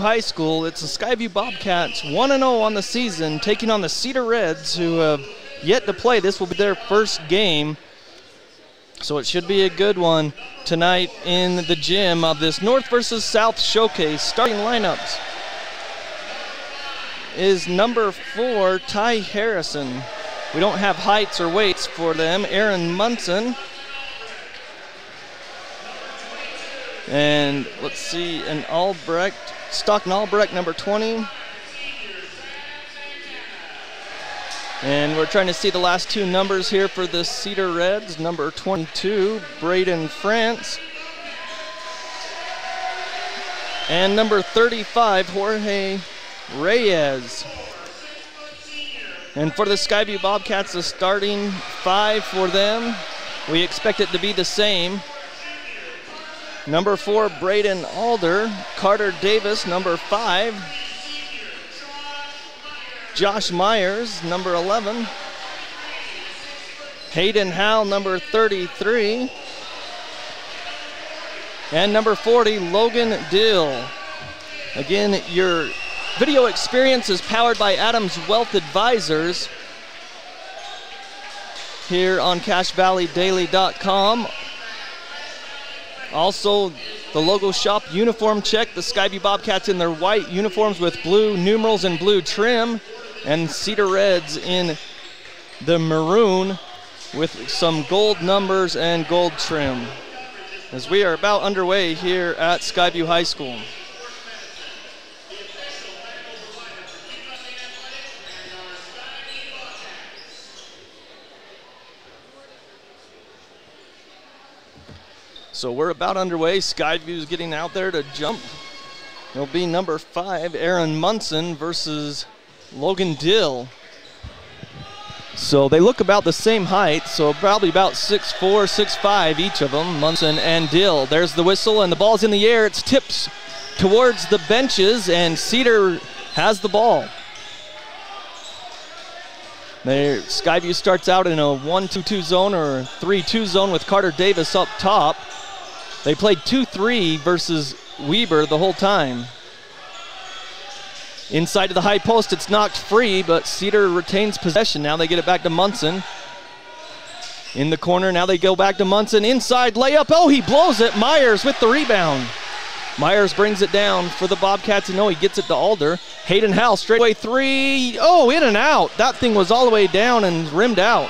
High School. It's the Skyview Bobcats 1-0 on the season, taking on the Cedar Reds, who have yet to play. This will be their first game, so it should be a good one tonight in the gym of this North versus South Showcase. Starting lineups is number 4, Ty Harrison. We don't have heights or weights for them. Aaron Munson. And let's see, an Albrecht, Stockton Albrecht, number 20. And we're trying to see the last two numbers here for the Cedar Reds. Number 22, Braden France. And number 35, Jorge Reyes. And for the Skyview Bobcats, the starting 5 for them, we expect it to be the same. Number 4, Braden Alder. Carter Davis, number 5. Josh Myers, number 11. Hayden Howell, number 33. And number 40, Logan Dill. Again, your video experience is powered by Adams Wealth Advisors here on CashValleyDaily.com. Also, the logo shop uniform check. The Skyview Bobcats in their white uniforms with blue numerals and blue trim, and Cedar Reds in the maroon with some gold numbers and gold trim. As we are about underway here at Skyview High School. So we're about underway. Skyview's getting out there to jump. It'll be number 5, Aaron Munson versus Logan Dill. So they look about the same height, so probably about 6'4", 6'5", each of them, Munson and Dill. There's the whistle, and the ball's in the air. It's tipped towards the benches, and Cedar has the ball. There, Skyview starts out in a 1-2-2 zone or a 3-2 zone with Carter Davis up top. They played 2-3 versus Weber the whole time. Inside of the high post, it's knocked free, but Cedar retains possession. Now they get it back to Munson. In the corner, now they go back to Munson. Inside layup, oh, he blows it. Myers with the rebound. Myers brings it down for the Bobcats, and no, he gets it to Alder. Hayden Howell, straightaway 3. Oh, in and out. That thing was all the way down and rimmed out.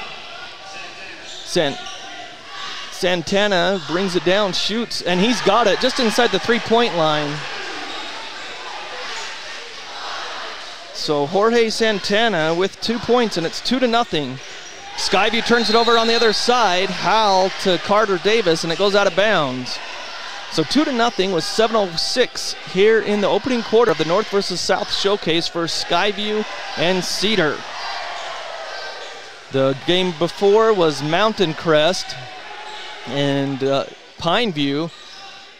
Santana brings it down, shoots, and he's got it just inside the three-point line. So Jorge Santana with 2 points, and it's 2-0. Skyview turns it over on the other side. Howell to Carter Davis, and it goes out of bounds. So 2-0 with 7:06 here in the opening quarter of the North versus South Showcase for Skyview and Cedar. The game before was Mountain Crest and Pineview.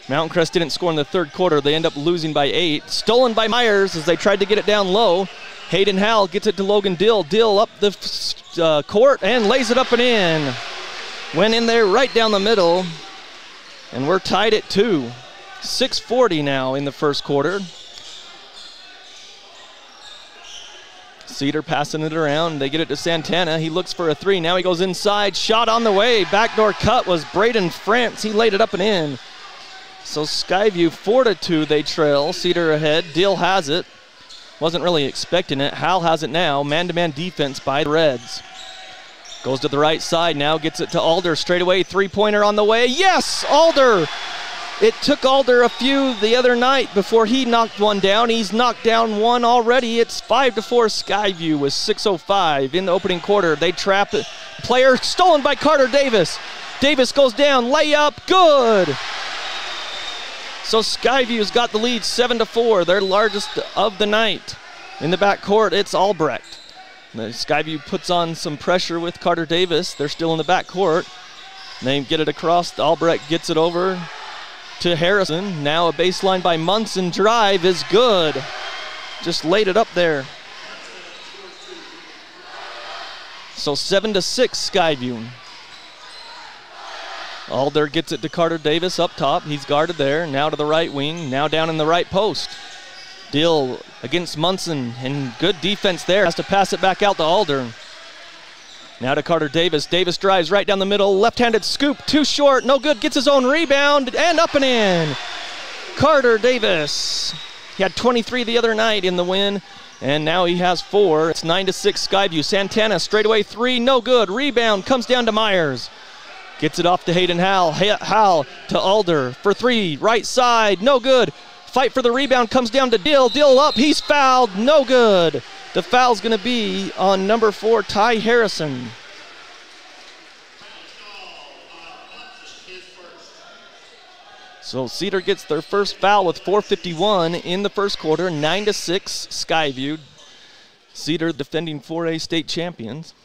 Mountain Crest didn't score in the third quarter. They end up losing by 8. Stolen by Myers as they tried to get it down low. Hayden Howell gets it to Logan Dill. Dill up the court and lays it up and in. Went in there right down the middle. And we're tied at 2. 6:40 now in the first quarter. Cedar passing it around. They get it to Santana. He looks for a 3. Now he goes inside. Shot on the way. Backdoor cut was Braden France. He laid it up and in. So Skyview 4-2 they trail. Cedar ahead. Dill has it. Wasn't really expecting it. Hal has it now. Man-to-man defense by the Reds. Goes to the right side now. Gets it to Alder. Straight away. Three-pointer on the way. Yes! Alder! It took Alder a few the other night before he knocked one down. He's knocked down one already. It's 5-4 Skyview with 6:05 in the opening quarter. They trap it. Player stolen by Carter Davis. Davis goes down. Layup. Good! So Skyview's got the lead 7-4, their largest of the night. In the backcourt, it's Albrecht. Skyview puts on some pressure with Carter Davis. They're still in the backcourt. They get it across. Albrecht gets it over to Harrison. Now a baseline by Munson. Drive is good. Just laid it up there. So 7-6 Skyview. Alder gets it to Carter Davis up top. He's guarded there. Now to the right wing. Now down in the right post. Dill against Munson, and good defense there. Has to pass it back out to Alder. Now to Carter Davis. Davis drives right down the middle. Left-handed scoop, too short, no good. Gets his own rebound, and up and in. Carter Davis. He had 23 the other night in the win, and now he has 4. It's 9-6 Skyview. Santana straightaway 3, no good. Rebound comes down to Myers. Gets it off to Hayden Howell. Howell to Alder for 3, right side, no good. Fight for the rebound comes down to Dill. Dill up, he's fouled, no good. The foul's going to be on number 4, Ty Harrison. So Cedar gets their first foul with 4:51 in the first quarter, 9-6 Skyview. Cedar defending 4A state champions.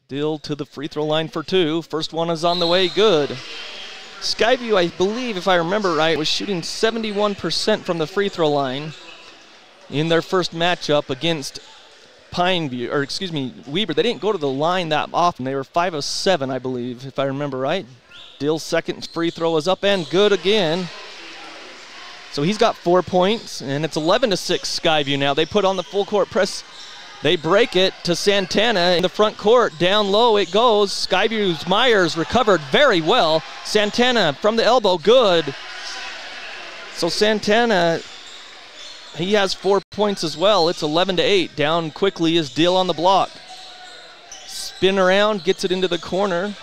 Dill to the free throw line for 2. First one is on the way, good. Skyview, I believe, if I remember right, was shooting 71% from the free throw line in their first matchup against Weber. They didn't go to the line that often. They were 5 of 7, I believe, if I remember right. Dill's second free throw is up and good again. So he's got 4 points, and it's 11-6 Skyview now. They put on the full court press. They break it to Santana in the front court. Down low it goes. Skyview's Myers recovered very well. Santana from the elbow, good. So Santana, he has 4 points as well. It's 11-8. Down quickly is Dill on the block. Spin around, gets it into the corner.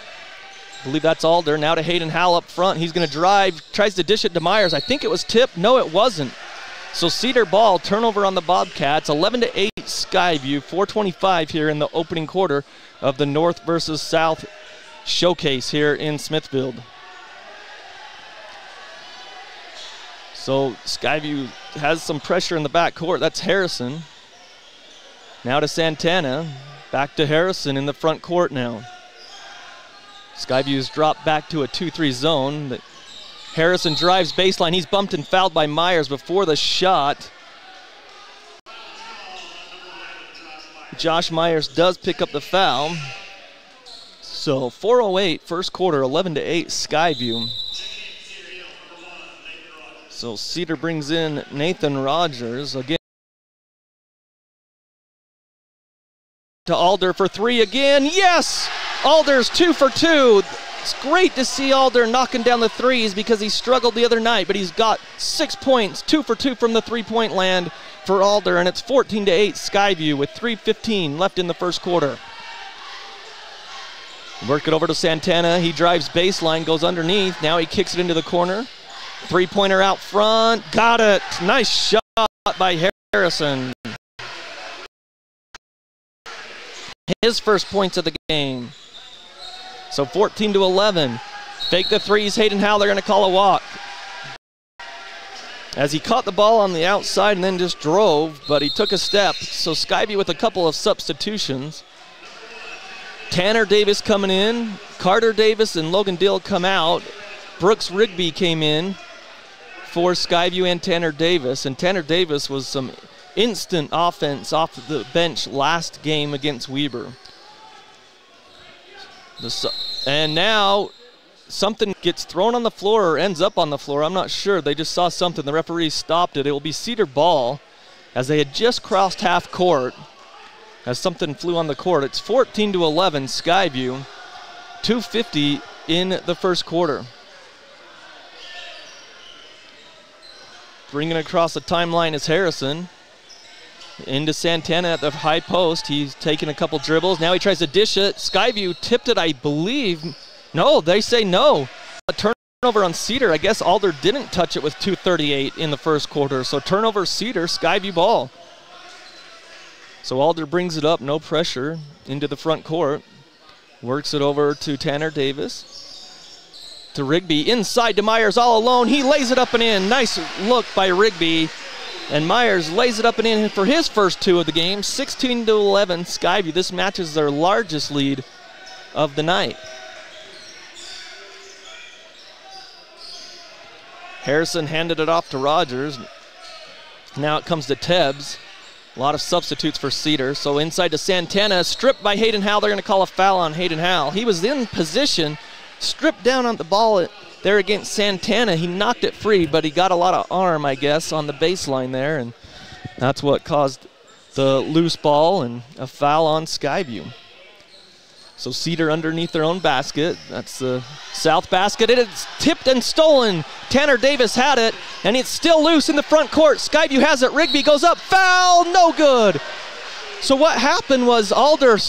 I believe that's Alder. Now to Hayden Howell up front. He's going to drive, tries to dish it to Myers. I think it was tipped. No, it wasn't. So Cedar ball, turnover on the Bobcats. 11-8 Skyview. 4:25 here in the opening quarter of the North versus South showcase here in Smithfield. So Skyview has some pressure in the back court. That's Harrison. Now to Santana. Back to Harrison in the front court now. Skyview's dropped back to a 2-3 zone. Harrison drives baseline. He's bumped and fouled by Myers before the shot. Josh Myers does pick up the foul. So 4:08 first quarter, 11-8 Skyview. So Cedar brings in Nathan Rogers again. To Alder for 3 again. Yes! Alder's 2 for 2. It's great to see Alder knocking down the threes because he struggled the other night, but he's got 6 points, 2 for 2 from the three-point land for Alder, and it's 14-8 Skyview with 3:15 left in the first quarter. Work it over to Santana. He drives baseline, goes underneath. Now he kicks it into the corner. Three-pointer out front. Got it. Nice shot by Harrison. His first points of the game. So 14-11. Fake the threes. Hayden Howell, they're going to call a walk. As he caught the ball on the outside and then just drove, but he took a step. So Skyview with a couple of substitutions. Tanner Davis coming in. Carter Davis and Logan Dill come out. Brooks Rigby came in for Skyview and Tanner Davis. And Tanner Davis was some instant offense off the bench last game against Weber. And now something gets thrown on the floor or ends up on the floor. I'm not sure. They just saw something. The referee stopped it. It will be Cedar ball as they had just crossed half court as something flew on the court. It's 14-11 Skyview. 2:50 in the first quarter. Bringing across the timeline is Harrison. Into Santana at the high post. He's taken a couple dribbles. Now he tries to dish it. Skyview tipped it, I believe. No, they say no. A turnover on Cedar. I guess Alder didn't touch it with 2:38 in the first quarter. So turnover Cedar, Skyview ball. So Alder brings it up, no pressure, into the front court. Works it over to Tanner Davis. To Rigby, inside to Myers all alone. He lays it up and in. Nice look by Rigby. And Myers lays it up and in for his first 2 of the game. 16-11 Skyview. This matches their largest lead of the night. Harrison handed it off to Rogers. Now it comes to Tebbs. A lot of substitutes for Cedar. So inside to Santana, stripped by Hayden Howell. They're going to call a foul on Hayden Howell. He was in position, stripped down on the ball there against Santana. He knocked it free, but he got a lot of arm, I guess, on the baseline there. And That's what caused the loose ball and a foul on Skyview. So Cedar underneath their own basket. That's the south basket. It is tipped and stolen. Tanner Davis had it, and it's still loose in the front court. Skyview has it. Rigby goes up. Foul, no good. So what happened was Alder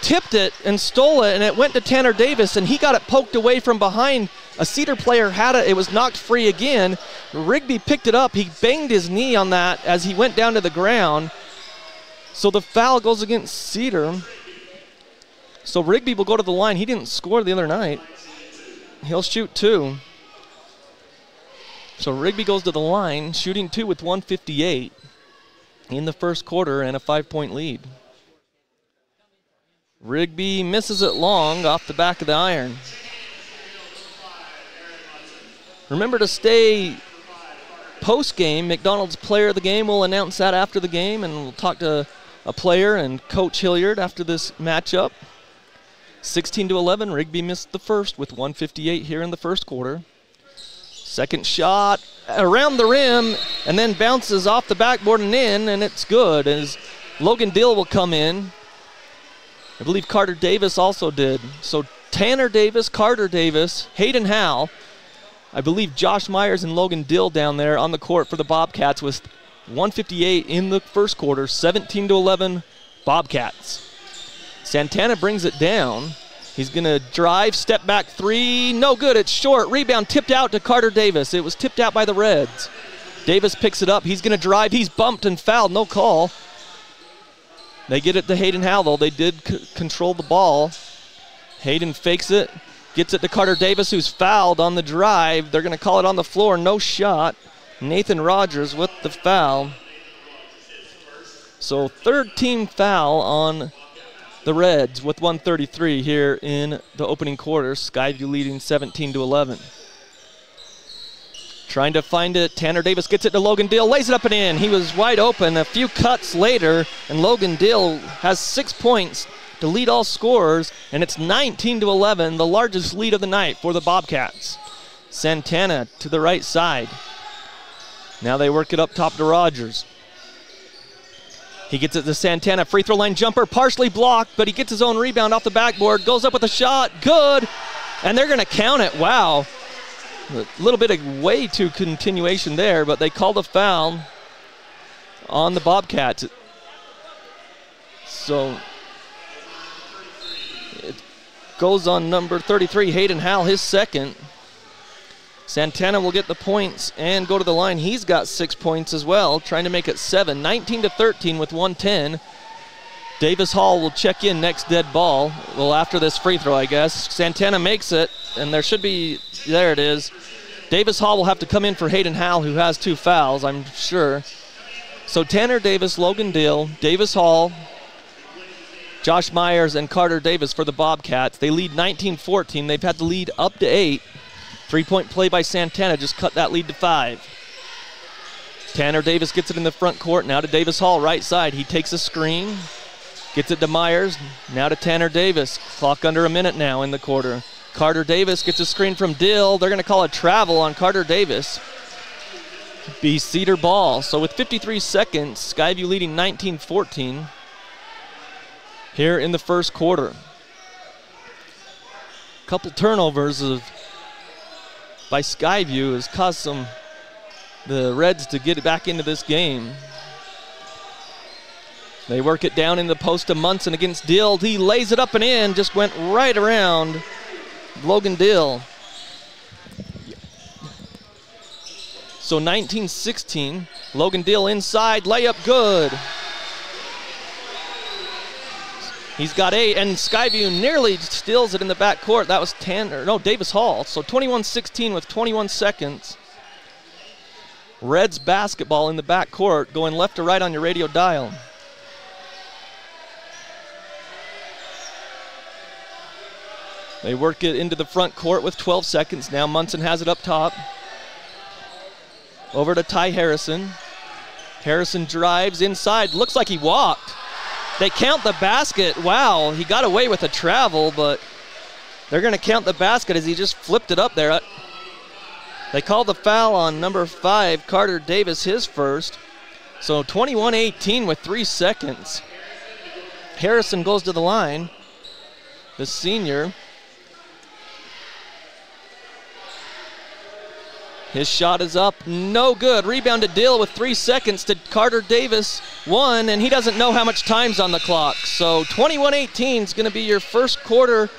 tipped it and stole it, and it went to Tanner Davis, and he got it poked away from behind. A Cedar player had it. It was knocked free again. Rigby picked it up. He banged his knee on that as he went down to the ground. So the foul goes against Cedar. So Rigby will go to the line. He didn't score the other night. He'll shoot 2. So Rigby goes to the line, shooting 2 with 1:58 in the first quarter and a 5-point lead. Rigby misses it long off the back of the iron. Remember to stay post-game. McDonald's player of the game will announce that after the game, and we'll talk to a player and Coach Hilliard after this matchup. 16-11, Rigby missed the first with 1:58 here in the first quarter. Second shot around the rim and then bounces off the backboard and in, and it's good as Logan Dill will come in. I believe Carter Davis also did. So Tanner Davis, Carter Davis, Hayden Howe, I believe Josh Myers and Logan Dill down there on the court for the Bobcats with 1:58 in the first quarter, 17-11 Bobcats. Santana brings it down. He's going to drive, step back 3, no good, it's short. Rebound tipped out to Carter Davis. It was tipped out by the Reds. Davis picks it up. He's going to drive. He's bumped and fouled, no call. They get it to Hayden Howe, though. They did control the ball. Hayden fakes it, gets it to Carter Davis, who's fouled on the drive. They're going to call it on the floor, no shot. Nathan Rogers with the foul. So third team foul on the Reds with 1:33 here in the opening quarter. Skyview leading 17-11. Trying to find it. Tanner Davis gets it to Logan Dill, lays it up and in. He was wide open. A few cuts later, and Logan Dill has 6 points to lead all scorers, and it's 19-11, the largest lead of the night for the Bobcats. Santana to the right side. Now they work it up top to Rogers. He gets it to Santana, free throw line jumper, partially blocked, but he gets his own rebound off the backboard, goes up with a shot, good, and they're gonna count it, wow. A little bit of way too continuation there, but they called a foul on the Bobcats. So it goes on number 33, Hayden Howe, his second. Santana will get the points and go to the line. He's got 6 points as well, trying to make it 7. 19-13 with 1:10. Davis Hall will check in next dead ball. Well, after this free throw, I guess. Santana makes it, and there should be, there it is. Davis Hall will have to come in for Hayden Howe, who has 2 fouls, I'm sure. So Tanner Davis, Logan Dill, Davis Hall, Josh Myers, and Carter Davis for the Bobcats. They lead 19-14. They've had the lead up to 8. 3-point play by Santana just cut that lead to 5. Tanner Davis gets it in the front court. Now to Davis Hall, right side. He takes a screen, gets it to Myers. Now to Tanner Davis. Clock under a minute now in the quarter. Carter Davis gets a screen from Dill. They're going to call a travel on Carter Davis. Be Cedar ball. So with 53 seconds, Skyview leading 19-14 here in the first quarter. Couple turnovers by Skyview has caused the Reds to get it back into this game. They work it down in the post to Munson against Dill. He lays it up and in, just went right around Logan Dill. So 19-16, Logan Dill inside, layup good. He's got 8, and Skyview nearly steals it in the backcourt. That was Davis Hall. So 21-16 with 21 seconds. Reds basketball in the backcourt, going left to right on your radio dial. They work it into the front court with 12 seconds. Now Munson has it up top. Over to Ty Harrison. Harrison drives inside. Looks like he walked. They count the basket. Wow, he got away with a travel, but they're going to count the basket as he just flipped it up there. They call the foul on number 5, Carter Davis, his first. So 21-18 with 3 seconds. Harrison goes to the line, the senior. His shot is up, no good. Rebound to Dill with 3 seconds to Carter Davis, 1, and he doesn't know how much time's on the clock. So 21-18 is going to be your first quarter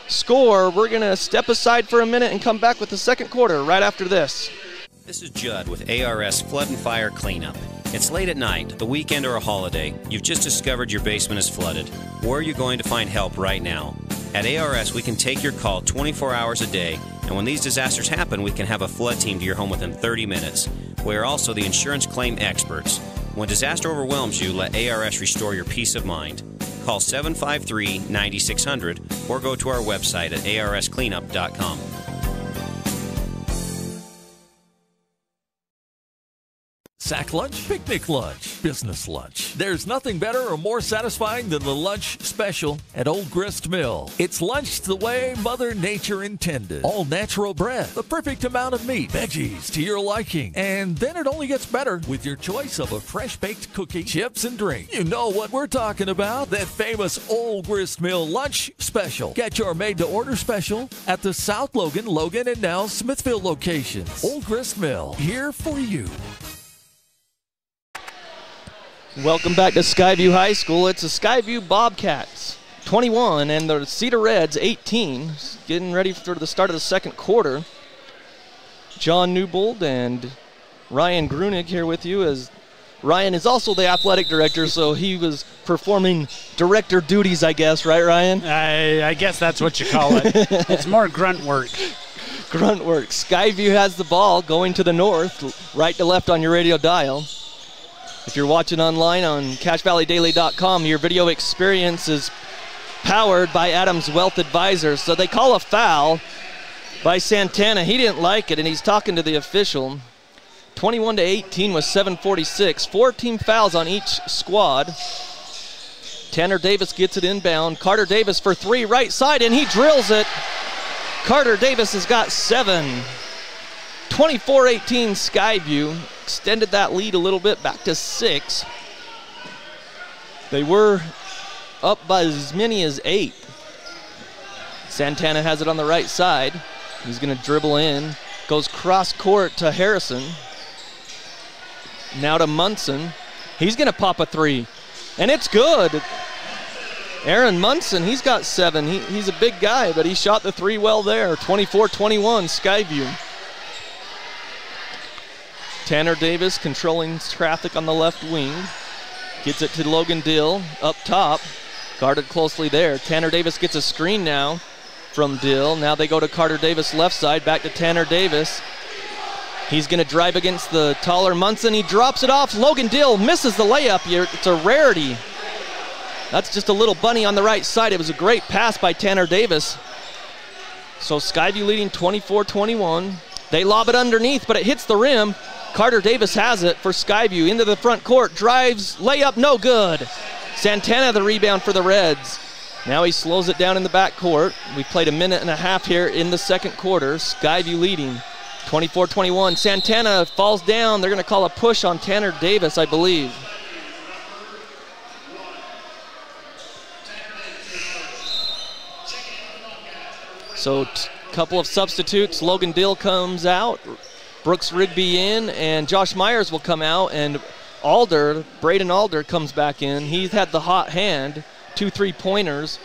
score. We're going to step aside for a minute and come back with the second quarter right after this. This is Judd with ARS Flood and Fire Cleanup. It's late at night, the weekend or a holiday. You've just discovered your basement is flooded. Where are you going to find help right now? At ARS, we can take your call 24 hours a day, and when these disasters happen, we can have a flood team to your home within 30 minutes. We are also the insurance claim experts. When disaster overwhelms you, let ARS restore your peace of mind. Call 753-9600 or go to our website at arscleanup.com. Sack lunch, picnic lunch, business lunch. There's nothing better or more satisfying than the lunch special at Old Grist Mill. It's lunch the way Mother Nature intended. All natural bread, the perfect amount of meat, veggies to your liking. And then it only gets better with your choice of a fresh-baked cookie, chips, and drink. You know what we're talking about, that famous Old Grist Mill lunch special. Get your made-to-order special at the South Logan, and now Smithville locations. Old Grist Mill, here for you. Welcome back to Skyview High School. It's the Skyview Bobcats 21 and the Cedar Reds 18. Getting ready for the start of the second quarter. John Newbold and Ryan Grunig here with you, as Ryan is also the athletic director, so he was performing director duties, I guess, right, Ryan? I guess that's what you call it. It's more grunt work. Grunt work. Skyview has the ball going to the north, right to left on your radio dial. If you're watching online on CashValleyDaily.com, your video experience is powered by Adams Wealth Advisors. So they call a foul by Santana. He didn't like it, and he's talking to the official. 21-18 with 7:46. 14 fouls on each squad. Tanner Davis gets it inbound. Carter Davis for 3, right side, and he drills it. Carter Davis has got 7. 24-18 Skyview. Extended that lead a little bit back to 6. They were up by as many as 8. Santana has it on the right side. He's going to dribble in. Goes cross court to Harrison. Now to Munson. He's going to pop a 3. And it's good. Aaron Munson, he's got 7. He's a big guy, but he shot the 3 well there. 24-21 Skyview. Tanner Davis controlling traffic on the left wing. Gets it to Logan Dill up top. Guarded closely there. Tanner Davis gets a screen now from Dill. Now they go to Carter Davis left side. Back to Tanner Davis. He's going to drive against the taller Munson. He drops it off. Logan Dill misses the layup here. It's a rarity. That's just a little bunny on the right side. It was a great pass by Tanner Davis. So Skyview leading 24-21. They lob it underneath, but it hits the rim. Carter Davis has it for Skyview into the front court. Drives, layup, no good. Santana the rebound for the Reds. Now he slows it down in the back court. We played a minute and a half here in the second quarter. Skyview leading 24-21. Santana falls down. They're going to call a push on Tanner Davis, I believe. So couple of substitutes. Logan Dill comes out. Brooks Rigby in, and Josh Myers will come out, and Braden Alder comes back in. He's had the hot hand, 2 3-pointers,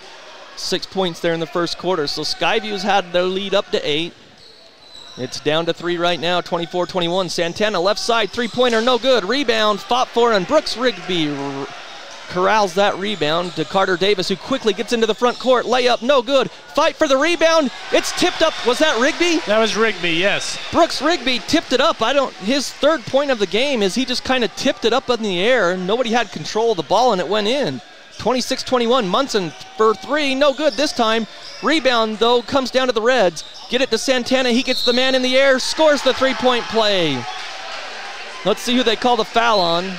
6 points there in the first quarter. So Skyview's had their lead up to 8. It's down to 3 right now, 24-21. Santana left side, 3-pointer, no good. Rebound, fought for, and Brooks Rigby corrals that rebound to Carter Davis, who quickly gets into the front court. Layup, no good. Fight for the rebound. It's tipped up. Was that Rigby? That was Rigby, yes. Brooks Rigby tipped it up. His third point of the game is he just kind of tipped it up in the air. Nobody had control of the ball, and it went in. 26-21. Munson for 3. No good this time. Rebound, though, comes down to the Reds. Get it to Santana. He gets the man in the air. Scores the 3-point play. Let's see who they call the foul on,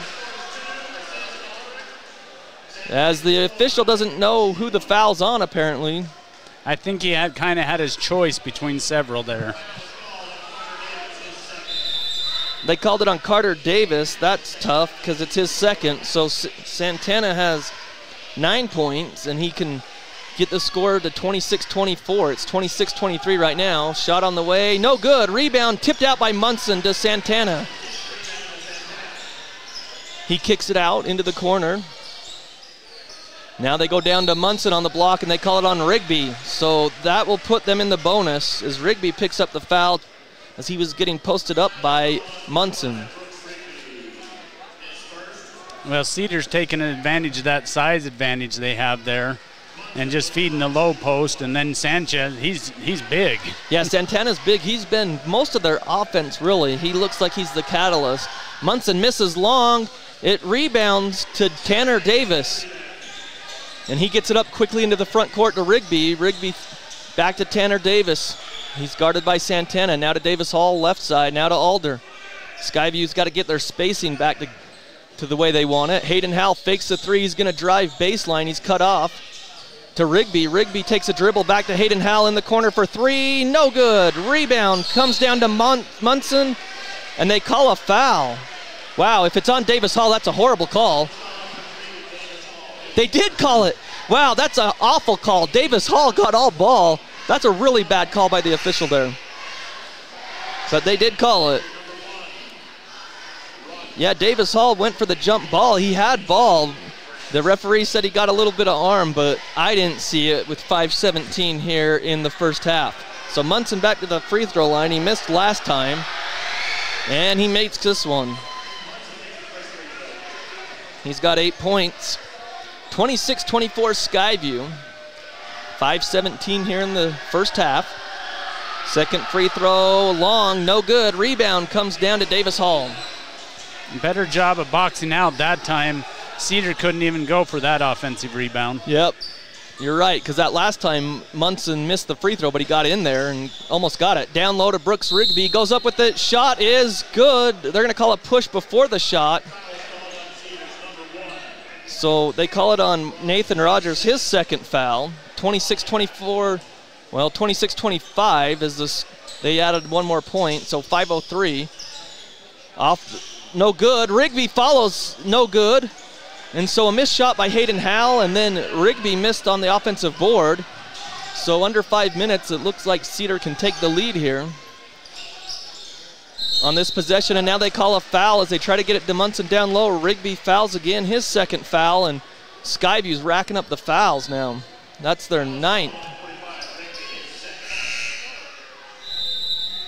as the official doesn't know who the foul's on, apparently. I think he kind of had his choice between several there. They called it on Carter Davis. That's tough because it's his second. So Santana has 9 points, and he can get the score to 26-24. It's 26-23 right now. Shot on the way, no good. Rebound tipped out by Munson to Santana. He kicks it out into the corner. Now they go down to Munson on the block, and they call it on Rigby. So that will put them in the bonus as Rigby picks up the foul as he was getting posted up by Munson. Well, Cedar's taking advantage of that size advantage they have there and just feeding the low post. And then Sanchez, he's big. Yeah, Santana's big. He's been most of their offense, really. He looks like he's the catalyst. Munson misses long. It rebounds to Tanner Davis. And he gets it up quickly into the front court to Rigby. Rigby back to Tanner Davis. He's guarded by Santana. Now to Davis Hall, left side. Now to Alder. Skyview's got to get their spacing back to the way they want it. Hayden Howell fakes the three. He's going to drive baseline. He's cut off to Rigby. Rigby takes a dribble back to Hayden Howell in the corner for three. No good. Rebound comes down to Munson, and they call a foul. Wow, if it's on Davis Hall, that's a horrible call. They did call it. Wow, that's an awful call. Davis Hall got all ball. That's a really bad call by the official there. But they did call it. Yeah, Davis Hall went for the jump ball. He had ball. The referee said he got a little bit of arm, but I didn't see it with 5:17 here in the first half. So Munson back to the free throw line. He missed last time, and he makes this one. He's got 8 points. 26-24 Skyview. 5:17 here in the first half. Second free throw, long, no good. Rebound comes down to Davis Hall. Better job of boxing out that time. Cedar couldn't even go for that offensive rebound. Yep, you're right, because that last time Munson missed the free throw, but he got in there and almost got it. Down low to Brooks Rigby, goes up with it. Shot is good. They're going to call a push before the shot. So they call it on Nathan Rogers, his second foul. 26-24, well, 26-25 is this. They added one more point, so 5:03. Off, no good. Rigby follows, no good. And so a missed shot by Hayden Howell, and then Rigby missed on the offensive board. So under 5 minutes, it looks like Cedar can take the lead here on this possession, and now they call a foul as they try to get it to Munson down low. Rigby fouls again, his second foul, and Skyview's racking up the fouls now. That's their 9th.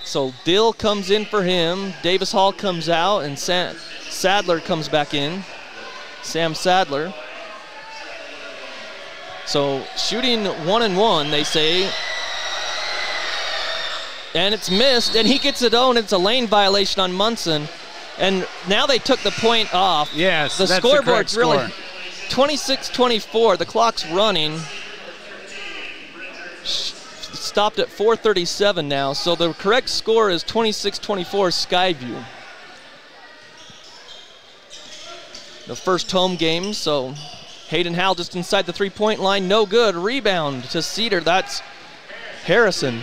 So Dill comes in for him, Davis Hall comes out, and Sadler comes back in. Sam Sadler. So shooting 1-and-1, they say. And it's missed, and he gets it on. It's a lane violation on Munson. And now they took the point off. Yes, the that's scoreboard's the correct really 26-24. The clock's running. Stopped at 4:37 now. So the correct score is 26-24 Skyview. The first home game, so Hayden Howell just inside the three-point line. No good. Rebound to Cedar. That's Harrison.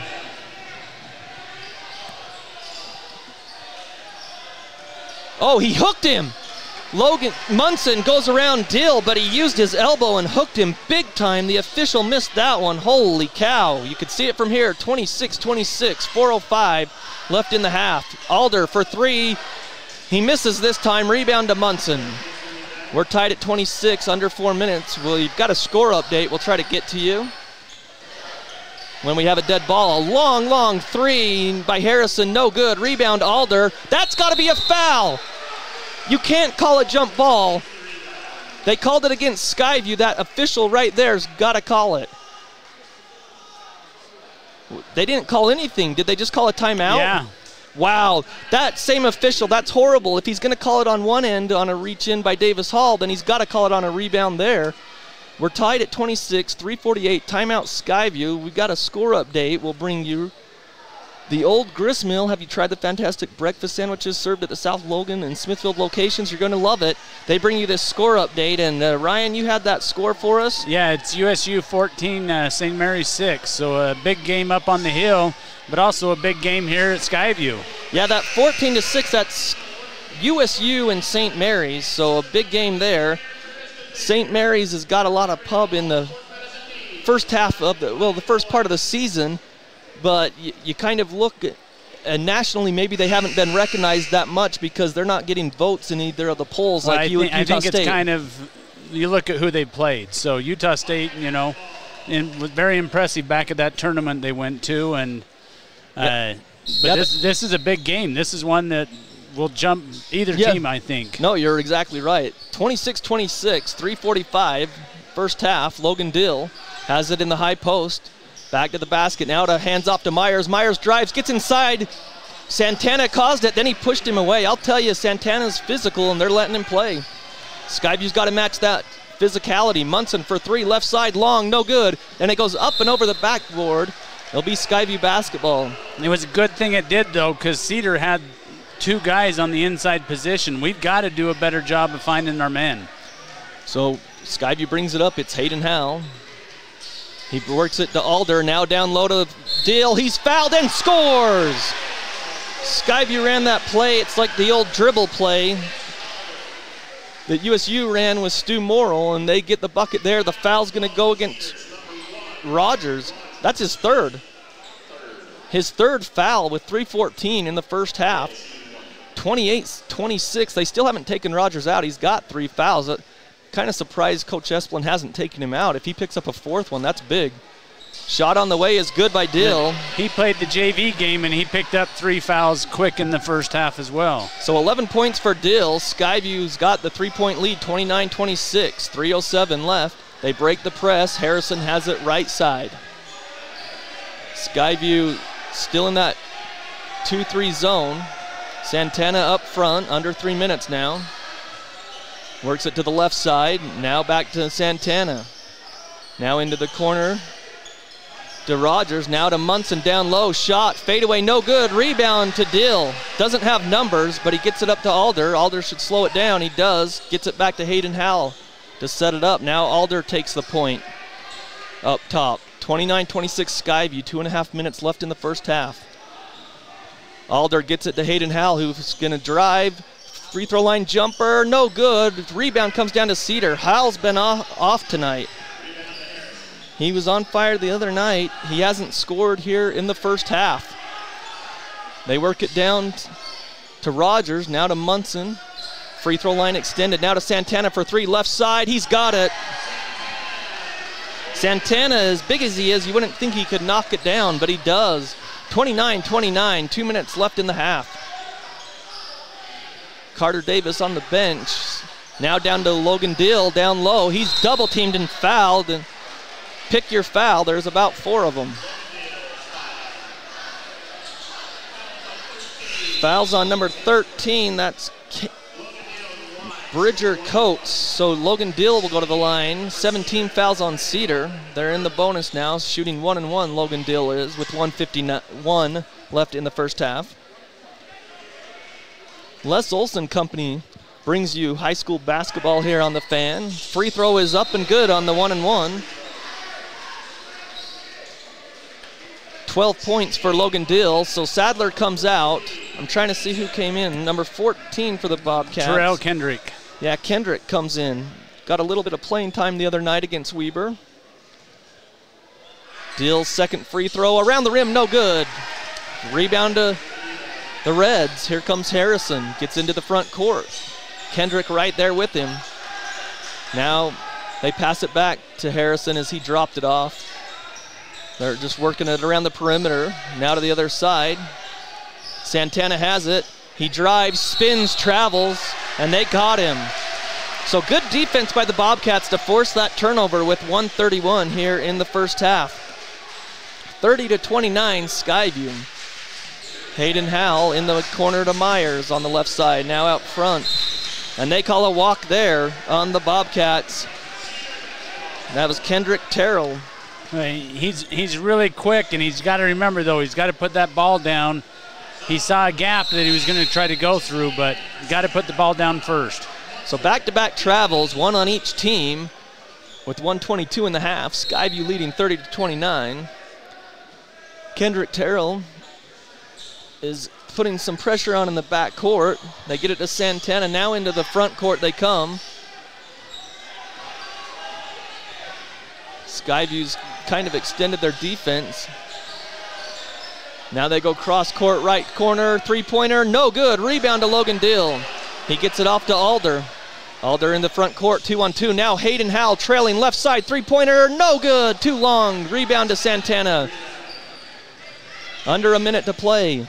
Oh, he hooked him. Munson goes around Dill, but he used his elbow and hooked him big time. The official missed that one. Holy cow. You could see it from here. 26-26, 4:05 left in the half. Alder for three. He misses this time. Rebound to Munson. We're tied at 26, under 4 minutes. Well, you've got a score update. We'll try to get to you when we have a dead ball. A long, long three by Harrison. No good. Rebound Alder. That's got to be a foul. You can't call a jump ball. They called it against Skyview. That official right there's got to call it. They didn't call anything. Did they just call a timeout? Yeah. Wow, that same official, that's horrible. If he's going to call it on one end on a reach in by Davis Hall, then he's got to call it on a rebound there. We're tied at 26, 3:48, timeout Skyview. We've got a score update. We'll bring you the Old Grist Mill. Have you tried the fantastic breakfast sandwiches served at the South Logan and Smithfield locations? You're going to love it. They bring you this score update, and Ryan, you had that score for us? Yeah, it's USU 14, St. Mary's 6, so a big game up on the hill, but also a big game here at Skyview. Yeah, that 14-6, that's USU and St. Mary's, so a big game there. St. Mary's has got a lot of pub in the first half of the first part of the season, but you kind of look at, nationally, maybe they haven't been recognized that much because they're not getting votes in either of the polls like Utah State. I think it's kind of, you look at who they played. So Utah State, and was very impressive back at that tournament they went to, and this is a big game. This is one that will jump either team, I think. No, you're exactly right. 26-26, 3:45, first half. Logan Dill has it in the high post. Back to the basket now, to hands off to Myers. Myers drives, gets inside. Santana caused it, then he pushed him away. I'll tell you, Santana's physical, and they're letting him play. Skyview's got to match that physicality. Munson for three, left side, long, no good. And it goes up and over the backboard. It'll be Skyview basketball. It was a good thing it did, though, because Cedar had two guys on the inside position. We've got to do a better job of finding our men. So Skyview brings it up. It's Hayden Howell. He works it to Alder, now down low to Dill. He's fouled and scores! Skyview ran that play. It's like the old dribble play that USU ran with Stu Morrill, and they get the bucket there. The foul's going to go against Rogers. That's his third. His third foul with 3:14 in the first half. 28-26. They still haven't taken Rogers out. He's got 3 fouls. Kind of surprised Coach Esplin hasn't taken him out. If he picks up a fourth one, that's big. Shot on the way is good by Dill. He played the JV game, and he picked up 3 fouls quick in the first half as well. So 11 points for Dill. Skyview's got the 3-point lead, 29-26. 3:07 left. They break the press. Harrison has it right side. Skyview still in that 2-3 zone. Santana up front, under 3 minutes now. Works it to the left side. Now back to Santana. Now into the corner to Rogers. Now to Munson down low. Shot. Fadeaway. No good. Rebound to Dill. Doesn't have numbers, but he gets it up to Alder. Alder should slow it down. He does. Gets it back to Hayden Howell to set it up. Now Alder takes the point up top. 29-26 Skyview. 2.5 minutes left in the first half. Alder gets it to Hayden Howell, who's going to drive. Free throw line jumper, no good. Rebound comes down to Cedar. Howell's been off tonight. He was on fire the other night. He hasn't scored here in the first half. They work it down to Rogers, now to Munson. Free throw line extended, now to Santana for three, left side. He's got it. Santana, as big as he is, you wouldn't think he could knock it down, but he does. 29-29, 2 minutes left in the half. Carter Davis on the bench. Now down to Logan Dill, down low. He's double teamed and fouled. And pick your foul. There's about 4 of them. Fouls on number 13. That's Bridger Coates. So Logan Dill will go to the line. 17 fouls on Cedar. They're in the bonus now. Shooting 1-1, Logan Dill is, with 1:51 left in the first half. Les Olson Company brings you high school basketball here on the Fan. Free throw is up and good on the 1-1. 12 points for Logan Dill. So Sadler comes out. I'm trying to see who came in. Number 14 for the Bobcats. Terrell Kendrick. Yeah, Kendrick comes in. Got a little bit of playing time the other night against Weber. Dill's second free throw around the rim, no good. Rebound to the Reds. Here comes Harrison. Gets into the front court. Kendrick right there with him. Now they pass it back to Harrison as he dropped it off. They're just working it around the perimeter. Now to the other side. Santana has it. He drives, spins, travels, and they got him. So good defense by the Bobcats to force that turnover with 1:31 here in the first half. 30-29 Skyview. Hayden Howell in the corner to Myers on the left side, now out front. And they call a walk there on the Bobcats. That was Kendrick Terrell. He's really quick, and he's got to remember, though, he's got to put that ball down. He saw a gap that he was going to try to go through, but got to put the ball down first. So back-to-back travels, one on each team with 1:22 in the half. Skyview leading 30-29. Kendrick Terrell is putting some pressure on in the back court. They get it to Santana. Now into the front court they come. Skyview's kind of extended their defense. Now they go cross court, right corner, three-pointer, no good. Rebound to Logan Dill. He gets it off to Alder. Alder in the front court, 2-on-2. Now Hayden Howell trailing left side, three-pointer, no good. Too long. Rebound to Santana. Under a minute to play.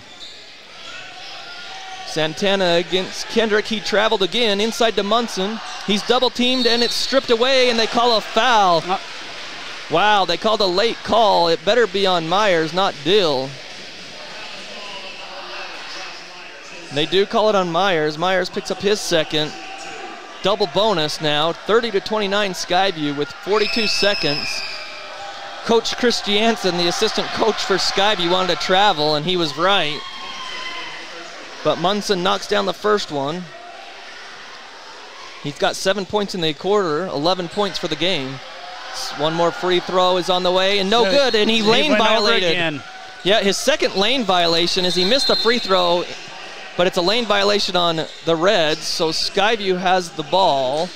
Santana against Kendrick. He traveled again inside to Munson. He's double teamed and it's stripped away and they call a foul. Wow, they called a late call. It better be on Myers, not Dill. They do call it on Myers. Myers picks up his second. Double bonus now, 30-29 Skyview with 42 seconds. Coach Chris Jansen, the assistant coach for Skyview, wanted to travel, and he was right. But Munson knocks down the first one. He's got 7 points in the quarter, 11 points for the game. One more free throw is on the way, and no good, and he lane violated. Yeah, his second lane violation is he missed a free throw, but it's a lane violation on the Reds, so Skyview has the ball,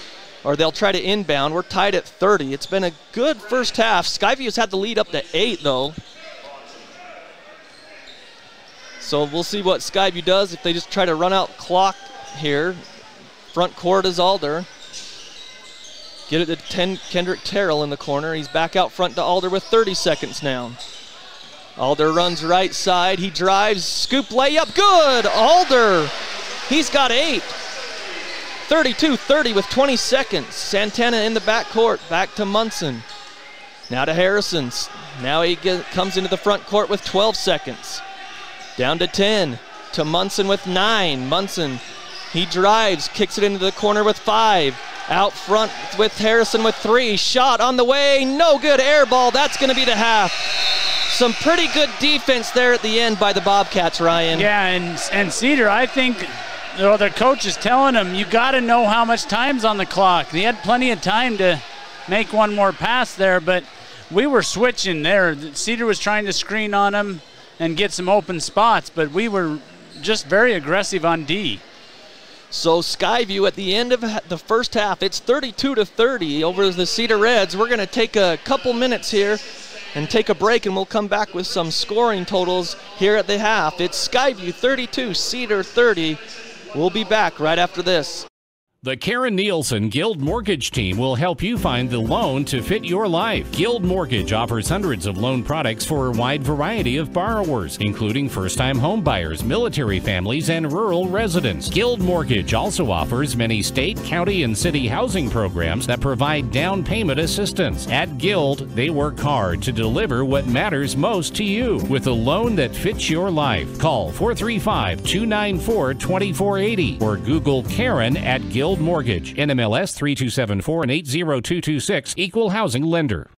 or they'll try to inbound. We're tied at 30. It's been a good first half. Skyview's had the lead up to 8, though. So we'll see what Skyview does if they just try to run out clock here. Front court is Alder. Get it to Kendrick Terrell in the corner. He's back out front to Alder with 30 seconds now. Alder runs right side. He drives. Scoop layup. Good. Alder. He's got 8. 32-30 with 20 seconds. Santana in the backcourt. Back to Munson. Now to Harrison. Now he comes into the front court with 12 seconds. Down to 10. To Munson with 9. Munson. He drives. Kicks it into the corner with 5. Out front with Harrison with 3. Shot on the way. No good. Air ball. That's going to be the half. Some pretty good defense there at the end by the Bobcats, Ryan. Yeah, and Cedar, I think their coach is telling them, you got to know how much time's on the clock. They had plenty of time to make one more pass there, but we were switching there. Cedar was trying to screen on them and get some open spots, but we were just very aggressive on D. So Skyview at the end of the first half, it's 32-30 over the Cedar Reds. We're going to take a couple minutes here and take a break, and we'll come back with some scoring totals here at the half. It's Skyview 32, Cedar 30. We'll be back right after this. The Karen Nielsen Guild Mortgage Team will help you find the loan to fit your life. Guild Mortgage offers hundreds of loan products for a wide variety of borrowers, including first-time home buyers, military families, and rural residents. Guild Mortgage also offers many state, county, and city housing programs that provide down payment assistance. At Guild, they work hard to deliver what matters most to you with a loan that fits your life. Call 435-294-2480 or Google Karen at Guild Mortgage, NMLS 3274 and 80226, Equal Housing Lender.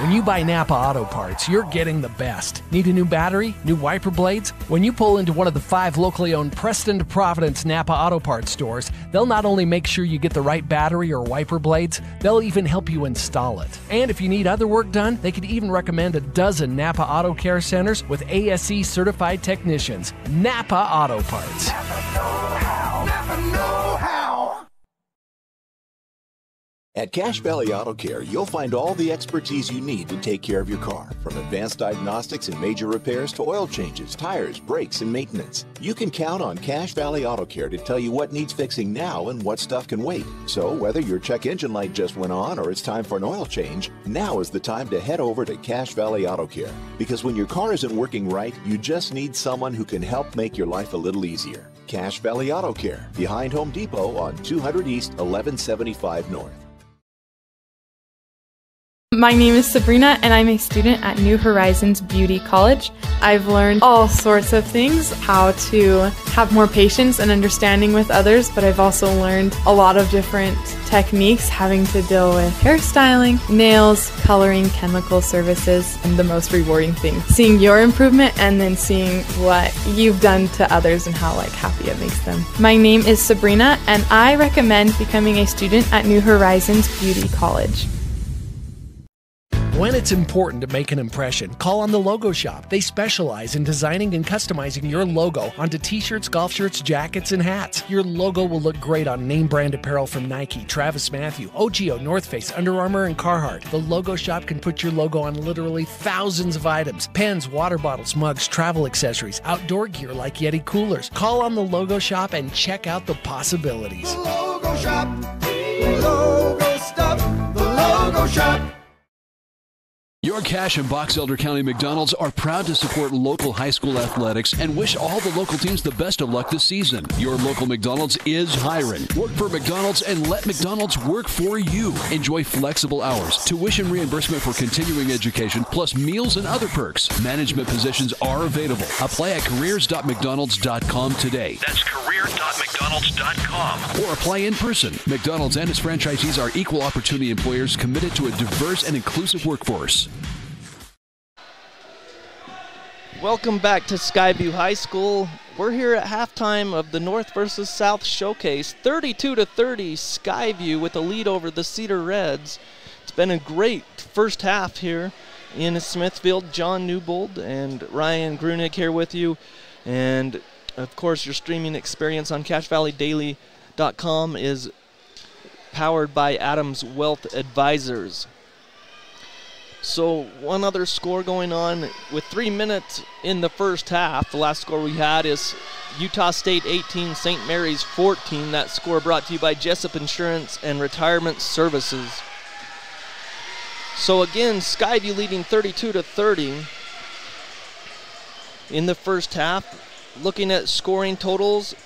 When you buy Napa Auto Parts, you're getting the best. Need a new battery? New wiper blades? When you pull into one of the 5 locally owned Preston to Providence Napa Auto Parts stores, they'll not only make sure you get the right battery or wiper blades, they'll even help you install it. And if you need other work done, they could even recommend a dozen Napa Auto Care Centers with ASE certified technicians. Napa Auto Parts. Napa know-how. Napa know-how. At Cache Valley Auto Care, you'll find all the expertise you need to take care of your car, from advanced diagnostics and major repairs to oil changes, tires, brakes, and maintenance. You can count on Cache Valley Auto Care to tell you what needs fixing now and what stuff can wait. So whether your check engine light just went on or it's time for an oil change, now is the time to head over to Cache Valley Auto Care. Because when your car isn't working right, you just need someone who can help make your life a little easier. Cache Valley Auto Care, behind Home Depot on 200 East, 1175 North. My name is Sabrina, and I'm a student at New Horizons Beauty College. I've learned all sorts of things, how to have more patience and understanding with others, but I've also learned a lot of different techniques having to deal with hairstyling, nails, coloring, chemical services, and the most rewarding thing, seeing your improvement and then seeing what you've done to others and how happy it makes them. My name is Sabrina, and I recommend becoming a student at New Horizons Beauty College. When it's important to make an impression, call on the Logo Shop. They specialize in designing and customizing your logo onto t-shirts, golf shirts, jackets, and hats. Your logo will look great on name brand apparel from Nike, Travis Mathew, OGO, North Face, Under Armour, and Carhartt. The Logo Shop can put your logo on literally thousands of items: pens, water bottles, mugs, travel accessories, outdoor gear like Yeti coolers. Call on the Logo Shop and check out the possibilities. The Logo Shop, logo stuff, the Logo Shop. Your Cache and Box Elder County McDonald's are proud to support local high school athletics and wish all the local teams the best of luck this season. Your local McDonald's is hiring. Work for McDonald's and let McDonald's work for you. Enjoy flexible hours, tuition reimbursement for continuing education, plus meals and other perks. Management positions are available. Apply at careers.mcdonalds.com today. That's career.mcdonalds.com. Or apply in person. McDonald's and its franchisees are equal opportunity employers committed to a diverse and inclusive workforce. Welcome back to Skyview High School. We're here at halftime of the North versus South Showcase. 32-30, Skyview with a lead over the Cedar Reds. It's been a great first half here in Smithfield. John Newbold and Ryan Grunig here with you. And, of course, your streaming experience on CacheValleyDaily.com is powered by Adams Wealth Advisors. So one other score going on with 3 minutes in the first half. The last score we had is Utah State 18, St. Mary's 14. That score brought to you by Jessup Insurance and Retirement Services. So again, Skyview leading 32-30 in the first half. Looking at scoring totals,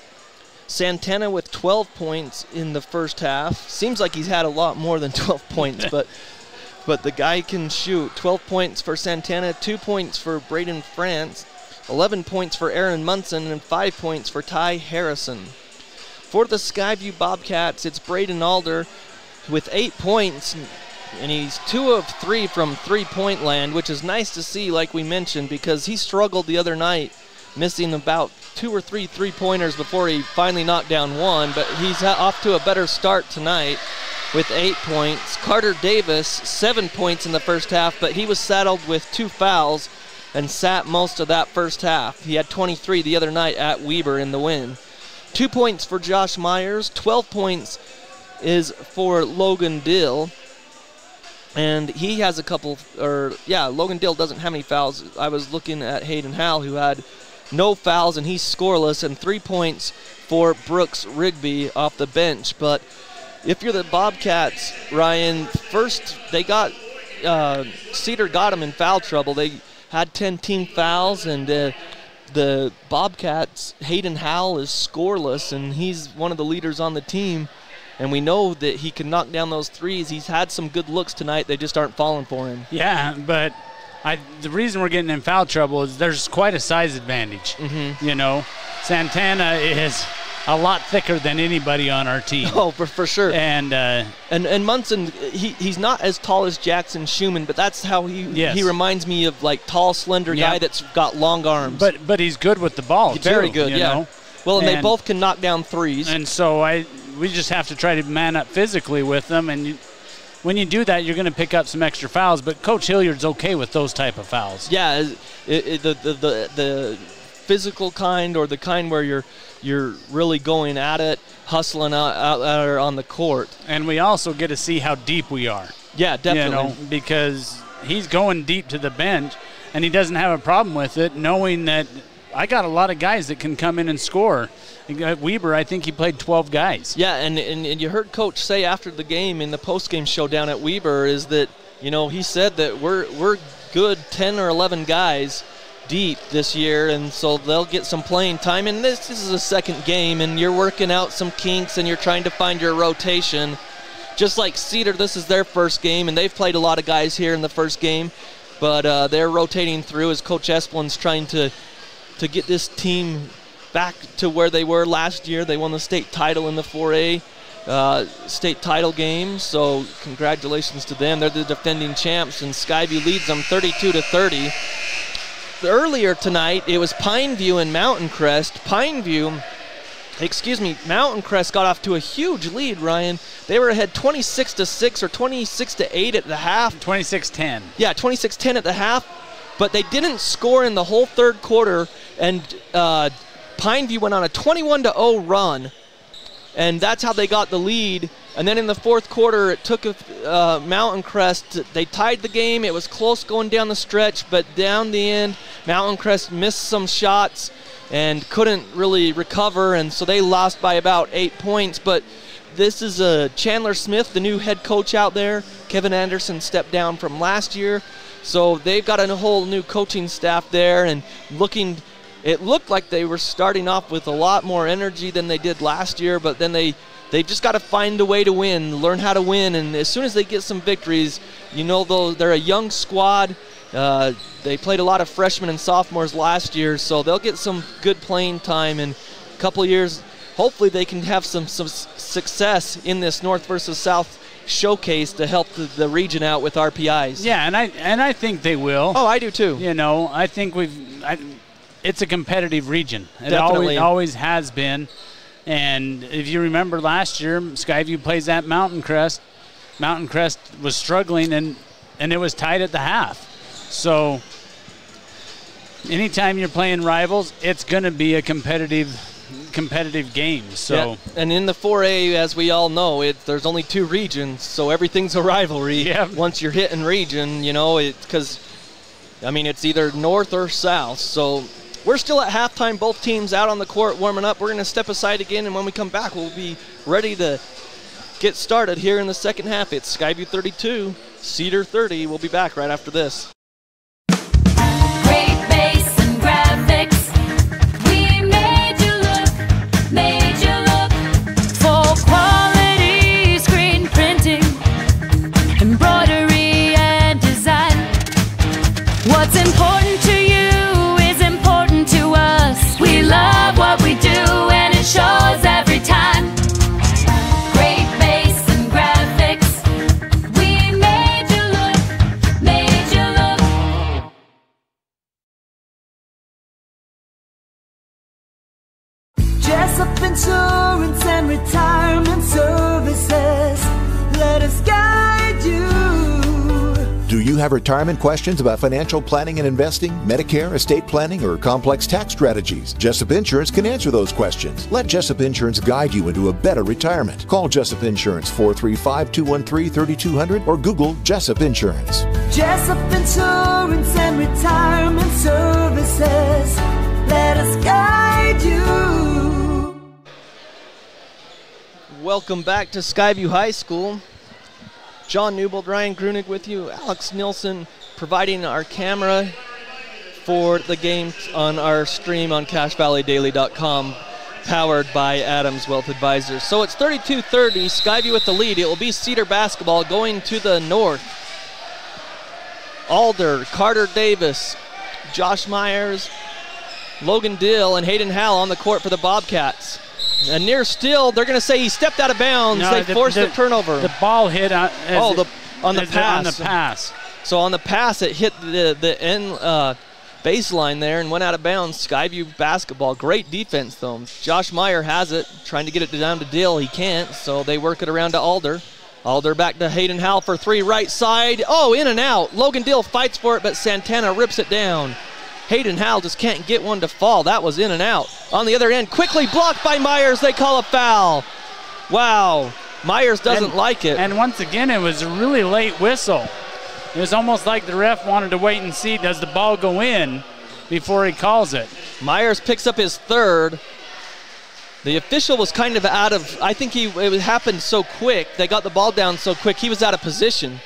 Santana with 12 points in the first half. Seems like he's had a lot more than 12 points, but the guy can shoot. 12 points for Santana, 2 points for Braden France, 11 points for Aaron Munson, and 5 points for Ty Harrison. For the Skyview Bobcats, it's Braden Alder with 8 points, and he's 2 of 3 from three-point land, which is nice to see, like we mentioned, because he struggled the other night, missing about 2 or 3 three-pointers before he finally knocked down one, but he's off to a better start tonight with 8 points. Carter Davis, 7 points in the first half, but he was saddled with 2 fouls and sat most of that first half. He had 23 the other night at Weber in the win. 2 points for Josh Myers, 12 points is for Logan Dill, and he has a couple, Logan Dill doesn't have any fouls. I was looking at Hayden Howell, who had no fouls, and he's scoreless, and 3 points for Brooks Rigby off the bench. But if you're the Bobcats, Ryan, first they got, Cedar got them in foul trouble. They had 10 team fouls, and the Bobcats, Hayden Howell is scoreless, and he's one of the leaders on the team. And we know that he can knock down those threes. He's had some good looks tonight. They just aren't falling for him. Yeah, but the reason we're getting in foul trouble is there's quite a size advantage. Mm-hmm. You know, Santana is a lot thicker than anybody on our team. Oh, for sure. And Munson, he's not as tall as Jackson Schumann, but that's how he reminds me of, like, tall, slender guy that's got long arms. But he's good with the ball, very good, you know? Well, and they both can knock down threes. And so we just have to try to man up physically with them, and when you do that, you're going to pick up some extra fouls. But Coach Hilliard's okay with those type of fouls. Yeah, the physical kind, or the kind where you're really going at it, hustling out on the court. And we also get to see how deep we are. Yeah, definitely. You know, because he's going deep to the bench, and he doesn't have a problem with it, knowing that I got a lot of guys that can come in and score. At Weber, I think he played 12 guys. Yeah, and you heard Coach say after the game in the post-game show down at Weber is that, you know, he said that we're good 10 or 11 guys deep this year, and so they'll get some playing time. And this is a second game, and you're working out some kinks, and you're trying to find your rotation. Just like Cedar, this is their first game, and they've played a lot of guys here in the first game, but they're rotating through as Coach Esplin's trying to get this team back to where they were last year. They won the state title in the 4A state title game, so congratulations to them. They're the defending champs, and Skyview leads them 32-30. Earlier tonight, it was Pineview and Mountain Crest. Pineview Mountain Crest got off to a huge lead, Ryan. They were ahead 26-6 or 26-8 at the half. 26-10. Yeah, 26-10 at the half, but they didn't score in the whole third quarter, and Pineview went on a 21-0 run, and that's how they got the lead. And then in the fourth quarter, it took Mountain Crest. They tied the game. It was close going down the stretch, but down the end, Mountain Crest missed some shots and couldn't really recover, and so they lost by about 8 points. But this is Chandler Smith, the new head coach out there. Kevin Anderson stepped down from last year, so they've got a whole new coaching staff there, and it looked like they were starting off with a lot more energy than they did last year, but then they've just got to find a way to win, learn how to win, and as soon as they get some victories, they're a young squad. They played a lot of freshmen and sophomores last year, so they'll get some good playing time in a couple of years. Hopefully they can have some success in this North versus South showcase to help the region out with RPIs. Yeah, and I think they will. Oh, I do too. I think it's a competitive region. It always has been. And if you remember last year, Skyview plays at Mountain Crest. Mountain Crest was struggling, and it was tied at the half. So anytime you're playing rivals, it's going to be a competitive game. So yeah. And in the 4A, as we all know, there's only 2 regions, so everything's a rivalry. Yeah. Once you're hitting region, because it's either north or south. So we're still at halftime. Both teams out on the court warming up. We're going to step aside again, and when we come back, we'll be ready to get started here in the second half. It's Skyview 32, Cedar 30. We'll be back right after this. Great bass and graphics. We made you look for quality screen printing, embroidery and design. What's important to you is important to us. We love what we do, and it shows every time. Great bass and graphics. We made you look. Jessup Insurance and Retirement Services. Let us guide you. Do you have retirement questions about financial planning and investing, Medicare, estate planning, or complex tax strategies? Jessup Insurance can answer those questions. Let Jessup Insurance guide you into a better retirement. Call Jessup Insurance 435-213-3200 or Google Jessup Insurance. Jessup Insurance and Retirement Services. Let us guide you. Welcome back to Skyview High School. John Newbold, Ryan Grunig with you. Alex Nilsson providing our camera for the game on our stream on CashValleyDaily.com, powered by Adams Wealth Advisors. So it's 32-30, Skyview with the lead. It will be Cedar basketball going to the north. Alder, Carter Davis, Josh Myers, Logan Dill, and Hayden Howell on the court for the Bobcats. And near still, they're going to say he stepped out of bounds. No, they forced the turnover. The ball hit on the pass. On the pass. So on the pass, it hit the end baseline there and went out of bounds. Skyview basketball. Great defense, though. Josh Meyer has it, trying to get it down to Dill. He can't, so they work it around to Alder. Alder back to Hayden Howell for 3, right side. Oh, in and out. Logan Dill fights for it, but Santana rips it down. Hayden Howell just can't get one to fall. That was in and out. On the other end, quickly blocked by Myers. They call a foul. Wow. Myers doesn't like it. And once again, it was a really late whistle. It was almost like the ref wanted to wait and see, does the ball go in before he calls it. Myers picks up his third. The official was kind of out of, I think it happened so quick. They got the ball down so quick, he was out of position.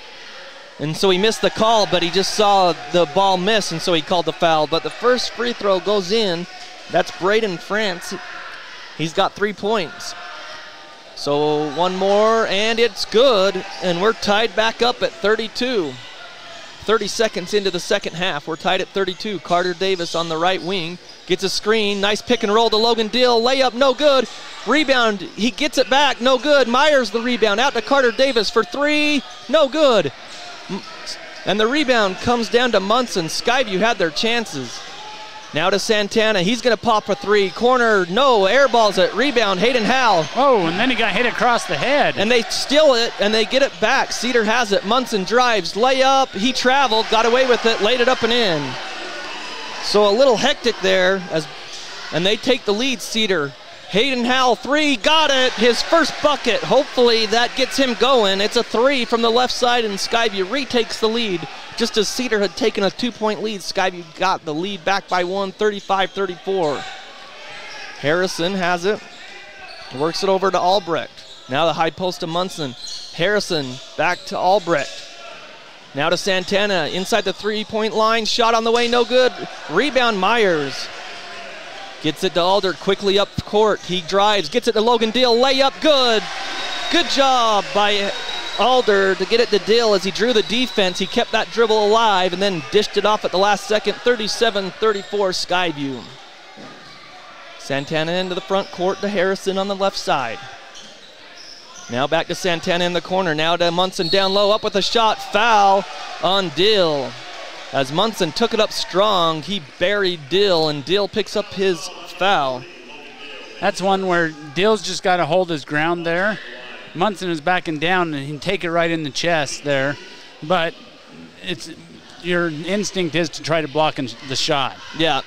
And so he missed the call, but he just saw the ball miss, and so he called the foul. But the first free throw goes in. That's Braden France. He's got 3 points. So one more, and it's good. And we're tied back up at 32. 30 seconds into the second half. We're tied at 32. Carter Davis on the right wing. Gets a screen. Nice pick and roll to Logan Dill. Layup, no good. Rebound, he gets it back. No good. Myers the rebound. Out to Carter Davis for 3. No good. And the rebound comes down to Munson. Skyview had their chances. Now to Santana. He's going to pop a three. Corner, no. Air balls it. Rebound, Hayden Howell. Oh, and then he got hit across the head. And they steal it, and they get it back. Cedar has it. Munson drives. Layup. He traveled, got away with it, laid it up and in. So a little hectic there, and they take the lead, Cedar. Hayden Howell, three, got it. His first bucket. Hopefully that gets him going. It's a three from the left side, and Skyview retakes the lead. Just as Cedar had taken a 2-point lead, Skyview got the lead back by one, 35-34. Harrison has it. Works it over to Albrecht. Now the high post to Munson. Harrison back to Albrecht. Now to Santana. Inside the three-point line. Shot on the way, no good. Rebound, Myers. Gets it to Alder, quickly up court. He drives, gets it to Logan Deal. Layup, good. Good job by Alder to get it to Dill as he drew the defense. He kept that dribble alive and then dished it off at the last second. 37-34 Skyview. Santana into the front court to Harrison on the left side. Now back to Santana in the corner. Now to Munson down low, up with a shot. Foul on Dill. As Munson took it up strong, he buried Dill, and Dill picks up his foul. That's one where Dill's just got to hold his ground there. Munson is backing down, and he can take it right in the chest there. But your instinct is to try to block the shot. Yeah.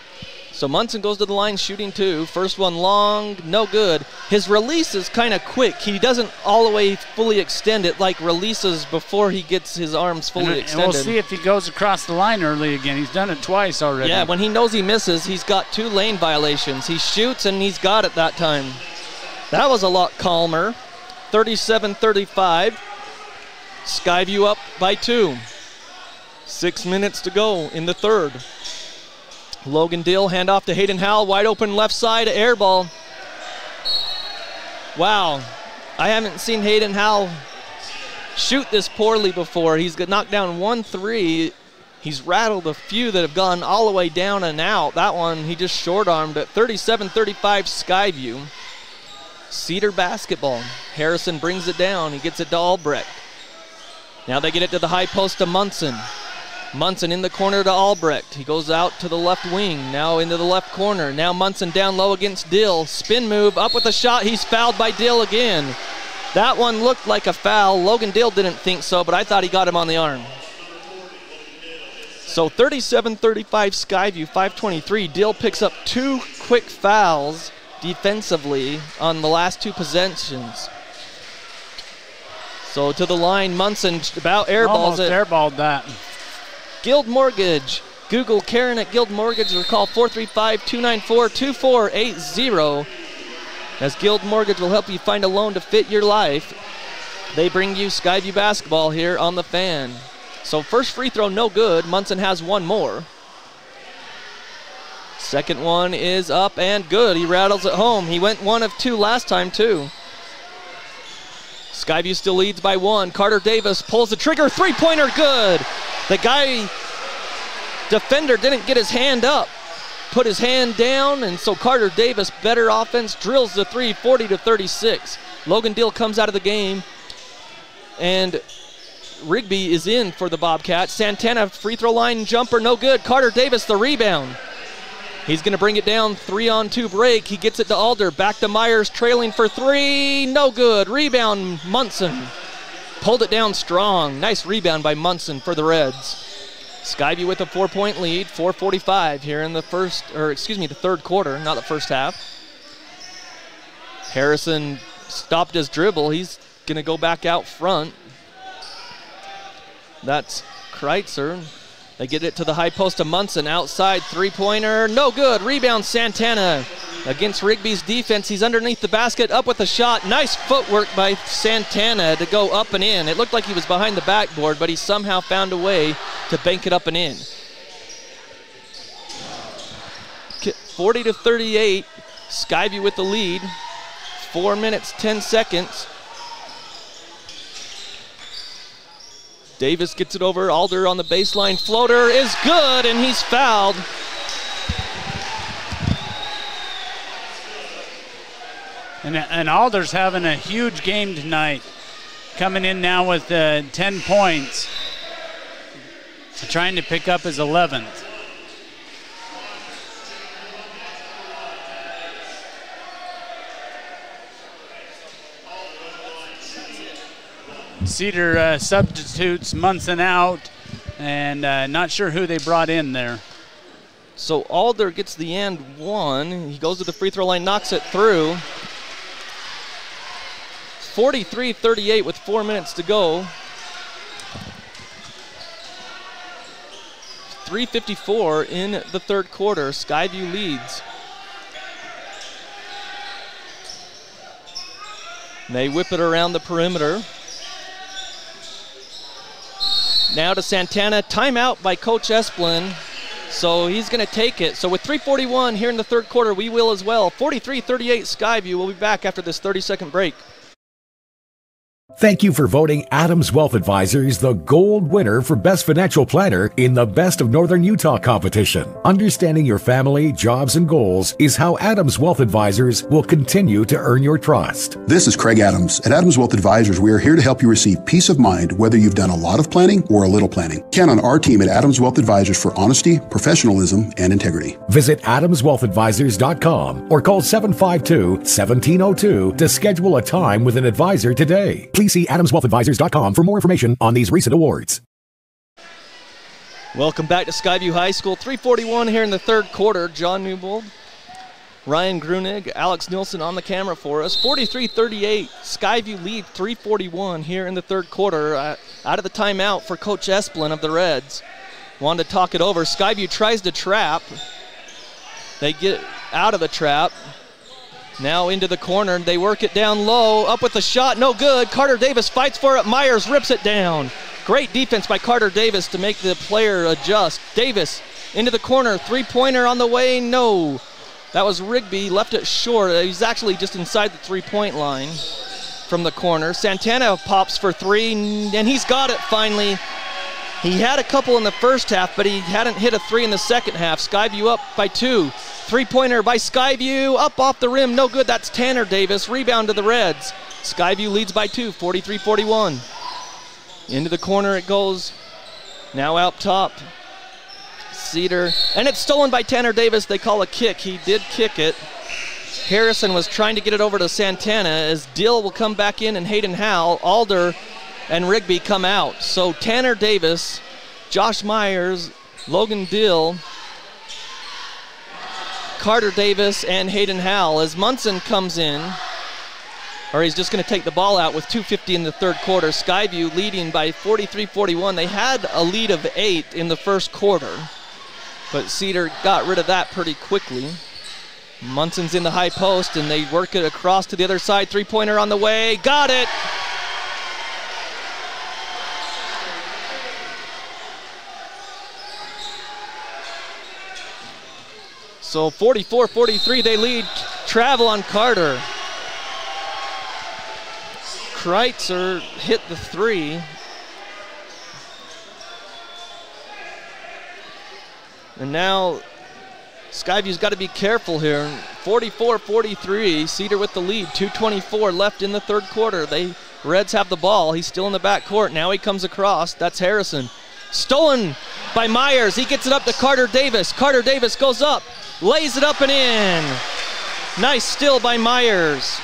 So Munson goes to the line shooting two. First one long, no good. His release is kind of quick. He doesn't all the way fully extend it like releases before he gets his arms fully extended. And we'll see if he goes across the line early again. He's done it twice already. Yeah, when he knows he misses, he's got 2 lane violations. He shoots and he's got it that time. That was a lot calmer. 37-35. Skyview up by 2. 6 minutes to go in the third. Logan Dill, handoff to Hayden Howell, wide open left side, air ball. Wow, I haven't seen Hayden Howell shoot this poorly before. He's got knocked down 1 3. He's rattled a few that have gone all the way down and out. That one, he just short-armed at 37-35 Skyview. Cedar basketball. Harrison brings it down. He gets it to Albrecht. Now they get it to the high post to Munson. Munson in the corner to Albrecht. He goes out to the left wing, now into the left corner. Now Munson down low against Dill. Spin move, up with a shot. He's fouled by Dill again. That one looked like a foul. Logan Dill didn't think so, but I thought he got him on the arm. So 37-35 Skyview, 5:23. Dill picks up 2 quick fouls defensively on the last 2 possessions. So to the line, Munson about airballs almost it. Airballed that. Guild Mortgage. Google Karen at Guild Mortgage or call 435-294-2480. As Guild Mortgage will help you find a loan to fit your life. They bring you Skyview basketball here on the Fan. So first free throw no good. Munson has 1 more. Second one is up and good. He rattles it home. He went 1 of 2 last time too. Skyview still leads by 1. Carter Davis pulls the trigger. 3-pointer good. The guy, defender, didn't get his hand up. Put his hand down, and so Carter Davis, better offense, drills the 3, 40-36. Logan Dill comes out of the game, and Rigby is in for the Bobcats. Santana, free throw line jumper, no good. Carter Davis, the rebound. He's going to bring it down, 3-on-2 break. He gets it to Alder. Back to Myers, trailing for 3. No good. Rebound, Munson. Pulled it down strong. Nice rebound by Munson for the Reds. Skyview with a 4-point lead. 4:45 here in the third quarter, not the first half. Harrison stopped his dribble. He's going to go back out front. That's Kreitzer. They get it to the high post of Munson. Outside, 3-pointer, no good. Rebound, Santana against Rigby's defense. He's underneath the basket, up with a shot. Nice footwork by Santana to go up and in. It looked like he was behind the backboard, but he somehow found a way to bank it up and in. 40-38, Skyview with the lead. 4 minutes, 10 seconds. Davis gets it over. Alder on the baseline. Floater is good, and he's fouled. And Alder's having a huge game tonight. Coming in now with 10 points. Trying to pick up his 11th. Cedar substitutes Munson out, and not sure who they brought in there. So Alder gets the and one. He goes to the free throw line, knocks it through. 43-38 with 4 minutes to go. 3:54 in the third quarter. Skyview leads. They whip it around the perimeter. Now to Santana. Timeout by Coach Esplin. So he's going to take it. So with 3:41 here in the third quarter, we will as well. 43-38 Skyview. We'll be back after this 30-second break. Thank you for voting Adams Wealth Advisors the gold winner for Best Financial Planner in the Best of Northern Utah competition. Understanding your family, jobs, and goals is how Adams Wealth Advisors will continue to earn your trust. This is Craig Adams. At Adams Wealth Advisors, we are here to help you receive peace of mind whether you've done a lot of planning or a little planning. Count on our team at Adams Wealth Advisors for honesty, professionalism, and integrity. Visit adamswealthadvisors.com or call 752-1702 to schedule a time with an advisor today. Please see adamswealthadvisors.com for more information on these recent awards. Welcome back to Skyview High School. 3:41 here in the third quarter. John Newbold, Ryan Grunig, Alex Nilsson on the camera for us. 43-38. Skyview lead 3:41 here in the third quarter. Out of the timeout for Coach Esplin of the Reds. Wanted to talk it over. Skyview tries to trap. They get out of the trap. Now into the corner, they work it down low, up with the shot, no good. Carter Davis fights for it, Myers rips it down. Great defense by Carter Davis to make the player adjust. Davis into the corner, three-pointer on the way, no. That was Rigby, left it short. He's actually just inside the three-point line from the corner. Santana pops for three, and he's got it finally. He had a couple in the first half, but he hadn't hit a three in the second half. Skyview up by 2. Three-pointer by Skyview, up off the rim, no good. That's Tanner Davis, rebound to the Reds. Skyview leads by 2, 43-41. Into the corner it goes. Now out top. Cedar, and it's stolen by Tanner Davis. They call a kick. He did kick it. Harrison was trying to get it over to Santana as Dill will come back in and Hayden Howell. Alder and Rigby come out. So Tanner Davis, Josh Myers, Logan Dill, Carter Davis, and Hayden Howell as Munson comes in, or he's just going to take the ball out with 2:50 in the third quarter. Skyview leading by 43-41. They had a lead of 8 in the first quarter, but Cedar got rid of that pretty quickly. Munson's in the high post, and they work it across to the other side. Three-pointer on the way. Got it! So 44-43, they lead. Travel on Carter. Kreitzer hit the three. And now Skyview's got to be careful here. 44-43, Cedar with the lead. 2:24 left in the third quarter. Reds have the ball. He's still in the back court. Now he comes across. That's Harrison. Stolen by Myers. He gets it up to Carter Davis. Carter Davis goes up, lays it up and in. Nice steal by Myers.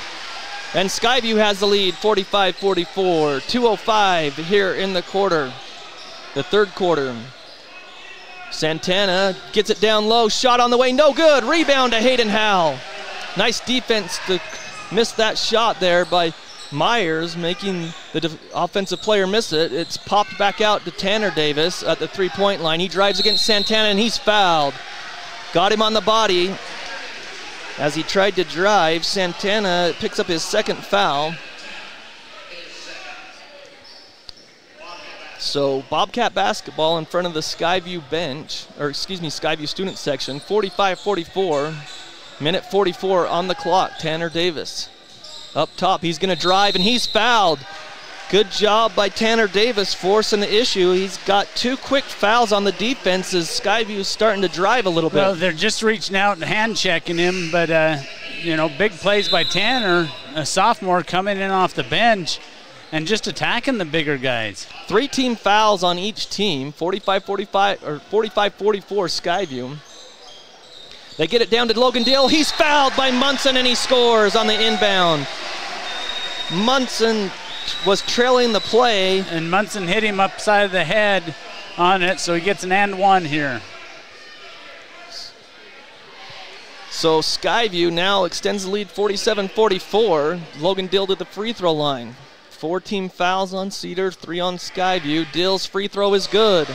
And Skyview has the lead, 45-44. 2:05 here in the quarter, the third quarter. Santana gets it down low, shot on the way, no good. Rebound to Hayden Howell. Nice defense to miss that shot there by Myers, making the offensive player miss it. It's popped back out to Tanner Davis at the three-point line. He drives against Santana and he's fouled. Got him on the body as he tried to drive. Santana picks up his second foul. So Bobcat basketball in front of the Skyview bench, or excuse me, Skyview student section. 45-44, minute 44 on the clock. Tanner Davis up top, he's gonna drive and he's fouled. Good job by Tanner Davis forcing the issue. He's got 2 quick fouls on the defense as Skyview's starting to drive a little bit. Well, they're just reaching out and hand checking him, but big plays by Tanner, a sophomore coming in off the bench and just attacking the bigger guys. 3 team fouls on each team, 45-45 or 45-44 Skyview. They get it down to Logan Dill. He's fouled by Munson and he scores on the inbound. Munson was trailing the play. And Munson hit him upside of the head on it, so he gets an and one here. So Skyview now extends the lead 47-44. Logan Dill to the free throw line. 4 team fouls on Cedar, 3 on Skyview. Dill's free throw is good.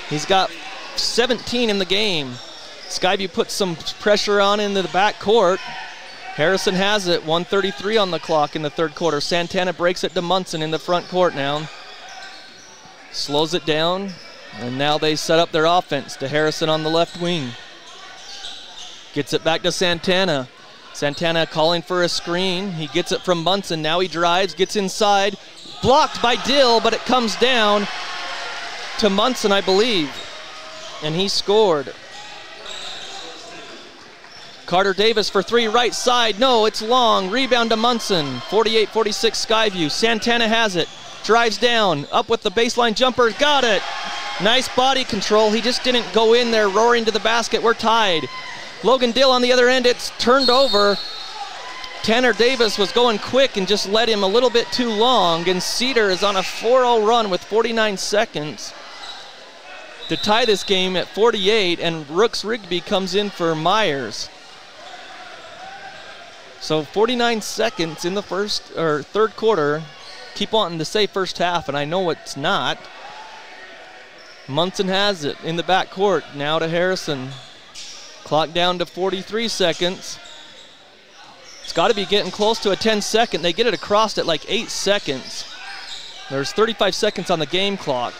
He's got 17 in the game. Skyview puts some pressure on into the back court. Harrison has it, 1:33 on the clock in the third quarter. Santana breaks it to Munson in the front court now. Slows it down, and now they set up their offense to Harrison on the left wing. Gets it back to Santana. Santana calling for a screen. He gets it from Munson. Now he drives, gets inside. Blocked by Dill, but it comes down to Munson, I believe. And he scored. Carter Davis for 3, right side. No, it's long. Rebound to Munson. 48-46 Skyview. Santana has it. Drives down. Up with the baseline jumper. Got it. Nice body control. He just didn't go in there roaring to the basket. We're tied. Logan Dill on the other end. It's turned over. Tanner Davis was going quick and just led him a little bit too long. And Cedar is on a 4-0 run with 49 seconds to tie this game at 48. And Rooks Rigby comes in for Myers. So 49 seconds in the third quarter. Keep wanting to say first half, and I know it's not. Munson has it in the back court. Now to Harrison. Clock down to 43 seconds. It's got to be getting close to a 10-second. They get it across at like 8 seconds. There's 35 seconds on the game clock.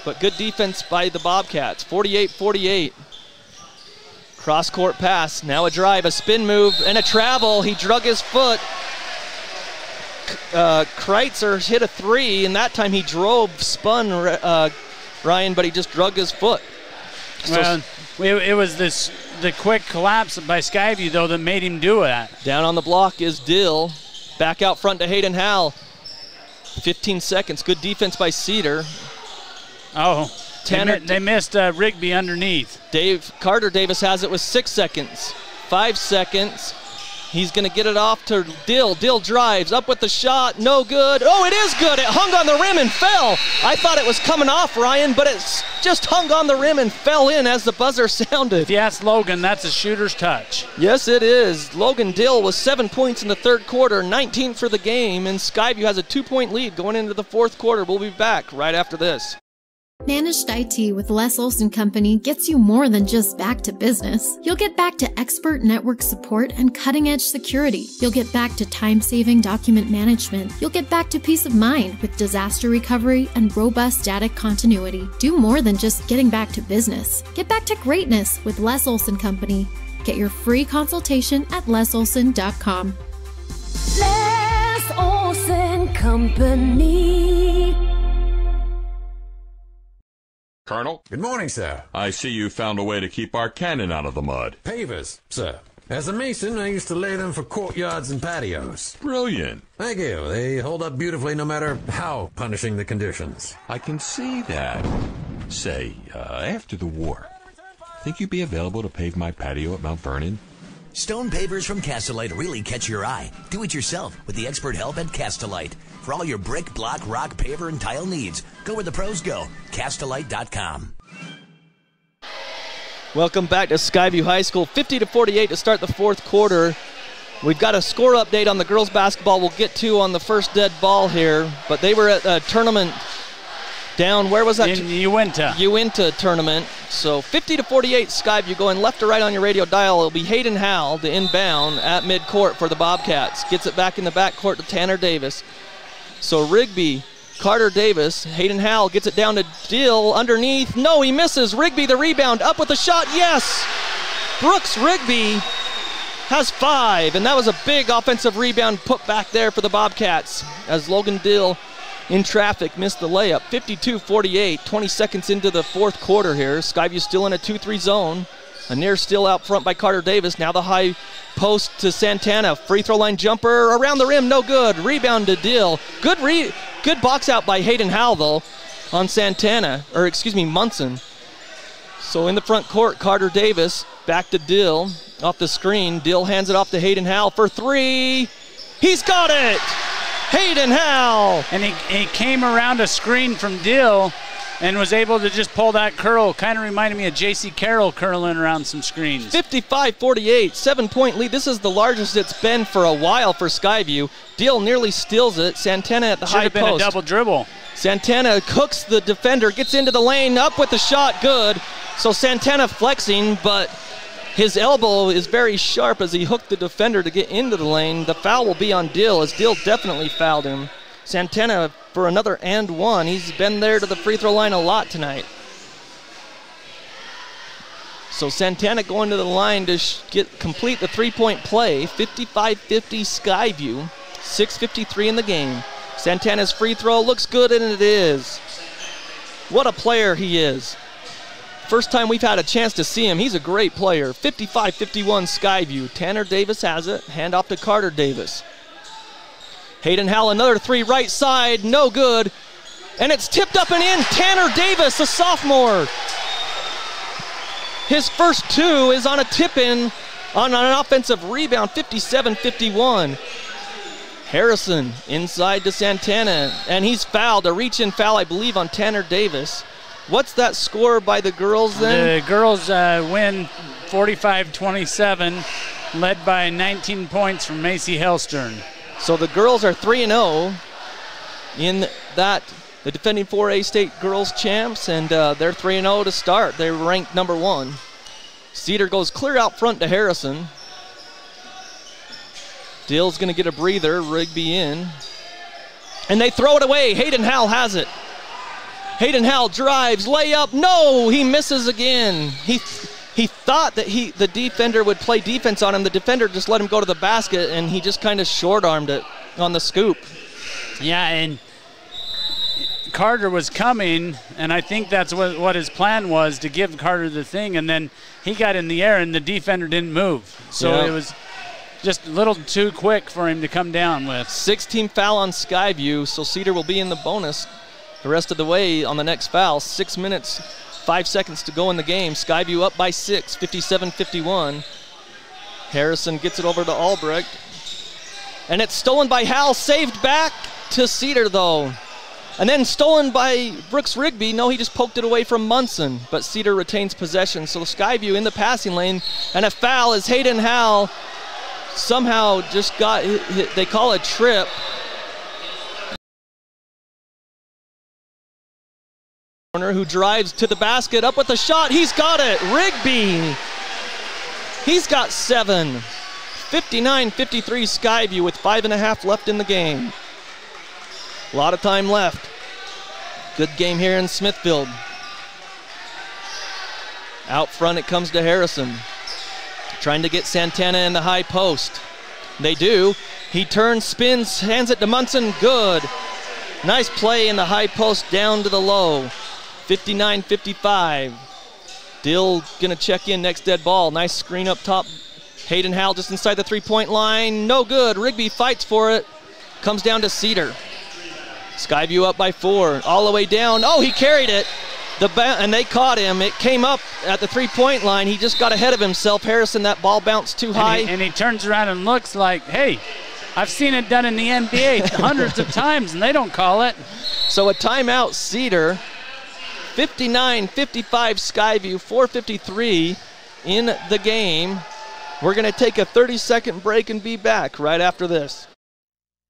But good defense by the Bobcats. 48-48. Cross-court pass. Now a drive, a spin move, and a travel. He drug his foot. Kreitzer hit a 3, and that time he spun Ryan, but he just drug his foot. Well, it was the quick collapse by Skyview, though, that made him do that. Down on the block is Dill. Back out front to Hayden Howell. 15 seconds. Good defense by Cedar. Oh, they missed Rigby underneath. Carter Davis has it with 6 seconds. 5 seconds. He's going to get it off to Dill. Dill drives up with the shot. No good. Oh, it is good. It hung on the rim and fell. I thought it was coming off, Ryan, but it's just hung on the rim and fell in as the buzzer sounded. If you ask Logan, that's a shooter's touch. Yes, it is. Logan Dill was 7 points in the third quarter, 19 for the game, and Skyview has a 2-point lead going into the fourth quarter. We'll be back right after this. Managed IT with Les Olson Company gets you more than just back to business. You'll get back to expert network support and cutting-edge security. You'll get back to time-saving document management. You'll get back to peace of mind with disaster recovery and robust data continuity. Do more than just getting back to business. Get back to greatness with Les Olson Company. Get your free consultation at lesolson.com. Les Olson Company. Colonel? Good morning, sir. I see you found a way to keep our cannon out of the mud. Pavers, sir. As a mason, I used to lay them for courtyards and patios. Brilliant. Thank you. They hold up beautifully no matter how punishing the conditions. I can see that. Say, after the war, think you'd be available to pave my patio at Mount Vernon? Stone pavers from Castellite really catch your eye. Do it yourself with the expert help at Castellite. For all your brick, block, rock, paver, and tile needs, go where the pros go. Castellite.com. Welcome back to Skyview High School. 50-48 to start the fourth quarter. We've got a score update on the girls basketball we'll get to on the first dead ball here. But they were at a tournament down, where was that? In Uinta. Uinta tournament. So 50-48 Skyview, going left to right on your radio dial. It'll be Hayden Howell, the inbound at midcourt for the Bobcats. Gets it back in the backcourt to Tanner Davis. So Rigby, Carter Davis, Hayden Howell gets it down to Dill underneath. No, he misses. Rigby the rebound, up with the shot, yes! Brooks Rigby has 5, and that was a big offensive rebound put back there for the Bobcats as Logan Dill in traffic missed the layup. 52-48, 20 seconds into the fourth quarter here. Skyview still in a 2-3 zone. Anir still out front by Carter Davis. Now the high post to Santana. Free throw line jumper around the rim, no good. Rebound to Dill. Good box out by Hayden Howell though on Munson. So in the front court, Carter Davis back to Dill off the screen. Dill hands it off to Hayden Howell for 3. He's got it! Hayden Howell. And he came around a screen from Dill and was able to just pull that curl. Kind of reminded me of J.C. Carroll curling around some screens. 55-48, 7-point lead. This is the largest it's been for a while for Skyview. Dill nearly steals it. Santana at the high post. Should have been a double dribble. Santana hooks the defender, gets into the lane, up with the shot, good. So Santana flexing, but his elbow is very sharp as he hooked the defender to get into the lane. The foul will be on Dill, as Dill definitely fouled him. Santana for another and one. He's been there to the free throw line a lot tonight. So Santana going to the line to complete the three-point play. 55-50 Skyview. 6:53 in the game. Santana's free throw looks good, and it is. What a player he is. First time we've had a chance to see him. He's a great player. 55-51 Skyview. Tanner Davis has it. Hand off to Carter Davis. Hayden Howell, another three right side, no good. And it's tipped up and in. Tanner Davis, a sophomore. His first two is on a tip-in on an offensive rebound, 57-51. Harrison inside to Santana, and he's fouled. A reach-in foul, I believe, on Tanner Davis. What's that score by the girls then? The girls win 45-27, led by 19 points from Macy Hellstern. So the girls are 3-0 in that, the defending 4A state girls champs, and they're 3-0 to start. They're ranked number 1. Cedar goes clear out front to Harrison. Dill's going to get a breather, Rigby in. And they throw it away. Hayden Howell has it. Hayden Howell drives, layup, no, he misses again. He thought that the defender would play defense on him. The defender just let him go to the basket, and he just kind of short-armed it on the scoop. Yeah, and Carter was coming, and I think that's what his plan was, to give Carter the thing, and then he got in the air, and the defender didn't move. So It was just a little too quick for him to come down with. 16 foul on Skyview, so Cedar will be in the bonus the rest of the way on the next foul. 6 minutes, 5 seconds to go in the game. Skyview up by 6, 57-51. Harrison gets it over to Albrecht. And it's stolen by Howell, saved back to Cedar though. And then stolen by Brooks Rigby. No, he just poked it away from Munson, but Cedar retains possession. So Skyview in the passing lane, and a foul as Hayden Howell somehow just got, they call a trip. Who drives to the basket, up with the shot, he's got it, Rigby. He's got 7. 59-53 Skyview with 5.5 left in the game. A lot of time left. Good game here in Smithfield. Out front it comes to Harrison. Trying to get Santana in the high post. They do. He turns, spins, hands it to Munson, good. Nice play in the high post down to the low. 59-55. Dill gonna check in, next dead ball. Nice screen up top. Hayden Howell just inside the three-point line. No good. Rigby fights for it. Comes down to Cedar. Skyview up by 4. All the way down. Oh, he carried it. And they caught him. It came up at the three-point line. He just got ahead of himself. Harrison, that ball bounced too high. And he turns around and looks like, hey, I've seen it done in the NBA hundreds of times, and they don't call it. So a timeout, Cedar. 59-55 Skyview, 4:53 in the game. We're going to take a 30-second break and be back right after this.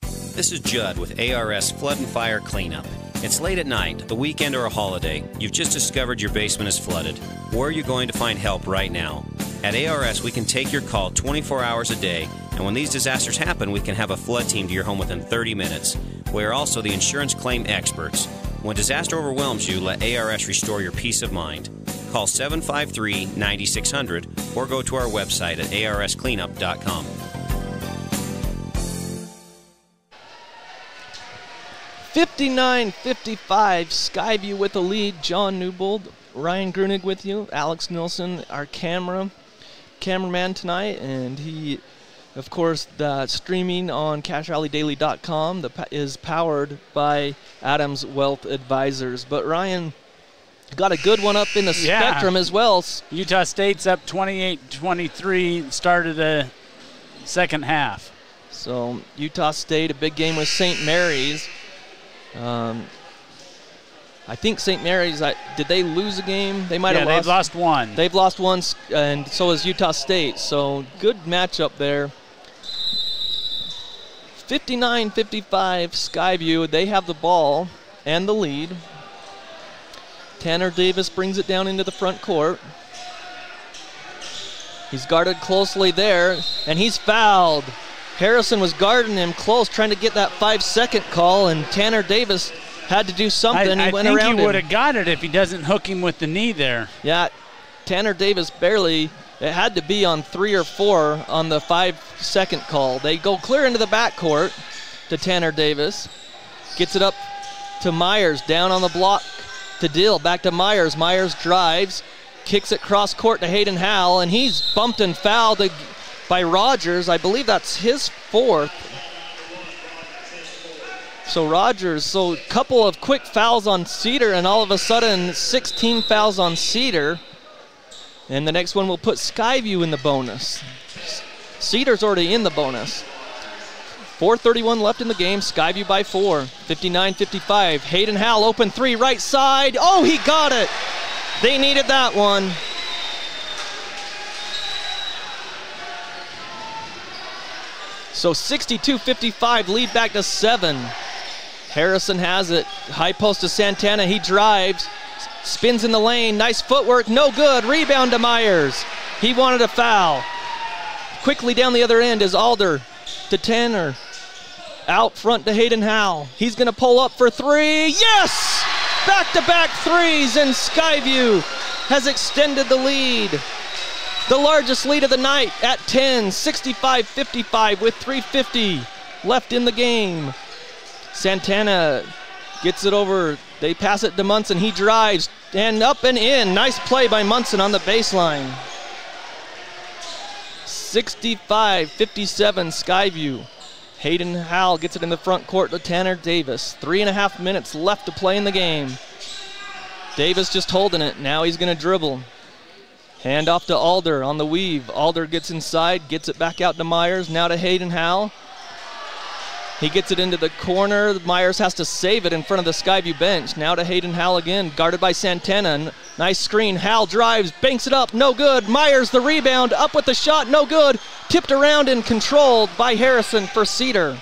This is Judd with ARS Flood and Fire Cleanup. It's late at night, the weekend or a holiday. You've just discovered your basement is flooded. Where are you going to find help right now? At ARS, we can take your call 24 hours a day, and when these disasters happen, we can have a flood team to your home within 30 minutes. We are also the insurance claim experts. When disaster overwhelms you, let ARS restore your peace of mind. Call 753-9600 or go to our website at arscleanup.com. $59-55 Skyview with the lead. John Newbold, Ryan Grunig with you. Alex Nilsson, our cameraman tonight, and he, of course, the streaming on CashRallyDaily.com is powered by Adams Wealth Advisors. But Ryan got a good one up in the Spectrum as well. Utah State's up 28-23, start of the second half. So Utah State, a big game with St. Mary's. I think St. Mary's, did they lose a game? They might have lost. They've lost one. They've lost one, and so has Utah State. So good matchup there. 59-55 Skyview. They have the ball and the lead. Tanner Davis brings it down into the front court. He's guarded closely there, and he's fouled. Harrison was guarding him close, trying to get that 5-second call, and Tanner Davis had to do something. I he went think around he would him. have got it if he doesn't hook him with the knee there. Yeah, Tanner Davis barely. It had to be on 3 or 4 on the 5-second call. They go clear into the backcourt to Tanner Davis. Gets it up to Myers, down on the block to Dill. Back to Myers. Myers drives, kicks it cross court to Hayden Howell, and he's bumped and fouled by Rogers. I believe that's his 4th. So Rogers, a couple of quick fouls on Cedar, and all of a sudden 16 fouls on Cedar. And the next one will put Skyview in the bonus. Cedar's already in the bonus. 4:31 left in the game, Skyview by 4, 59-55. Hayden Howell, open 3, right side. Oh, he got it. They needed that one. So 62-55, lead back to 7. Harrison has it. High post to Santana. He drives. Spins in the lane. Nice footwork. No good. Rebound to Myers. He wanted a foul. Quickly down the other end is Alder to Tanner. Out front to Hayden Howell. He's going to pull up for 3. Yes! Back-to-back threes, and Skyview has extended the lead. The largest lead of the night at 10. 65-55 with 3:50 left in the game. Santana gets it over. They pass it to Munson. He drives and up and in. Nice play by Munson on the baseline. 65-57 Skyview. Hayden Howell gets it in the front court to Tanner Davis. 3.5 minutes left to play in the game. Davis just holding it. Now he's going to dribble. Hand off to Alder on the weave. Alder gets inside, gets it back out to Myers. Now to Hayden Howell. He gets it into the corner. Myers has to save it in front of the Skyview bench. Now to Hayden Howell again, guarded by Santana. Nice screen. Howell drives, banks it up, no good. Myers the rebound, up with the shot, no good. Tipped around and controlled by Harrison for Cedar.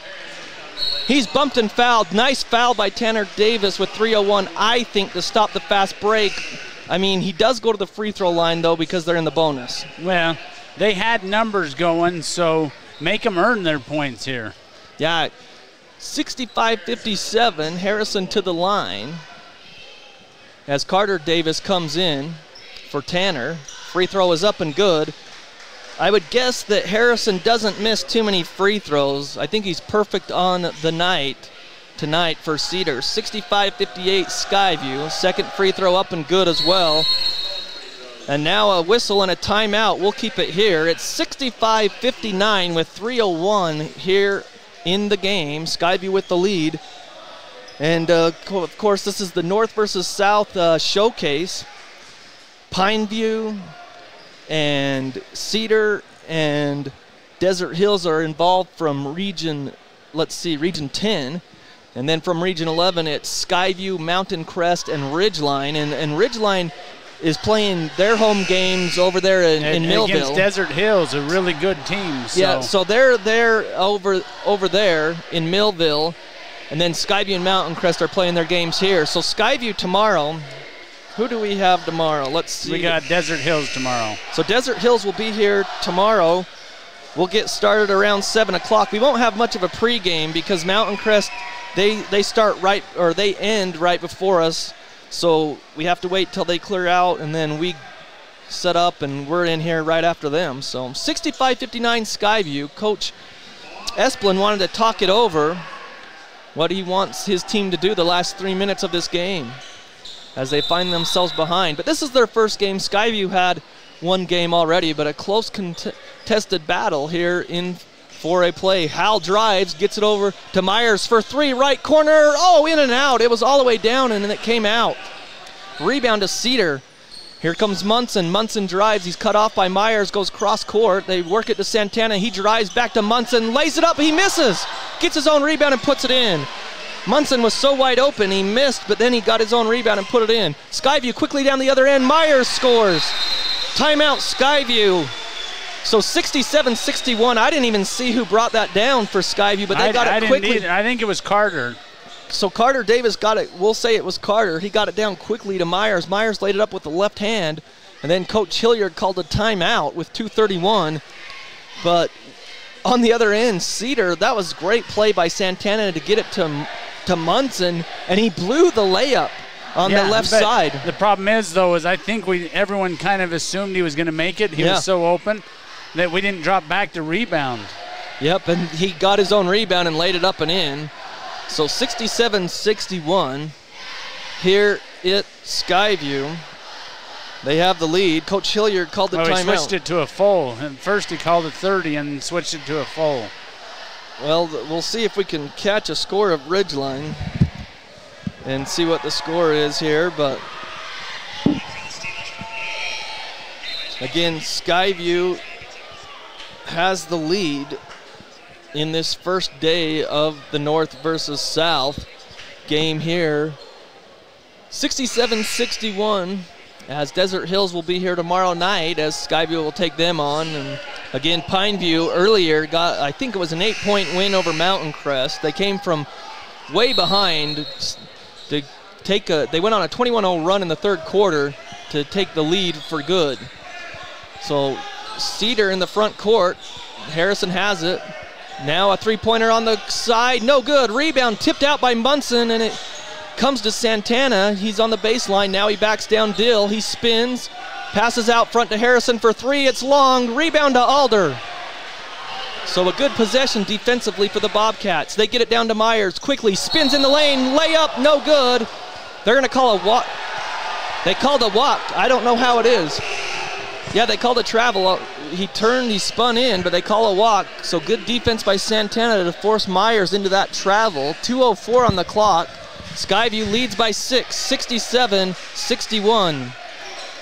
He's bumped and fouled. Nice foul by Tanner Davis with 3:01, I think, to stop the fast break. I mean, he does go to the free throw line, though, because they're in the bonus. Well, they had numbers going, so make them earn their points here. Yeah, 65-57, Harrison to the line. As Carter Davis comes in for Tanner. Free throw is up and good. I would guess that Harrison doesn't miss too many free throws. I think he's perfect on the night tonight for Cedar. 65-58 Skyview. Second free throw up and good as well. And now a whistle and a timeout. We'll keep it here. It's 65-59 with 3:01 here in the game. Skyview with the lead. And of course, this is the North versus South showcase. Pineview and Cedar and Desert Hills are involved from region 10. And then from region 11, it's Skyview, Mountain Crest, and Ridgeline. And Ridgeline is playing their home games over there in Millville. Against Desert Hills, a really good team. So. Yeah, so they're over there in Millville. And then Skyview and Mountain Crest are playing their games here. So Skyview tomorrow. Who do we have tomorrow? Let's see. We got Desert Hills tomorrow. So Desert Hills will be here tomorrow. We'll get started around 7 o'clock. We won't have much of a pregame because Mountain Crest, they start right, or they end right before us. So we have to wait till they clear out, and then we set up, and we're in here right after them. So 65-59 Skyview. Coach Esplin wanted to talk it over, what he wants his team to do the last 3 minutes of this game as they find themselves behind. But this is their first game. Skyview had one game already, but a close contested battle here in 4A play. Hal drives, gets it over to Myers for 3, right corner. Oh, in and out. It was all the way down, and then it came out. Rebound to Cedar. Here comes Munson. Munson drives. He's cut off by Myers. Goes cross court. They work it to Santana. He drives back to Munson. Lays it up. He misses. Gets his own rebound and puts it in. Munson was so wide open. He missed, but then he got his own rebound and put it in. Skyview quickly down the other end. Myers scores. Timeout Skyview. So 67-61. I didn't even see who brought that down for Skyview, but they got it quickly. I think it was Carter. So Carter Davis got it. We'll say it was Carter. He got it down quickly to Myers. Myers laid it up with the left hand, and then Coach Hilliard called a timeout with 2:31. But on the other end, Cedar, that was great play by Santana to get it to Munson, and he blew the layup on the left side. The problem is, though, I think everyone kind of assumed he was going to make it. He was so open that we didn't drop back to rebound. Yep, and he got his own rebound and laid it up and in. So 67-61 here at Skyview. They have the lead. Coach Hilliard called the timeout. He switched it to a full. And first he called it 30 and switched it to a full. Well, we'll see if we can catch a score of Ridgeline and see what the score is here. But again, Skyview has the lead in this first day of the North versus South game here. 67-61, as Desert Hills will be here tomorrow night as Skyview will take them on. And again, Pineview earlier got, I think it was an 8-point win over Mountain Crest. They came from way behind to take they went on a 21-0 run in the third quarter to take the lead for good. So Cedar in the front court. Harrison has it. Now a three-pointer on the side, no good. Rebound tipped out by Munson, and it comes to Santana. He's on the baseline. Now he backs down Dill. He spins, passes out front to Harrison for three. It's long. Rebound to Alder. So a good possession defensively for the Bobcats. They get it down to Myers. Quickly spins in the lane. Layup, no good. They're going to call a walk. They called a walk. I don't know how it is. Yeah, they called a travel. He turned, he spun in, but they call a walk. So good defense by Santana to force Myers into that travel. 2:04 on the clock. Skyview leads by 6, 67-61.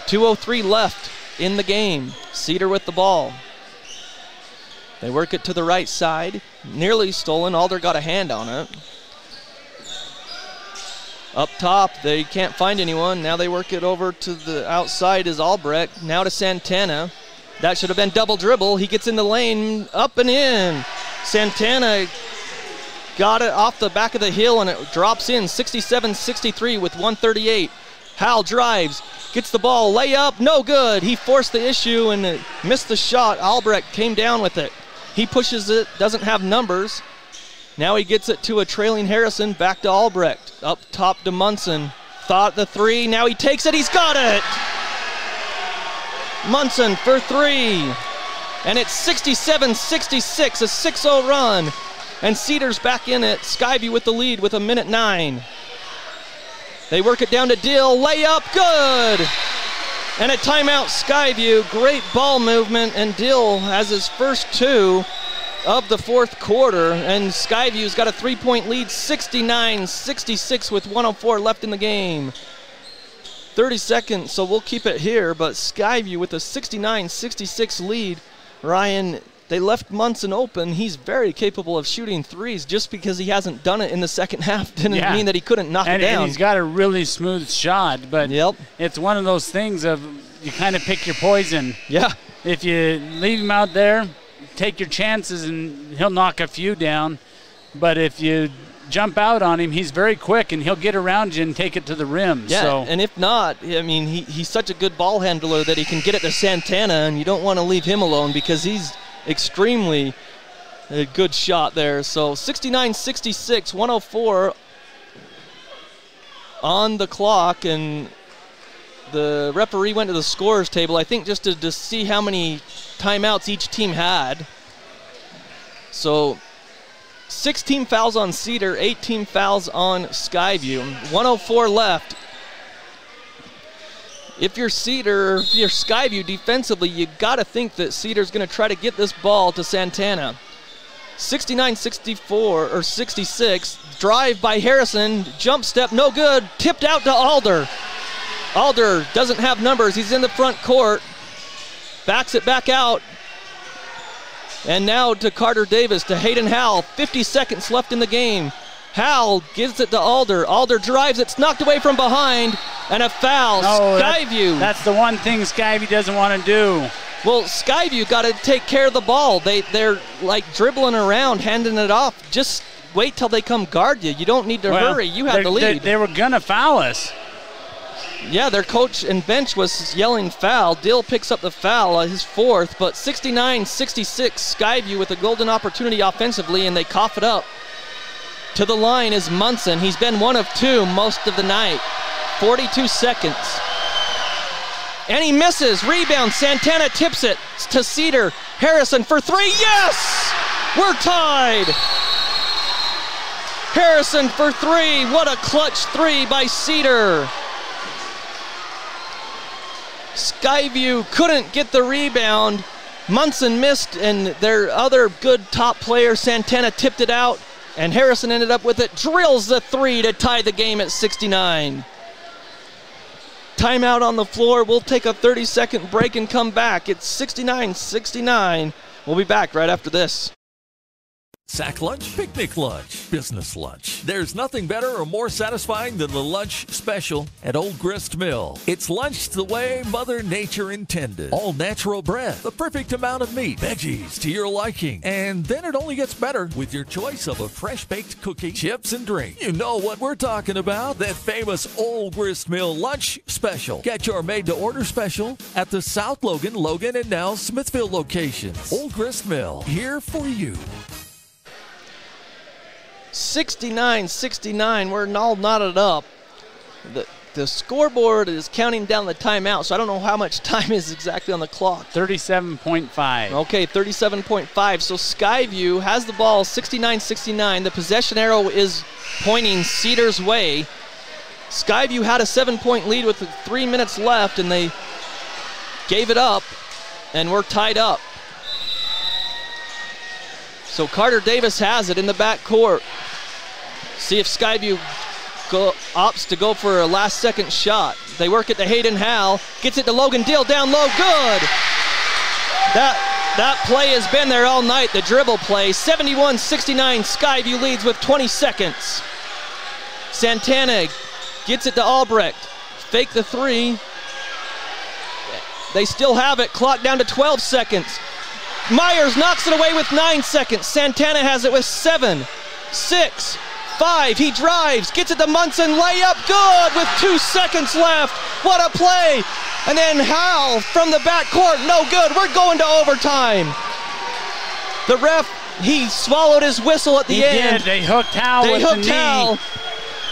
2:03 left in the game. Cedar with the ball. They work it to the right side. Nearly stolen. Alder got a hand on it. Up top, they can't find anyone. Now they work it over to the outside is Albrecht. Now to Santana. That should have been double dribble. He gets in the lane, up and in. Santana got it off the back of the hill and it drops in. 67-63 with 1:38. Howell drives, gets the ball, layup, no good. He forced the issue and missed the shot. Albrecht came down with it. He pushes it, doesn't have numbers. Now he gets it to a trailing Harrison, back to Albrecht. Up top to Munson. Thought the three, now he takes it, he's got it! Munson for three. And it's 67-66, a 6-0 run. And Cedar's back in it. Skyview with the lead with 1:09. They work it down to Dill, layup, good! And a timeout, Skyview. Great ball movement, and Dill has his first two of the fourth quarter, and Skyview's got a 3-point lead, 69-66 with 1:04 left in the game. 30 seconds, so we'll keep it here, but Skyview with a 69-66 lead. Ryan, they left Munson open. He's very capable of shooting threes. Just because he hasn't done it in the second half didn't mean that he couldn't knock it down. And he's got a really smooth shot, but it's one of those things of you kind of pick your poison. Yeah. If you leave him out there, take your chances and he'll knock a few down. But if you jump out on him, he's very quick and he'll get around you and take it to the rim. Yeah, and if not, I mean, he's such a good ball handler that he can get it to Santana, and you don't want to leave him alone because he's extremely a good shot there. So 69-66, 1:04 on the clock, and the referee went to the scorer's table, I think just to see how many timeouts each team had. So 6 team fouls on Cedar, 8 team fouls on Skyview. 1:04 left. If you're Cedar, if you're Skyview defensively, you got to think that Cedar's going to try to get this ball to Santana. 69-64 or 66. Drive by Harrison. Jump step, no good. Tipped out to Alder. Alder doesn't have numbers. He's in the front court. Backs it back out. And now to Carter Davis, to Hayden Howell. 50 seconds left in the game. Howell gives it to Alder. Alder drives, it's knocked away from behind, and a foul. Skyview. That's the one thing Skyview doesn't want to do. Well, Skyview got to take care of the ball. They're like dribbling around, handing it off. Just wait till they come guard you. You don't need to hurry. You have the lead. They were going to foul us. Yeah, their coach and bench was yelling foul. Dill picks up the foul, his fourth, but 69-66, Skyview with a golden opportunity offensively, and they cough it up. To the line is Munson. He's been 1 of 2 most of the night. 42 seconds. And he misses. Rebound. Santana tips it to Cedar. Harrison for 3. Yes! We're tied. Harrison for 3. What a clutch 3 by Cedar. Skyview couldn't get the rebound. Munson missed, and their other good top player, Santana, tipped it out, and Harrison ended up with it. Drills the 3 to tie the game at 69. Timeout on the floor. We'll take a 30-second break and come back. It's 69-69. We'll be back right after this. Sack lunch, picnic lunch, business lunch. There's nothing better or more satisfying than the lunch special at Old Grist Mill. It's lunch the way Mother Nature intended. All natural bread, the perfect amount of meat, veggies to your liking. And then it only gets better with your choice of a fresh-baked cookie, chips, and drink. You know what we're talking about, that famous Old Grist Mill lunch special. Get your made-to-order special at the South Logan, and now Smithville locations. Old Grist Mill, here for you. 69-69, we're all knotted up. The scoreboard is counting down the timeout, so I don't know how much time is exactly on the clock. 37.5. Okay, 37.5. So Skyview has the ball, 69-69. The possession arrow is pointing Cedar's way. Skyview had a 7-point lead with 3 minutes left, and they gave it up, and we're tied up. So Carter Davis has it in the back court. See if Skyview opts to go for a last-second shot. They work it to Hayden Howell. Gets it to Logan Dill down low. Good. That play has been there all night, the dribble play. 71-69, Skyview leads with 20 seconds. Santana gets it to Albrecht. Fake the 3. They still have it. Clock down to 12 seconds. Myers knocks it away with 9 seconds. Santana has it with 7, 6, 5. He drives, gets it to Munson. Layup, good with 2 seconds left. What a play. And then Howell from the backcourt, no good. We're going to overtime. The ref, he swallowed his whistle at the end. They hooked Howell with the knee.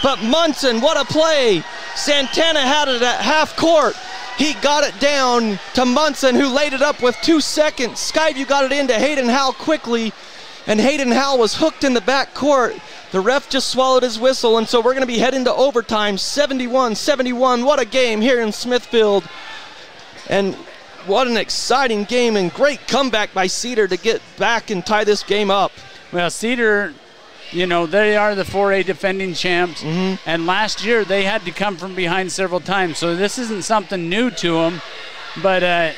But Munson, what a play. Santana had it at half court. He got it down to Munson, who laid it up with 2 seconds. Skyview got it into Hayden Howell quickly, and Hayden Howell was hooked in the back court. The ref just swallowed his whistle, and so we're going to be heading to overtime. 71-71. What a game here in Smithfield. And what an exciting game, and great comeback by Cedar to get back and tie this game up. Well, Cedar, you know, they are the 4A defending champs, and last year they had to come from behind several times, so this isn't something new to them, but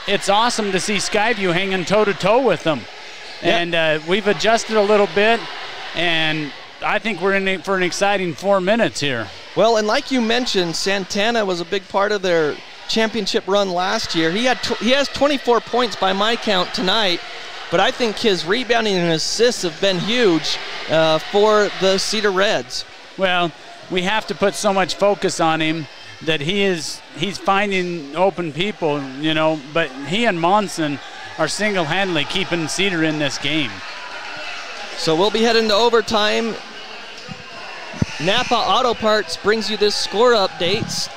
it's awesome to see Skyview hanging toe-to-toe with them. Yep. And we've adjusted a little bit, and I think we're in for an exciting 4 minutes here. Well, and like you mentioned, Santana was a big part of their championship run last year. He has 24 points by my count tonight, but I think his rebounding and assists have been huge for the Cedar Reds. Well, we have to put so much focus on him that he's finding open people, you know, but he and Monson are single-handedly keeping Cedar in this game. So we'll be heading to overtime. Napa Auto Parts brings you this score updates.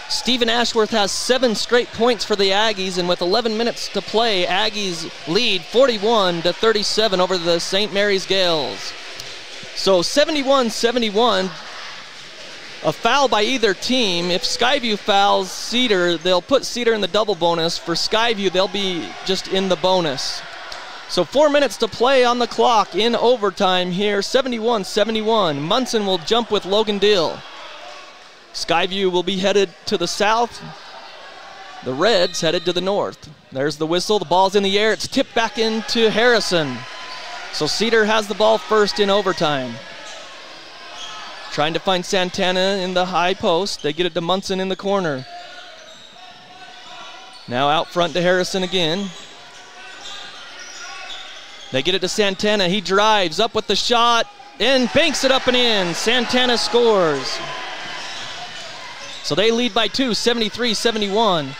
Stephen Ashworth has 7 straight points for the Aggies, and with 11 minutes to play, Aggies lead 41-37 over the St. Mary's Gales. So 71-71, a foul by either team. If Skyview fouls Cedar, they'll put Cedar in the double bonus. For Skyview, they'll be just in the bonus. So 4 minutes to play on the clock in overtime here, 71-71. Munson will jump with Logan Dill. Skyview will be headed to the south. The Reds headed to the north. There's the whistle. The ball's in the air. It's tipped back into Harrison. So Cedar has the ball first in overtime. Trying to find Santana in the high post. They get it to Munson in the corner. Now out front to Harrison again. They get it to Santana. He drives up with the shot and banks it up and in. Santana scores. So they lead by 2, 73-71.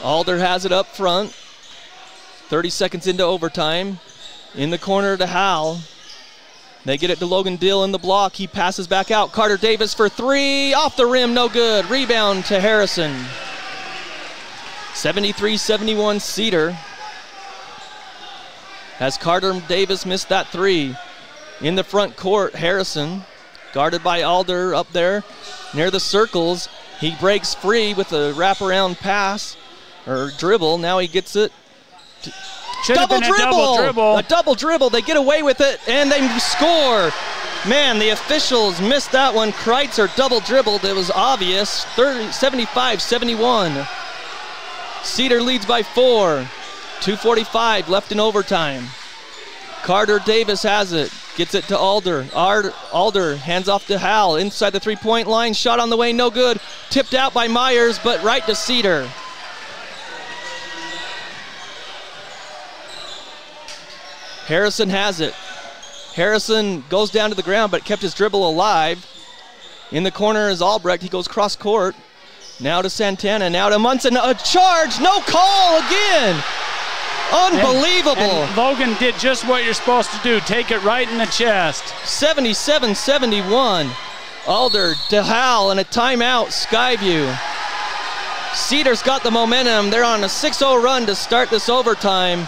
Alder has it up front. 30 seconds into overtime. In the corner to Howell. They get it to Logan Dill in the block. He passes back out. Carter Davis for 3. Off the rim, no good. Rebound to Harrison. 73-71 Cedar. As Carter Davis missed that 3. In the front court, Harrison, guarded by Alder up there near the circles. He breaks free with a wraparound pass or dribble. Now he gets it. Double dribble. A double dribble. They get away with it and they score. Man, the officials missed that one. Kreitzer double dribbled. It was obvious. 75-71. Cedar leads by 4. 2:45 left in overtime. Carter Davis has it. Gets it to Alder. Alder hands off to Howell inside the three-point line. Shot on the way, no good. Tipped out by Myers, but right to Cedar. Harrison has it. Harrison goes down to the ground, but kept his dribble alive. In the corner is Albrecht. He goes cross court. Now to Santana. Now to Munson. A charge. No call again. Unbelievable. And Logan did just what you're supposed to do. Take it right in the chest. 77-71. Alder to Howell and a timeout. Skyview. Cedar's got the momentum. They're on a 6-0 run to start this overtime,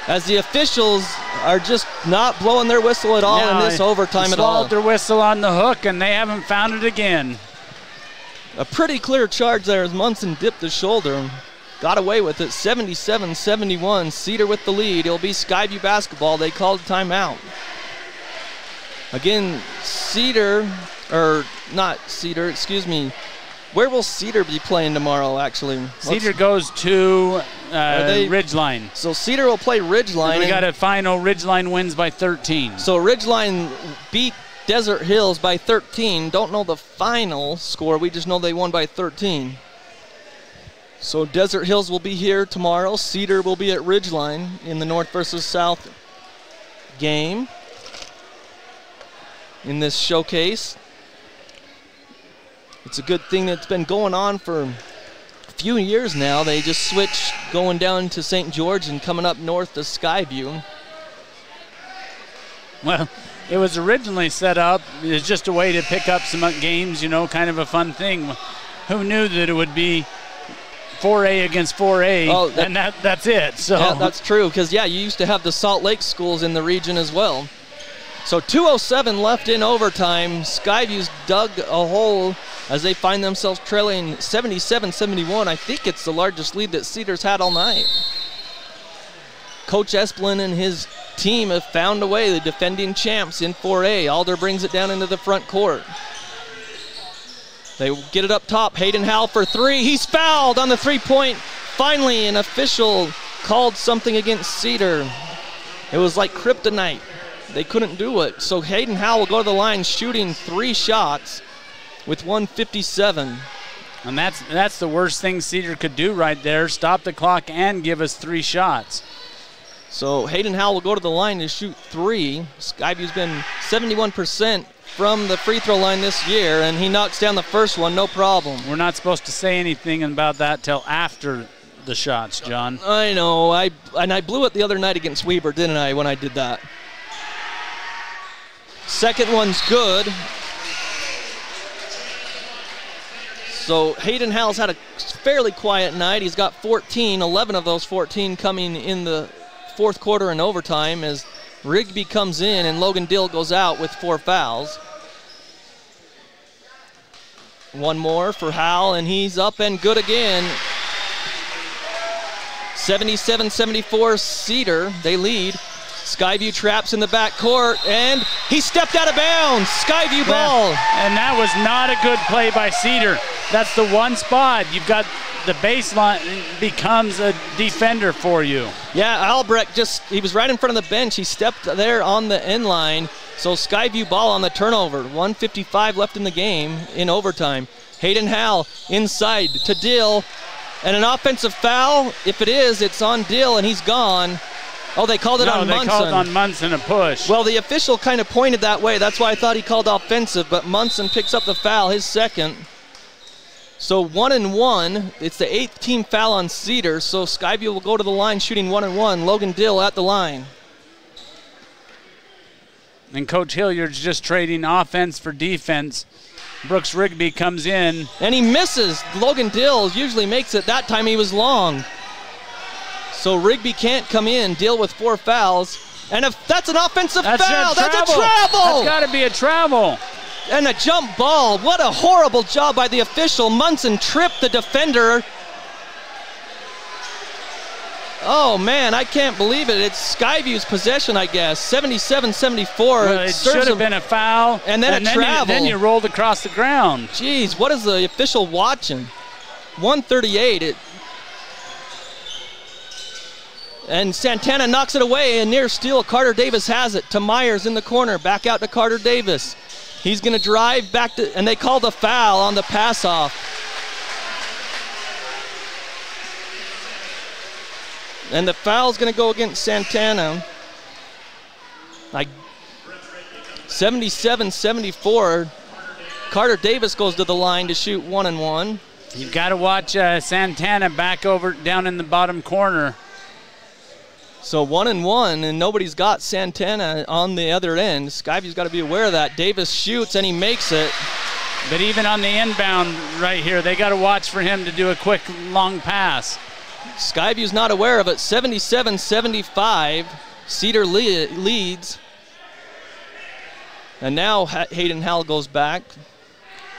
as the officials are just not blowing their whistle at all in this overtime at all. Swallowed their whistle on the hook, and they haven't found it again. A pretty clear charge there as Munson dipped his shoulder. Got away with it. 77-71. Cedar with the lead. It'll be Skyview basketball. They called timeout. Again, Cedar, or not Cedar, excuse me. Where will Cedar be playing tomorrow, actually? Cedar goes to Ridgeline. So Cedar will play Ridgeline. We got a final. Ridgeline wins by 13. So Ridgeline beat Desert Hills by 13. Don't know the final score. We just know they won by 13. So Desert Hills will be here tomorrow. Cedar will be at Ridgeline in the North versus South game in this showcase. It's a good thing that's been going on for a few years now. They just switched going down to St. George and coming up north to Skyview. Well, it was originally set up as just a way to pick up some games, you know, kind of a fun thing. Who knew that it would be 4A against 4A, and that's it. So yeah, that's true, because, you used to have the Salt Lake schools in the region as well. So 2:07 left in overtime. Skyview's dug a hole as they find themselves trailing 77-71. I think it's the largest lead that Cedar's had all night. Coach Esplin and his team have found a way, the defending champs in 4A. Alder brings it down into the front court. They get it up top. Hayden Howell for 3. He's fouled on the three-point. Finally, an official called something against Cedar. It was like kryptonite. They couldn't do it. So Hayden Howell will go to the line shooting 3 shots with 1:57. And that's the worst thing Cedar could do right there. Stop the clock and give us 3 shots. So Hayden Howell will go to the line to shoot 3. Skyview's been 71% from the free throw line this year, and he knocks down the first one, no problem. We're not supposed to say anything about that till after the shots, John. I know. I blew it the other night against Weber, didn't I, when I did that? Second one's good. So Hayden Howell's had a fairly quiet night. He's got 14, 11 of those 14 coming in the fourth quarter and overtime as Rigby comes in and Logan Dill goes out with 4 fouls. One more for Howell, and he's up and good again. 77-74 Cedar, they lead. Skyview traps in the back court, and He stepped out of bounds. Skyview ball. And that was not a good play by Cedar. That's the one spot. You've got the baseline becomes a defender for you. Yeah, Albrecht he was right in front of the bench. He stepped there on the end line. So Skyview ball on the turnover. 1:55 left in the game in overtime. Hayden Howell inside to Dill. And an offensive foul. If it is, it's on Dill, and he's gone. Oh, they called it on Munson. They called on Munson a push. Well, the official kind of pointed that way. That's why I thought he called offensive, but Munson picks up the foul, his second. So 1-1. It's the 8th team foul on Cedar, so Skyview will go to the line shooting 1-1. Logan Dill at the line. And Coach Hilliard's just trading offense for defense. Brooks Rigby comes in. And he misses. Logan Dill usually makes it. That time he was long. So Rigby can't come in. Dill with 4 fouls. And if that's an offensive foul. That's a travel. That's got to be a travel. And a jump ball. What a horrible job by the official. Munson tripped the defender. Oh, man, I can't believe it. It's Skyview's possession, I guess. 77-74. Well, it should have been a foul. And then a travel. Then you rolled across the ground. Jeez, what is the official watching? 138. And Santana knocks it away, and near steal, Carter Davis has it to Myers in the corner. Back out to Carter Davis. He's going to drive back to, and they called a foul on the pass off. And the foul's going to go against Santana. Like 77-74. Carter Davis goes to the line to shoot 1-1. You've got to watch Santana back over down in the bottom corner. So 1-1, and nobody's got Santana on the other end. Skyview's got to be aware of that. Davis shoots, and he makes it. But even on the inbound right here, they got to watch for him to do a quick, long pass. Skyview's not aware of it. 77-75. Cedar leads. And now Hayden Howell goes back.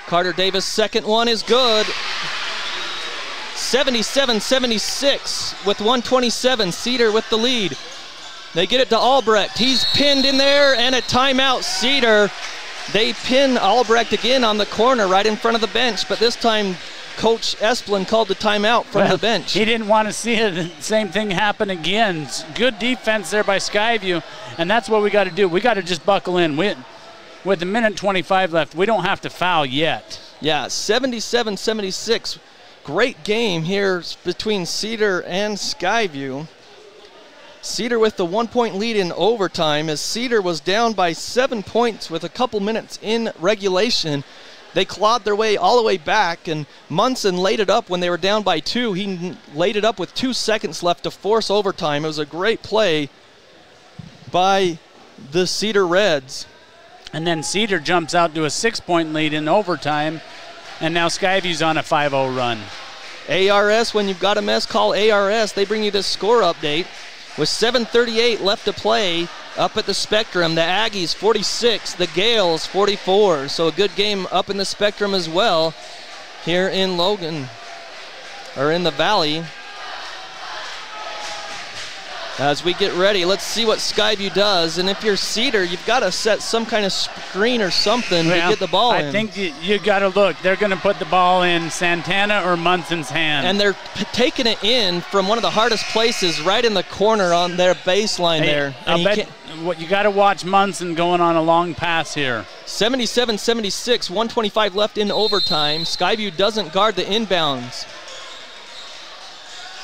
Carter Davis' second one is good. 77-76 with 1:27. Cedar with the lead. They get it to Albrecht. He's pinned in there, and a timeout. Cedar, they pin Albrecht again on the corner right in front of the bench, but this time Coach Esplin called the timeout from the bench. He didn't want to see the same thing happen again. Good defense there by Skyview, and that's what we got to do. We got to just buckle in. With a minute 25 left, we don't have to foul yet. Yeah, 77-76. Great game here between Cedar and Skyview. Cedar with the 1-point lead in overtime, as Cedar was down by 7 points with a couple minutes in regulation. They clawed their way all the way back, and Munson laid it up when they were down by 2. He laid it up with 2 seconds left to force overtime. It was a great play by the Cedar Reds. And then Cedar jumps out to a 6-point lead in overtime, and now Skyview's on a 5-0 run. ARS, when you've got a mess, call ARS. They bring you this score update. With 7:38 left to play, up at the Spectrum, the Aggies 46, the Gales 44. So a good game up in the Spectrum as well here in Logan, or in the Valley. As we get ready, let's see what Skyview does. And if you're Cedar, you've got to set some kind of screen or something to get the ball in. I think you got to look. They're going to put the ball in Santana or Munson's hand. And they're taking it in from one of the hardest places, right in the corner on their baseline there. I bet you got to watch Munson going on a long pass here. 77-76, 1:25 left in overtime. Skyview doesn't guard the inbounds.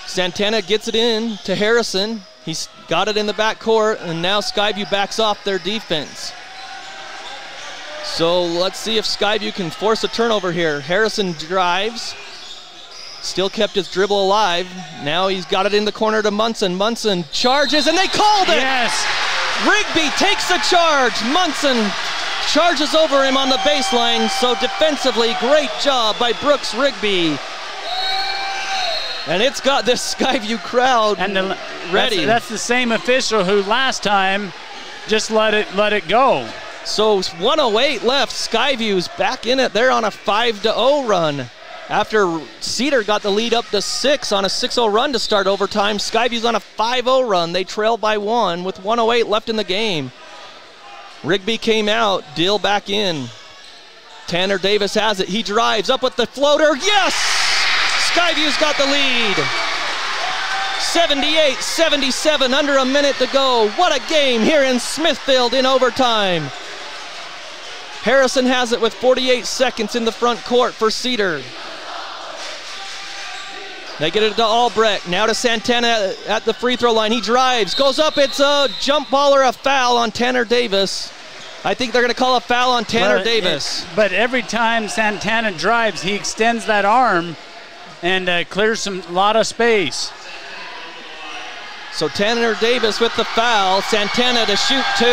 Santana gets it in to Harrison. He's got it in the backcourt, and now Skyview backs off their defense. So let's see if Skyview can force a turnover here. Harrison drives, still kept his dribble alive. Now he's got it in the corner to Munson. Munson charges, and they called it! Yes! Rigby takes the charge. Munson charges over him on the baseline, so defensively, great job by Brooks Rigby. And it's got this Skyview crowd ready. That's the same official who last time just let it go. So 1:08 left. Skyview's back in it. They're on a 5-0 run. After Cedar got the lead up to 6 on a 6-0 run to start overtime, Skyview's on a 5-0 run. They trail by 1 with 1:08 left in the game. Rigby came out, Deal back in. Tanner Davis has it. He drives up with the floater. Yes! Skyview's got the lead. 78-77, under a minute to go. What a game here in Smithfield in overtime. Harrison has it with 48 seconds in the front court for Cedar. They get it to Albrecht, now to Santana at the free throw line. He drives, goes up, it's a jump ball or a foul on Tanner Davis. I think they're going to call a foul on Tanner Davis. But every time Santana drives, he extends that arm and clears a lot of space. So Tanner Davis with the foul, Santana to shoot 2.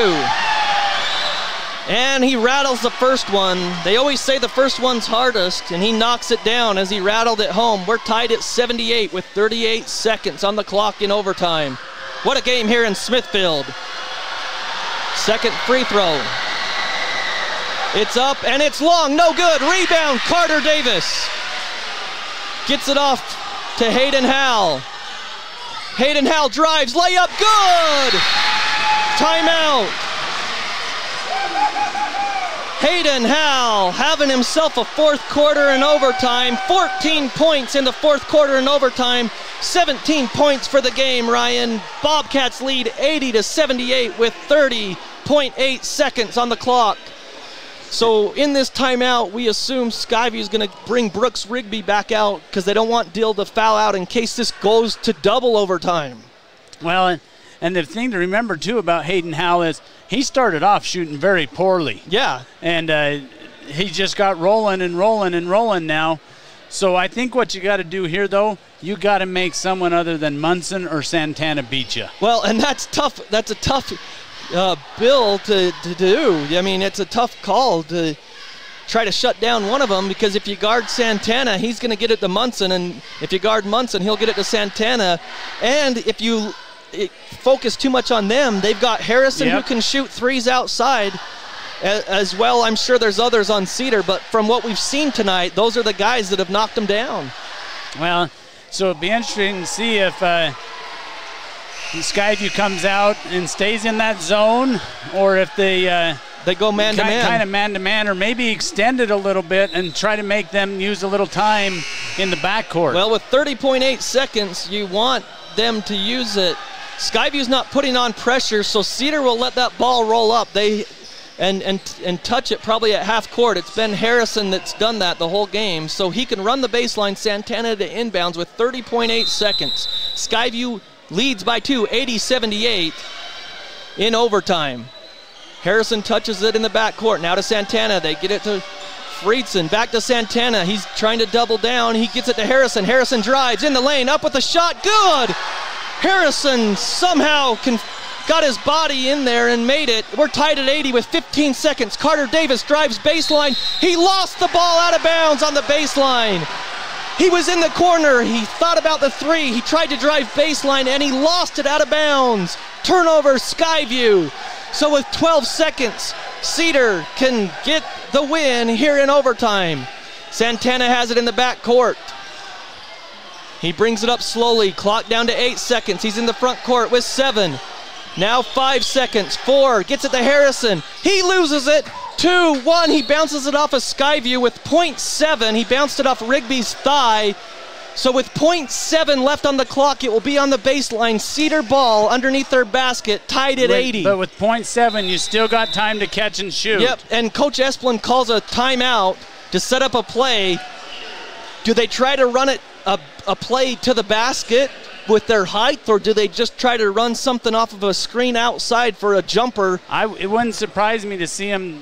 And he rattles the first one. They always say the first one's hardest, and he knocks it down as he rattled it home. We're tied at 78 with 38 seconds on the clock in overtime. What a game here in Smithfield. Second free throw. It's up, and it's long, no good. Rebound, Carter Davis. Gets it off to Hayden Howell. Hayden Howell drives, layup, good! Timeout. Hayden Howell having himself a fourth quarter in overtime. 14 points in the fourth quarter in overtime. 17 points for the game, Ryan. Bobcats lead 80-78 with 30.8 seconds on the clock. So in this timeout, we assume Skyview is going to bring Brooks Rigby back out because they don't want Dill to foul out in case this goes to double overtime. Well, and the thing to remember, too, about Hayden Howell is he started off shooting very poorly. Yeah. And he just got rolling and rolling and rolling now. So I think what you got to do here, though, you got to make someone other than Munson or Santana beat you. Well, and that's tough. That's a tough bill to do. I mean, it's a tough call to try to shut down one of them because if you guard Santana, he's going to get it to Munson, and if you guard Munson, he'll get it to Santana. And if you focus too much on them, they've got Harrison who can shoot threes outside as well. I'm sure there's others on Cedar, but from what we've seen tonight, those are the guys that have knocked them down. Well, so it'll be interesting to see if Skyview comes out and stays in that zone, or if they go man-to-man. Kind of man-to-man, or maybe extend it a little bit and try to make them use a little time in the backcourt. Well, with 30.8 seconds, you want them to use it. Skyview's not putting on pressure, so Cedar will let that ball roll up. And touch it probably at half court. It's been Harrison that's done that the whole game, so he can run the baseline. Santana to inbounds with 30.8 seconds. Skyview leads by 2, 80-78 in overtime. Harrison touches it in the backcourt. Now to Santana. They get it to Friedson. Back to Santana. He's trying to double down. He gets it to Harrison. Harrison drives in the lane. Up with the shot. Good! Harrison somehow got his body in there and made it. We're tied at 80 with 15 seconds. Carter Davis drives baseline. He lost the ball out of bounds on the baseline. He was in the corner. He thought about the three. He tried to drive baseline and he lost it out of bounds. Turnover, Skyview. So with 12 seconds, Cedar can get the win here in overtime. Santana has it in the backcourt. He brings it up slowly. Clock down to 8 seconds. He's in the front court with 7. Now 5 seconds. 4. Gets it to Harrison. He loses it. 2, 1. He bounces it off of Skyview with 0.7. He bounced it off Rigby's thigh. So with 0.7 left on the clock, it will be on the baseline. Cedar ball underneath their basket, tied at 80. But with 0.7, you still got time to catch and shoot. Yep, and Coach Esplin calls a timeout to set up a play. Do they try to run it a play to the basket with their height, or do they just try to run something off of a screen outside for a jumper? It wouldn't surprise me to see him,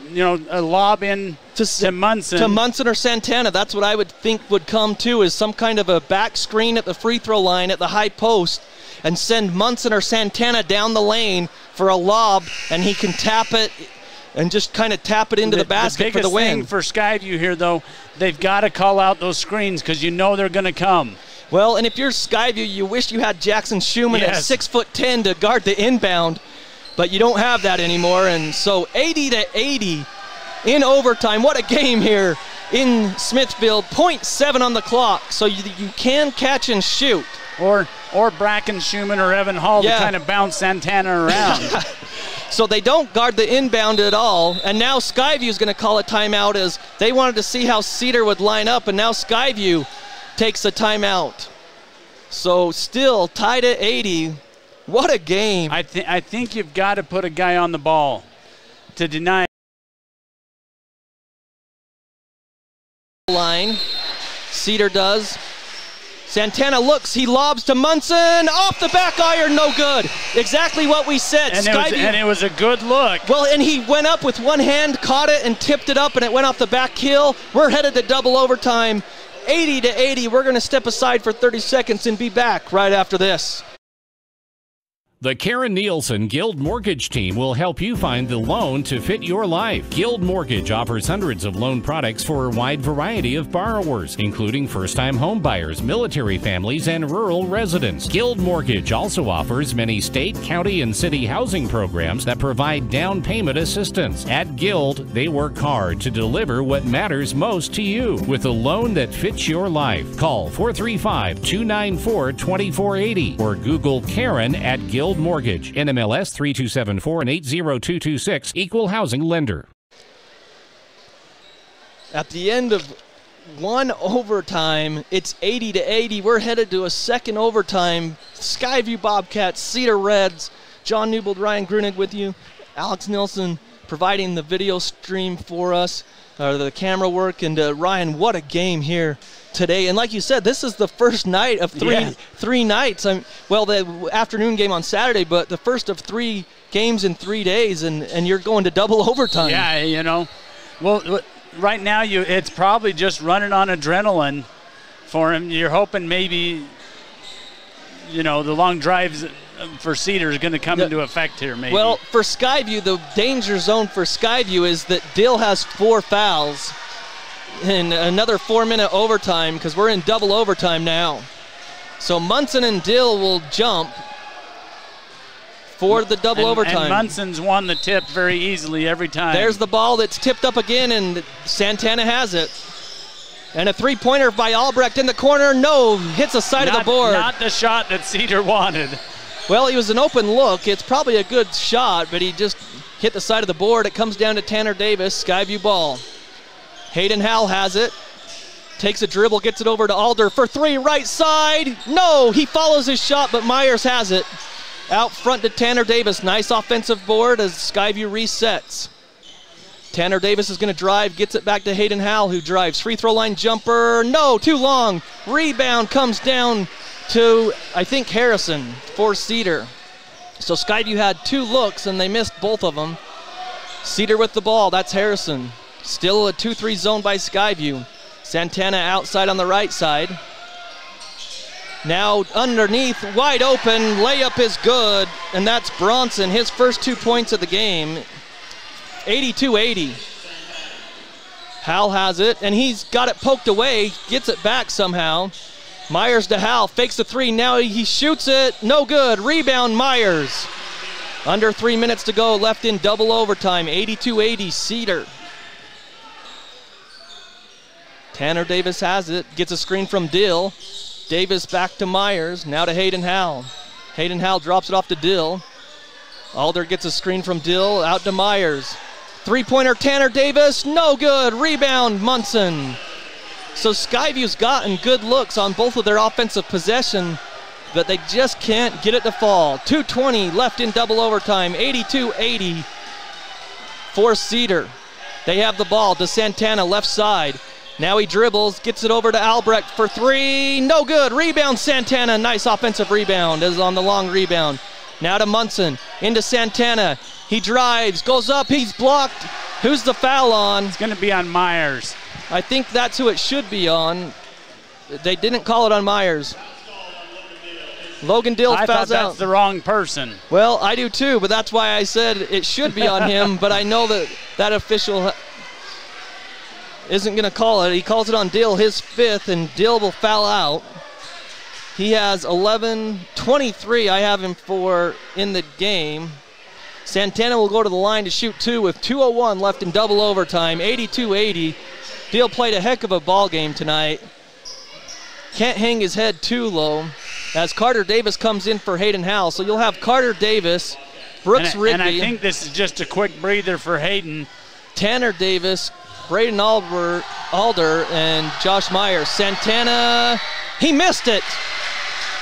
a lob in to Munson. To Munson or Santana. That's what I would think would come too, is some kind of a back screen at the free throw line at the high post and send Munson or Santana down the lane for a lob, and he can tap it and just kind of tap it into the basket for the win. The biggest thing for Skyview here, though, they've got to call out those screens because they're going to come. Well, and if you're Skyview, you wish you had Jackson Schumann at 6'10" to guard the inbound, but you don't have that anymore. And so 80-80 in overtime. What a game here in Smithfield. 0.7 on the clock, so you can catch and shoot. Or Bracken Schumann or Evan Hall to kind of bounce Santana around. So they don't guard the inbound at all. And now Skyview is going to call a timeout as they wanted to see how Cedar would line up. And now Skyview takes a timeout. So still tied at 80. What a game. I think you've got to put a guy on the ball to deny. Line. Cedar does. Santana looks, he lobs to Munson, off the back iron, no good. Exactly what we said. And it was a good look. Well, and he went up with one hand, caught it, and tipped it up, and it went off the back heel. We're headed to double overtime, 80 to 80. We're going to step aside for 30 seconds and be back right after this. The Karen Nielsen Guild Mortgage Team will help you find the loan to fit your life. Guild Mortgage offers hundreds of loan products for a wide variety of borrowers, including first-time home buyers, military families, and rural residents. Guild Mortgage also offers many state, county, and city housing programs that provide down payment assistance. At Guild, they work hard to deliver what matters most to you with a loan that fits your life. Call 435-294-2480 or Google Karen at Guild Mortgage, NMLS 3274 and 80226, Equal Housing Lender. At the end of one overtime, it's 80 to 80. We're headed to a second overtime. Skyview Bobcats, Cedar Reds. John Newbold, Ryan Grunig with you. Alex Nilsson providing the video stream for us, the camera work. And Ryan, what a game here today. And like you said, this is the first night of three nights. Well, the afternoon game on Saturday, but the first of 3 games in 3 days, and you're going to double overtime. Yeah, you know. Well, right now it's probably just running on adrenaline for him. You're hoping maybe, you know, the long drives for Cedar is going to come into effect here maybe. Well, for Skyview, the danger zone for Skyview is that Dill has 4 fouls. In another 4-minute overtime because we're in double overtime now. So Munson and Dill will jump for the double overtime. And Munson's won the tip very easily every time. There's the ball that's tipped up again, and Santana has it. And a three-pointer by Albrecht in the corner. No, hits the side of the board. Not the shot that Cedar wanted. Well, it was an open look. It's probably a good shot, but he just hit the side of the board. It comes down to Tanner Davis, Skyview ball. Hayden Howell has it. Takes a dribble, gets it over to Alder for 3, right side. No, he follows his shot, but Myers has it. Out front to Tanner Davis. Nice offensive board as Skyview resets. Tanner Davis is going to drive, gets it back to Hayden Howell, who drives. Free throw line jumper. No, too long. Rebound comes down to, I think, Harrison for Cedar. So Skyview had 2 looks, and they missed both of them. Cedar with the ball. That's Harrison. Still a 2-3 zone by Skyview. Santana outside on the right side. Now underneath, wide open, layup is good, and that's Bronson, his first 2 points of the game. 82-80. Howell has it, and he's got it poked away, gets it back somehow. Myers to Howell, fakes the 3, now he shoots it, no good. Rebound Myers. Under 3 minutes to go, left in double overtime, 82-80 Cedar. Tanner Davis has it, gets a screen from Dill. Davis back to Myers, now to Hayden Howell. Hayden Howell drops it off to Dill. Alder gets a screen from Dill, out to Myers. 3-pointer Tanner Davis, no good. Rebound Munson. So Skyview's gotten good looks on both of their offensive possession, but they just can't get it to fall. 2:20 left in double overtime, 82-80 for Cedar. They have the ball to Santana, left side. Now he dribbles, gets it over to Albrecht for 3, no good. Rebound Santana, nice offensive rebound as on the long rebound. Now to Munson, into Santana. He drives, goes up, he's blocked. Who's the foul on? It's going to be on Myers. I think that's who it should be on. They didn't call it on Myers. Logan Dill fouls out. I thought that's the wrong person. Well, I do too, but that's why I said it should be on him, but I know that that official isn't going to call it. He calls it on Dill, his 5th, and Dill will foul out. He has 11-23 I have him for in the game. Santana will go to the line to shoot 2 with 2:01 left in double overtime, 82-80. Dill played a heck of a ball game tonight. Can't hang his head too low as Carter Davis comes in for Hayden Howell. So you'll have Carter Davis Brooks Rigby. And I think this is just a quick breather for Hayden. Tanner Davis, Braden Alder, and Josh Myers. Santana, he missed it.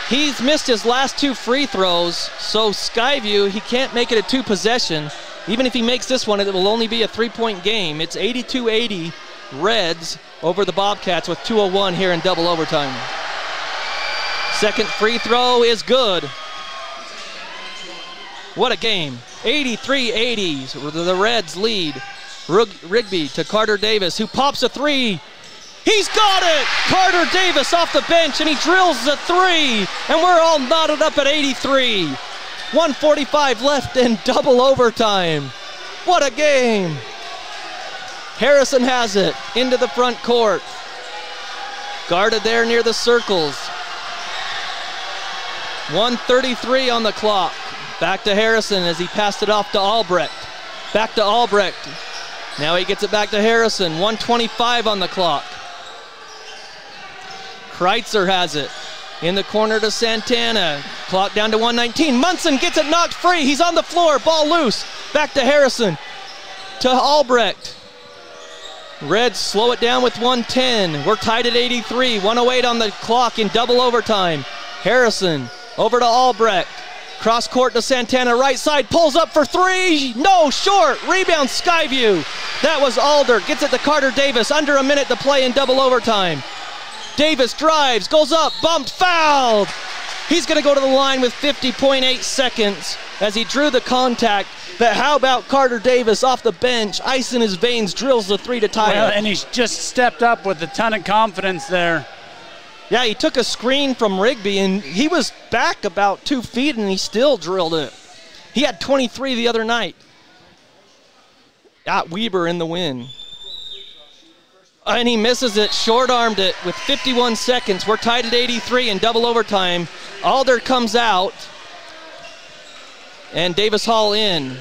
He's missed his last 2 free throws, so Skyview, he can't make it a 2-possession. Even if he makes this one, it will only be a 3-point game. It's 82-80 Reds over the Bobcats with 2:01 here in double overtime. Second free throw is good. What a game. 83-80, the Reds lead. Rigby to Carter Davis, who pops a 3. He's got it! Carter Davis off the bench, and he drills the 3, and we're all knotted up at 83. 1:45 left in double overtime. What a game! Harrison has it into the front court. Guarded there near the circles. 1:33 on the clock. Back to Harrison as he passed it off to Albrecht. Back to Albrecht. Now he gets it back to Harrison. 1:25 on the clock. Kreitzer has it. In the corner to Santana. Clock down to 1:19. Munson gets it knocked free. He's on the floor. Ball loose. Back to Harrison. To Albrecht. Reds slow it down with 1:10. We're tied at 83. 1:08 on the clock in double overtime. Harrison over to Albrecht. Cross court to Santana. Right side. Pulls up for 3. No, short. Rebound Skyview. That was Alder. Gets it to Carter Davis. Under a minute to play in double overtime. Davis drives, goes up, bumped, fouled. He's going to go to the line with 50.8 seconds as he drew the contact. But how about Carter Davis off the bench, ice in his veins, drills the 3 to tie it. And he's just stepped up with a ton of confidence there. Yeah, he took a screen from Rigby, and he was back about 2 feet, and he still drilled it. He had 23 the other night. Got Weber in the win. And he misses it, short-armed it with 51 seconds. We're tied at 83 in double overtime. Alder comes out, and Davis Hall in.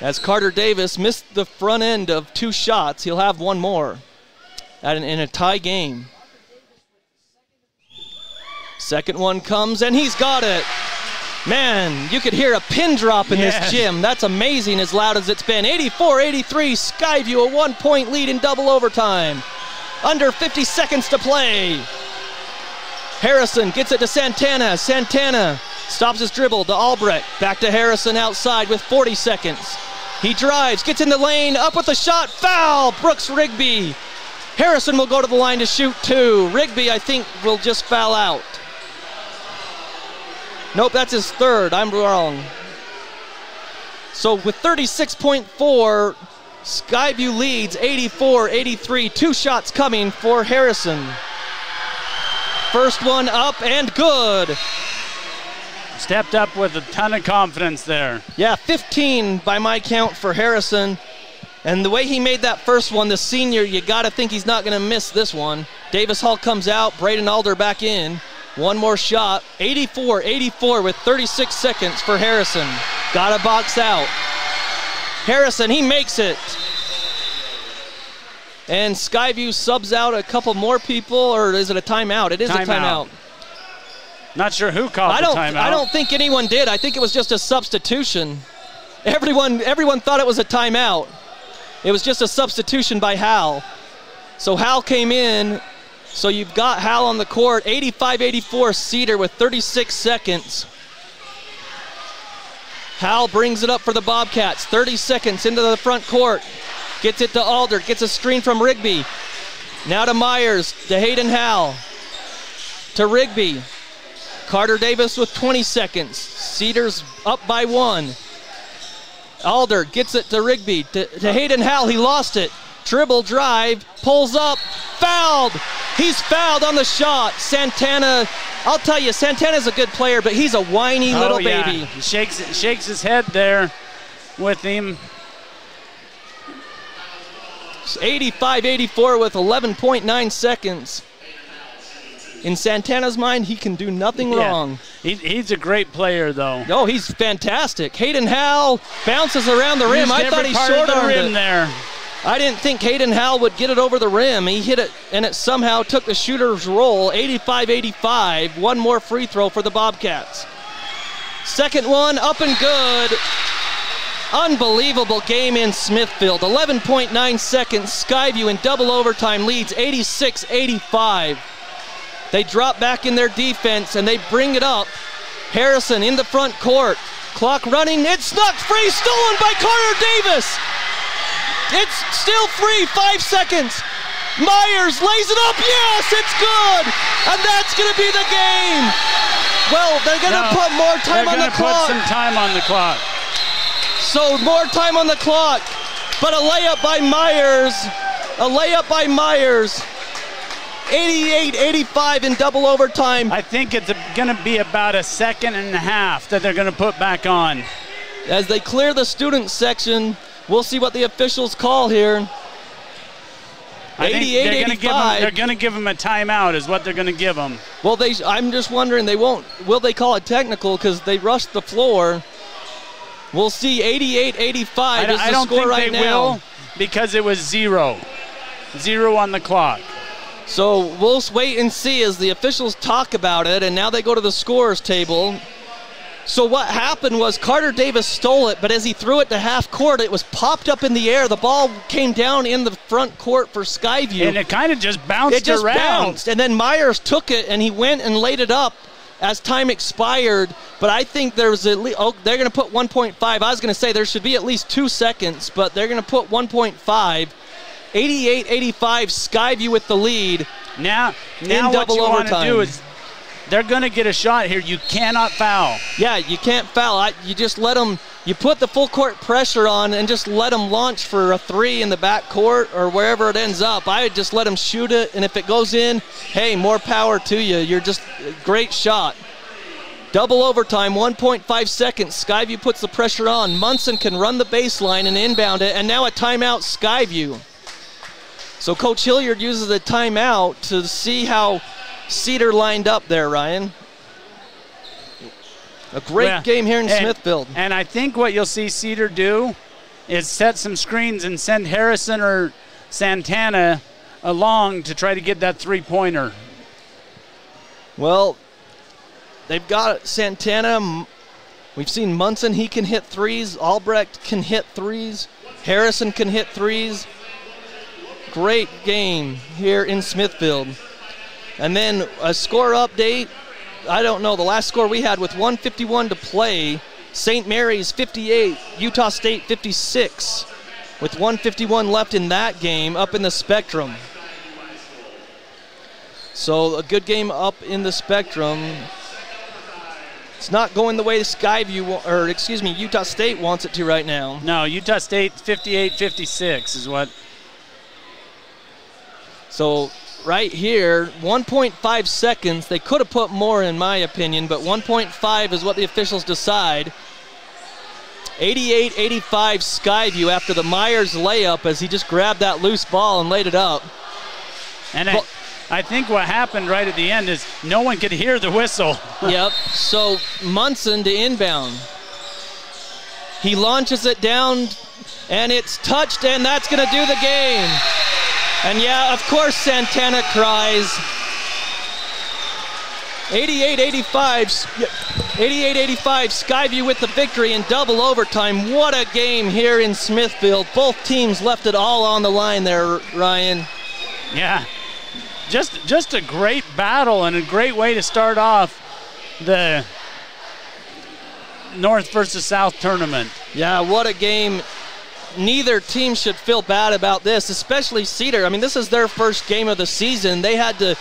As Carter Davis missed the front end of 2 shots, he'll have 1 more in a tie game. Second one comes, and he's got it. Man, you could hear a pin drop in this gym. That's amazing as loud as it's been. 84-83, Skyview, a 1-point lead in double overtime. Under 50 seconds to play. Harrison gets it to Santana. Santana stops his dribble to Albrecht. Back to Harrison outside with 40 seconds. He drives, gets in the lane, up with the shot, foul, Brooks Rigby. Harrison will go to the line to shoot 2. Rigby, I think, will just foul out. Nope, that's his 3rd. I'm wrong. So with 36.4, Skyview leads 84-83. 2 shots coming for Harrison. First one up and good. Stepped up with a ton of confidence there. Yeah, 15 by my count for Harrison. And the way he made that first one, the senior, you got to think he's not going to miss this one. Davis Hall comes out, Braden Alder back in. 1 more shot, 84-84 with 36 seconds for Harrison. Got to box out. Harrison, he makes it. And Skyview subs out a couple more people, or is it a timeout? It is a timeout. Not sure who called the timeout. I don't think anyone did. I think it was just a substitution. Everyone thought it was a timeout. It was just a substitution by Hal. So Hal came in. So you've got Hal on the court, 85-84 Cedar with 36 seconds. Hal brings it up for the Bobcats, 30 seconds into the front court. Gets it to Alder, gets a screen from Rigby. Now to Myers, to Hayden Hal, to Rigby. Carter Davis with 20 seconds. Cedar's up by 1. Alder gets it to Rigby, to Hayden Hal, he lost it. Dribble, drive, pulls up, fouled. He's fouled on the shot. Santana, I'll tell you, Santana's a good player, but he's a whiny little baby. He shakes his head there with him. 85-84 with 11.9 seconds. In Santana's mind, he can do nothing wrong. He's a great player, though. Oh, he's fantastic. Hayden Hal bounces around the rim. I thought he short-armed it there. I didn't think Hayden Hal would get it over the rim. He hit it, and it somehow took the shooter's roll. 85-85. 1 more free throw for the Bobcats. Second one, up and good. Unbelievable game in Smithfield. 11.9 seconds. Skyview in double overtime leads 86-85. They drop back in their defense and they bring it up. Harrison in the front court. Clock running. It's snuck free. Stolen by Carter Davis. It's still free. 5 seconds. Myers lays it up. Yes, it's good. And that's going to be the game. Well, they're going to put more time on the clock. They're going to put some time on the clock. So more time on the clock. But a layup by Myers. A layup by Myers. 88-85 in double overtime. I think it's going to be about a second and a half that they're going to put back on. As they clear the student section, we'll see what the officials call here. 88-85. They're going to give them a timeout is what they're going to give them. Well, I'm just wondering, will they call it technical because they rushed the floor? We'll see. 88-85 is the score right now. I don't think they will because it was 0 on the clock. So we'll wait and see as the officials talk about it, and now they go to the scorer's table. So what happened was Carter Davis stole it, but as he threw it to half court, it was popped up in the air. The ball came down in the front court for Skyview. And it kind of just bounced around. It just bounced, and then Myers took it, and he went and laid it up as time expired. But I think there's at least, they're going to put 1.5. I was going to say there should be at least 2 seconds, but they're going to put 1.5. 88-85, Skyview with the lead. Now what you want to do is they're going to get a shot here. You cannot foul. Yeah, you can't foul. You just let them, you put the full court pressure on and just let them launch for a 3 in the back court or wherever it ends up. I would just let them shoot it, and if it goes in, hey, more power to you. You're just a great shot. Double overtime, 1.5 seconds. Skyview puts the pressure on. Munson can run the baseline and inbound it, and now a timeout, Skyview. So Coach Hilliard uses a timeout to see how Cedar lined up there, Ryan. A great game here in Smithfield. And I think what you'll see Cedar do is set some screens and send Harrison or Santana along to try to get that three-pointer. Well, they've got Santana. We've seen Munson, he can hit threes. Albrecht can hit threes. Harrison can hit threes. Great game here in Smithfield. And then a score update. I don't know, the last score we had with 1:51 to play, St. Mary's 58, Utah State 56, with 1:51 left in that game up in the Spectrum. So a good game up in the Spectrum. It's not going the way Utah State wants it to right now. No, Utah State 58-56 is what. So right here, 1.5 seconds. They could have put more in my opinion, but 1.5 is what the officials decide. 88-85 Skyview after the Myers layup as he just grabbed that loose ball and laid it up. And I think what happened right at the end is no one could hear the whistle. Yep, so Munson to inbound. He launches it down, and it's touched, and that's going to do the game. And yeah, of course Santana cries. 88-85, Skyview with the victory in double overtime. What a game here in Smithfield. Both teams left it all on the line there, Ryan. Yeah, just a great battle and a great way to start off the North versus South tournament. Yeah, what a game. Neither team should feel bad about this, especially Cedar. I mean, this is their first game of the season. They had to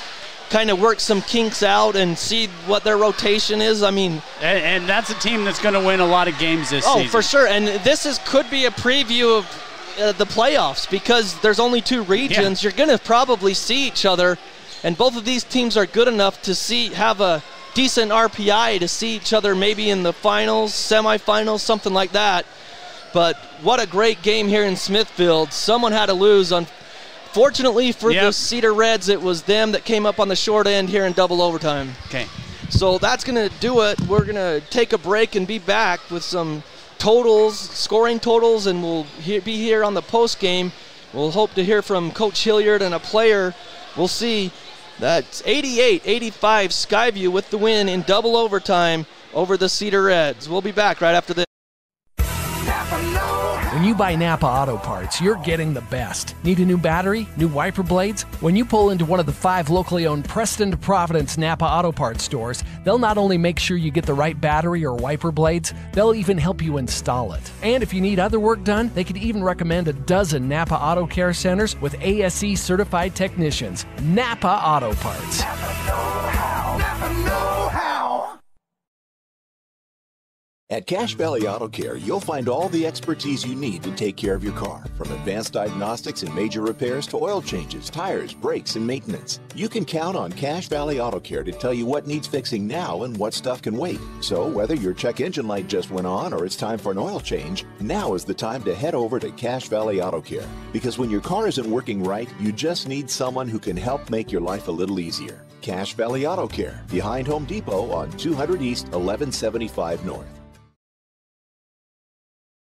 kind of work some kinks out and see what their rotation is. I mean, and that's a team that's going to win a lot of games this season. Oh, for sure. And this could be a preview of the playoffs because there's only 2 regions. Yeah. You're going to probably see each other, and both of these teams are good enough to have a decent RPI to see each other maybe in the finals, semifinals, something like that. But what a great game here in Smithfield. Someone had to lose. Unfortunately for the Cedar Reds, it was them that came up on the short end here in double overtime. Okay. So that's going to do it. We're going to take a break and be back with some totals, scoring totals, and we'll be here on the post game. We'll hope to hear from Coach Hilliard and a player. We'll see. That's 88-85 Skyview with the win in double overtime over the Cedar Reds. We'll be back right after this. Napa When you buy Napa Auto Parts, you're getting the best. Need a new battery? New wiper blades? When you pull into one of the 5 locally owned Preston to Providence Napa Auto Parts stores, they'll not only make sure you get the right battery or wiper blades, they'll even help you install it. And if you need other work done, they could even recommend a dozen Napa Auto Care centers with ASE certified technicians. Napa Auto Parts. Napa know-how. Napa know-how. At Cache Valley Auto Care, you'll find all the expertise you need to take care of your car, from advanced diagnostics and major repairs to oil changes, tires, brakes, and maintenance. You can count on Cache Valley Auto Care to tell you what needs fixing now and what stuff can wait. So whether your check engine light just went on or it's time for an oil change, now is the time to head over to Cache Valley Auto Care. Because when your car isn't working right, you just need someone who can help make your life a little easier. Cache Valley Auto Care, behind Home Depot on 200 East, 1175 North.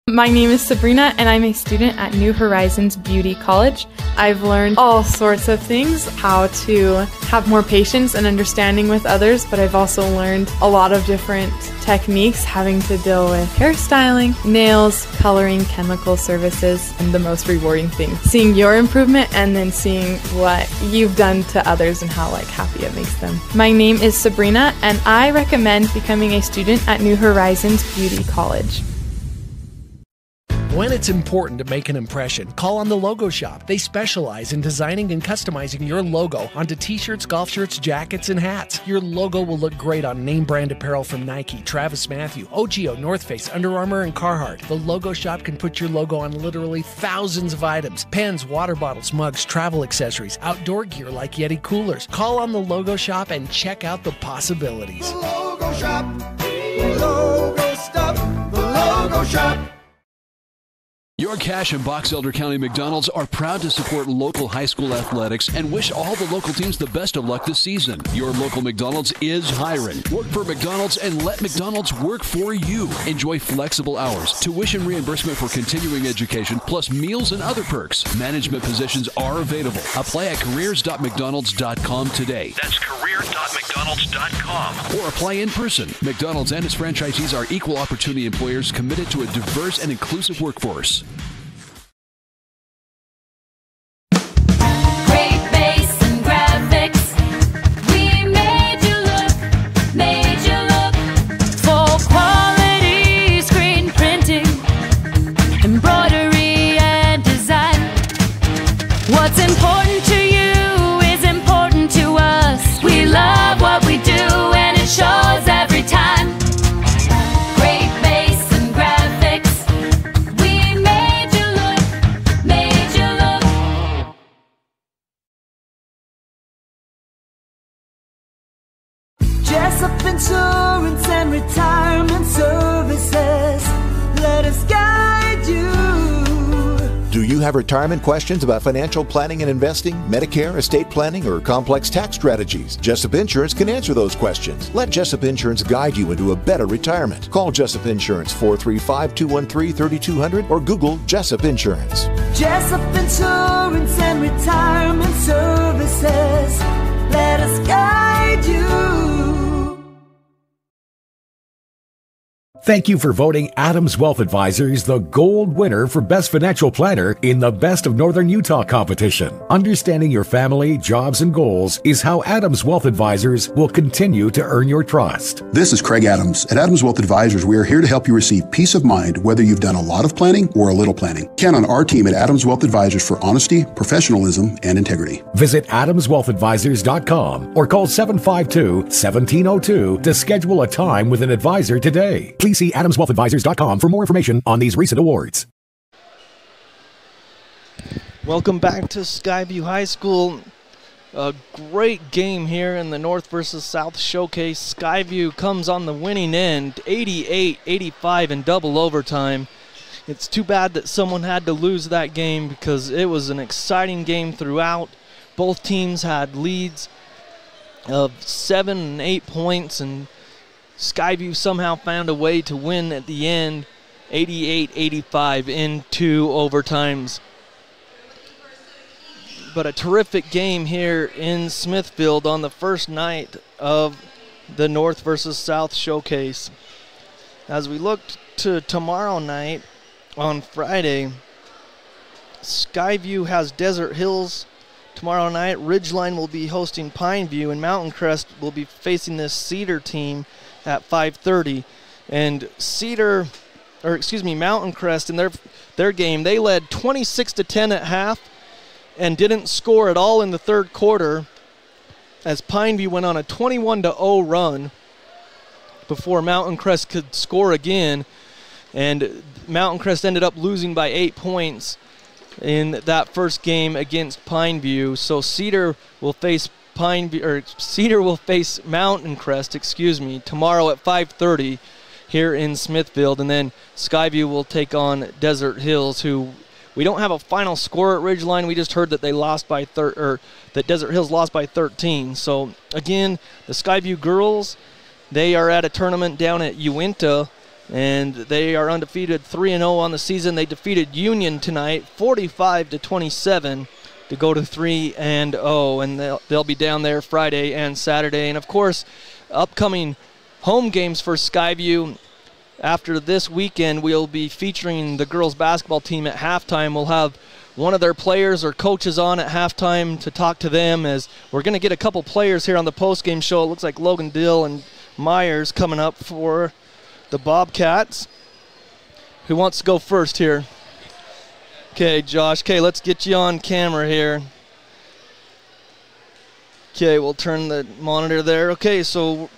My name is Sabrina, and I'm a student at New Horizons Beauty College. I've learned all sorts of things, how to have more patience and understanding with others, but I've also learned a lot of different techniques having to deal with hairstyling, nails, coloring, chemical services, and the most rewarding thing, seeing your improvement and then seeing what you've done to others and how happy it makes them. My name is Sabrina, and I recommend becoming a student at New Horizons Beauty College. When it's important to make an impression, call on the Logo Shop. They specialize in designing and customizing your logo onto t-shirts, golf shirts, jackets, and hats. Your logo will look great on name brand apparel from Nike, Travis Mathew, OGO, North Face, Under Armour, and Carhartt. The Logo Shop can put your logo on literally thousands of items: pens, water bottles, mugs, travel accessories, outdoor gear like Yeti coolers. Call on the Logo Shop and check out the possibilities. The Logo Shop. The Logo Stuff. The Logo Shop. Your Cache and Box Elder County McDonald's are proud to support local high school athletics and wish all the local teams the best of luck this season. Your local McDonald's is hiring. Work for McDonald's and let McDonald's work for you. Enjoy flexible hours, tuition reimbursement for continuing education, plus meals and other perks. Management positions are available. Apply at careers.mcdonalds.com today. That's careers.mcdonalds.com. Or apply in person. McDonald's and its franchisees are equal opportunity employers committed to a diverse and inclusive workforce. What's important to you is important to us. We love what we do and it shows every time. Great bass and graphics. We made you look, made you look. Jessup Insurance and Retirement Services. Let us guide you. Do you have retirement questions about financial planning and investing, Medicare, estate planning, or complex tax strategies? Jessup Insurance can answer those questions. Let Jessup Insurance guide you into a better retirement. Call Jessup Insurance 435-213-3200 or Google Jessup Insurance. Jessup Insurance and Retirement Services. Let us guide you. Thank you for voting Adams Wealth Advisors the gold winner for Best Financial Planner in the Best of Northern Utah competition. Understanding your family, jobs, and goals is how Adams Wealth Advisors will continue to earn your trust. This is Craig Adams. At Adams Wealth Advisors, we are here to help you receive peace of mind whether you've done a lot of planning or a little planning. Count on our team at Adams Wealth Advisors for honesty, professionalism, and integrity. Visit adamswealthadvisors.com or call 752-1702 to schedule a time with an advisor today. Please see adamswealthadvisors.com for more information on these recent awards. Welcome back to Skyview High School. A great game here in the North versus South Showcase. Skyview comes on the winning end, 88-85 in double overtime. It's too bad that someone had to lose that game because it was an exciting game throughout. Both teams had leads of 7 and 8 points, and Skyview somehow found a way to win at the end, 88-85 in 2 overtimes. But a terrific game here in Smithfield on the first night of the North versus South Showcase. As we look to tomorrow night, on Friday. Skyview has Desert Hills tomorrow night. Ridgeline will be hosting Pineview, and Mountain Crest will be facing this Cedar team at 5:30. And Mountain Crest in their game, they led 26-10 at half and didn't score at all in the third quarter, as Pineview went on a 21-0 run before Mountain Crest could score again. And Mountain Crest ended up losing by 8 points in that first game against Pineview. So Cedar will face Mountain Crest, tomorrow at 5:30 here in Smithfield, and then Skyview will take on Desert Hills, who we don't have a final score at Ridgeline. We just heard that they lost by that Desert Hills lost by 13. So again, the Skyview girls, they are at a tournament down at Uinta, and they are undefeated, 3-0 on the season. They defeated Union tonight, 45-27, to go to 3-0, and they'll be down there Friday and Saturday. And of course, upcoming home games for Skyview. After this weekend, we'll be featuring the girls basketball team at halftime. We'll have one of their players or coaches on at halftime to talk to them, as we're going to get a couple players here on the postgame show. It looks like Logan Dill and Myers coming up for the Bobcats. Who wants to go first here? Okay, Josh. Okay, let's get you on camera here. Okay, we'll turn the monitor there. Okay, so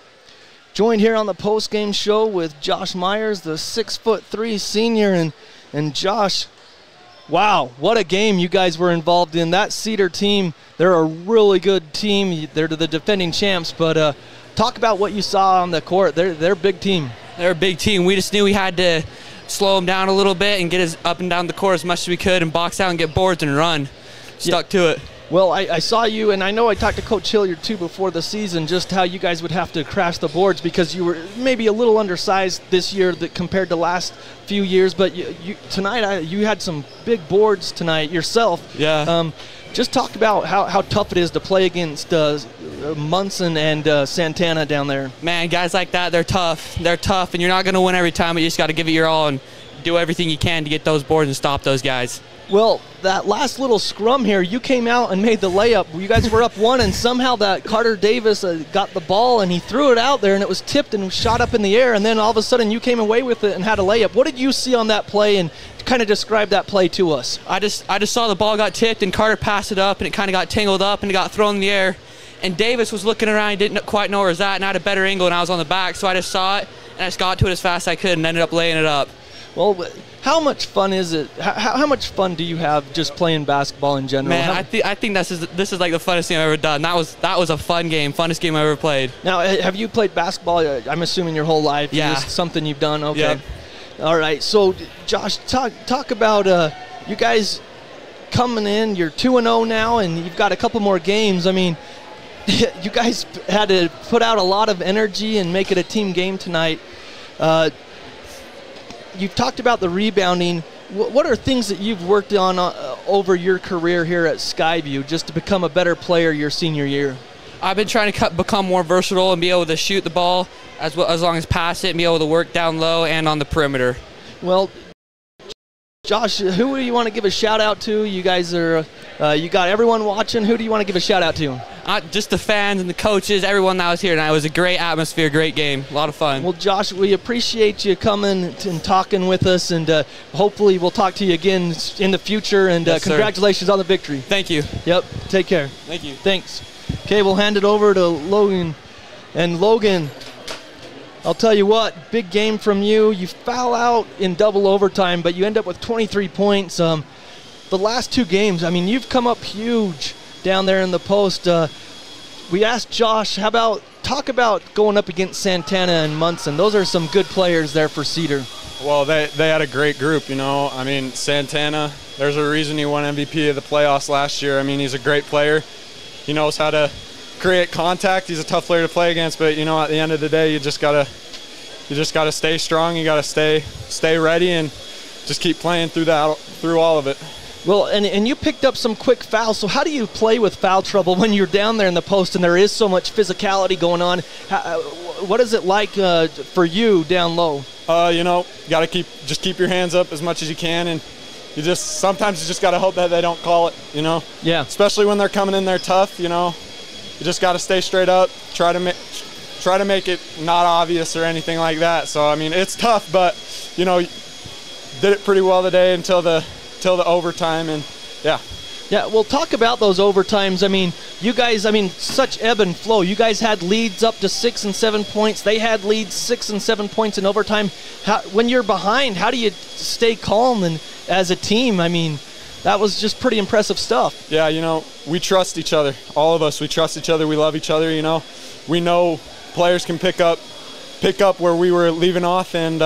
joined here on the post-game show with Josh Myers, the 6'3" senior. And Josh, wow, what a game you guys were involved in. That Cedar team, they're a really good team. They're the defending champs, but talk about what you saw on the court. They're a big team. They're a big team. We just knew we had to slow them down a little bit and get us up and down the court as much as we could and box out and get boards and run. Stuck to it. Well, I saw you, and I know I talked to Coach Hilliard, too, before the season, just how you guys would have to crash the boards because you were maybe a little undersized this year compared to last few years. But tonight, you had some big boards tonight yourself. Yeah. Just talk about how tough it is to play against Munson and Santana down there. Man, guys like that, they're tough. They're tough, and you're not going to win every time, but you just got to give it your all and do everything you can to get those boards and stop those guys. Well, that last little scrum here, you came out and made the layup. You guys were up one, and somehow that Carter Davis got the ball, and he threw it out there, and it was tipped and shot up in the air, and then all of a sudden you came away with it and had a layup. What did you see on that play, and kind of describe that play to us? I just saw the ball got tipped, and Carter passed it up, and it kind of got tangled up, and it got thrown in the air. And Davis was looking around, he didn't quite know where it was at, and I had a better angle, and I was on the back, so I just saw it, and I just got to it as fast as I could and ended up laying it up. Well, how much fun is it? How much fun do you have just playing basketball in general? Man, I think this is like the funnest thing I've ever done. That was a fun game, funnest game I've ever played. Now, have you played basketball, I'm assuming, your whole life? Yeah. Just something you've done? Okay. Yep. All right. So, Josh, talk about you guys coming in. You're 2-0 now, and you've got a couple more games. I mean, you guys had to put out a lot of energy and make it a team game tonight. You've talked about the rebounding. What are things that you've worked on over your career here at Skyview just to become a better player your senior year? I've been trying to become more versatile and be able to shoot the ball as long as pass it and be able to work down low and on the perimeter. Well, Josh, who do you want to give a shout out to? You guys are, you got everyone watching. Who do you want to give a shout out to? Just the fans and the coaches, everyone that was here tonight. It was a great atmosphere, great game, a lot of fun. Well, Josh, we appreciate you coming and talking with us, and hopefully we'll talk to you again in the future, and yes, congratulations on the victory. Thank you. Yep, take care. Thank you. Thanks. Okay, we'll hand it over to Logan. And Logan, I'll tell you what, big game from you. You foul out in double overtime, but you end up with 23 points. The last two games, I mean, you've come up huge down there in the post. We asked Josh, talk about going up against Santana and Munson. Those are some good players there for Cedar. Well, they had a great group, you know. I mean, Santana, there's a reason he won MVP of the playoffs last year. I mean, he's a great player. He knows how to create contact. He's a tough player to play against, but, you know, at the end of the day, you just gotta stay strong. You gotta stay ready and just keep playing through all of it. Well, and you picked up some quick fouls, so how do you play with foul trouble when you're down there in the post and there is so much physicality going on? What is it like for you down low? You know, got to keep your hands up as much as you can, and sometimes you just got to hope that they don't call it, you know. Yeah. Especially when they're coming in there tough, you know. You just got to stay straight up, try to make it not obvious or anything like that. So I mean, it's tough, but you know, did it pretty well today until the overtime, and yeah. Yeah, well, talk about those overtimes. I mean, you guys, such ebb and flow. You guys had leads up to 6 and 7 points. They had leads 6 and 7 points in overtime. When you're behind, how do you stay calm and as a team? I mean, that was just pretty impressive stuff. Yeah, you know, we trust each other. All of us, we trust each other. We love each other, you know. We know players can pick up where we were leaving off, and,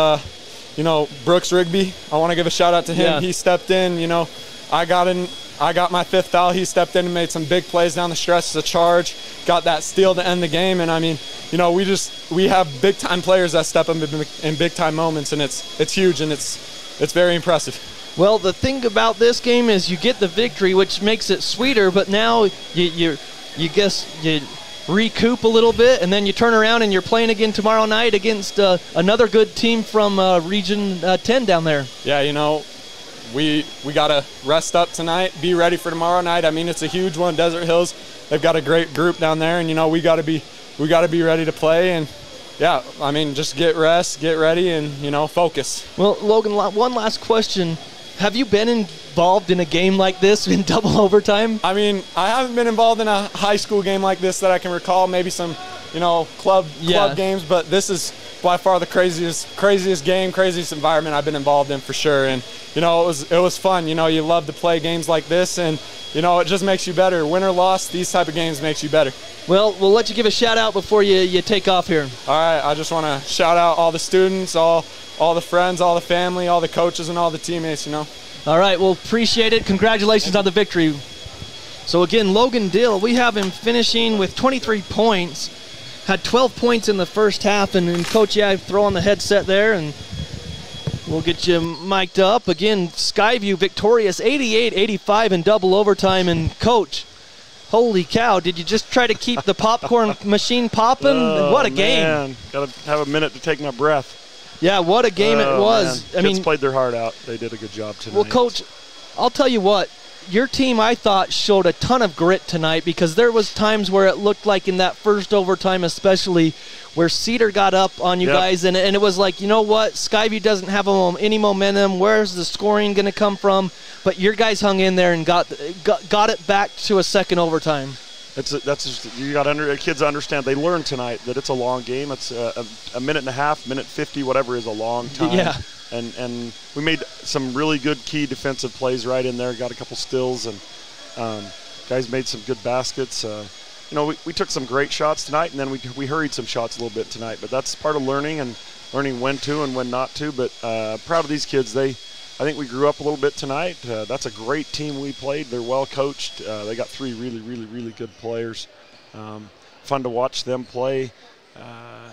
you know, Brooks Rigby, I want to give a shout out to him. Yeah. He stepped in, you know. I got my 5th foul. He stepped in and made some big plays down the stretch as a charge, got that steal to end the game. And I mean, you know, we have big time players that step up in big time moments, and it's huge, and it's very impressive. Well, the thing about this game is you get the victory, which makes it sweeter, but now you recoup a little bit, and then you turn around and you're playing again tomorrow night against another good team from Region 10 down there. Yeah, you know, we got to rest up tonight, be ready for tomorrow night. I mean, it's a huge one. Desert Hills, they've got a great group down there, and you know, we got to be ready to play. And yeah, I mean, just get ready, and you know, focus. Well, Logan, one last question. Have you been involved in a game like this in double overtime? I mean, I haven't been involved in a high school game like this that I can recall. Maybe some, you know, club games, but this is by far the craziest game, craziest environment I've been involved in for sure. And you know, it was fun. You know, you love to play games like this, and you know, it just makes you better. Win or loss, these type of games makes you better. Well, we'll let you give a shout out before you take off here. All right, I just want to shout out all the students, all the friends, all the family, all the coaches, and all the teammates, you know. All right, well, appreciate it. Congratulations on the victory. So again, Logan Dill, we have him finishing with 23 points. Had 12 points in the first half, and Coach, throw on the headset there, and we'll get you mic'd up. Again, Skyview victorious 88-85 in double overtime. And Coach, holy cow, did you just try to keep the popcorn machine popping? What a game. Man, got to have a minute to take my breath. Yeah, what a game it was. Man. Kids played their heart out. They did a good job tonight. Well, Coach, I'll tell you what. Your team, I thought, showed a ton of grit tonight, because there was times where it looked like in that first overtime especially where Cedar got up on you guys, and it was like, you know what, Skyview doesn't have any momentum. Where's the scoring going to come from? But your guys hung in there and got it back to a second overtime. You got kids understand. They learned tonight that it's a long game. It's a minute and a half, minute 50, whatever is a long time. Yeah. And we made some really good key defensive plays right in there. Got a couple stills, and guys made some good baskets. You know, we took some great shots tonight, and then we hurried some shots a little bit tonight. But that's part of learning, and learning when to and when not to. But proud of these kids. I think we grew up a little bit tonight. That's a great team we played. They're well coached. They got 3 really, really, really good players. Fun to watch them play.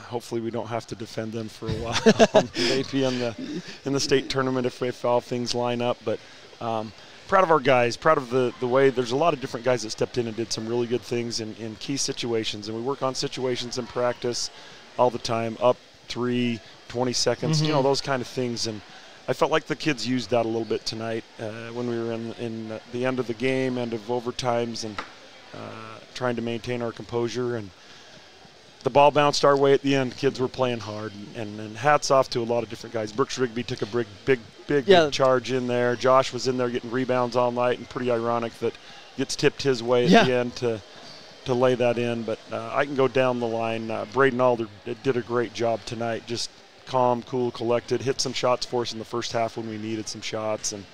Hopefully we don't have to defend them for a while. Maybe in the state tournament if all things line up. But proud of our guys, proud of the way. There's a lot of different guys that stepped in and did some really good things in key situations. And we work on situations in practice all the time, up 3, 20 seconds, you know, those kind of things. And I felt like the kids used that a little bit tonight when we were in the end of the game, end of overtimes, and trying to maintain our composure. And the ball bounced our way at the end. Kids were playing hard, and hats off to a lot of different guys. Brooks Rigby took a big charge in there. Josh was in there getting rebounds all night, and pretty ironic that gets tipped his way at the end to lay that in. But I can go down the line. Braden Alder did a great job tonight, just calm, cool, collected, hit some shots for us in the first half when we needed some shots. And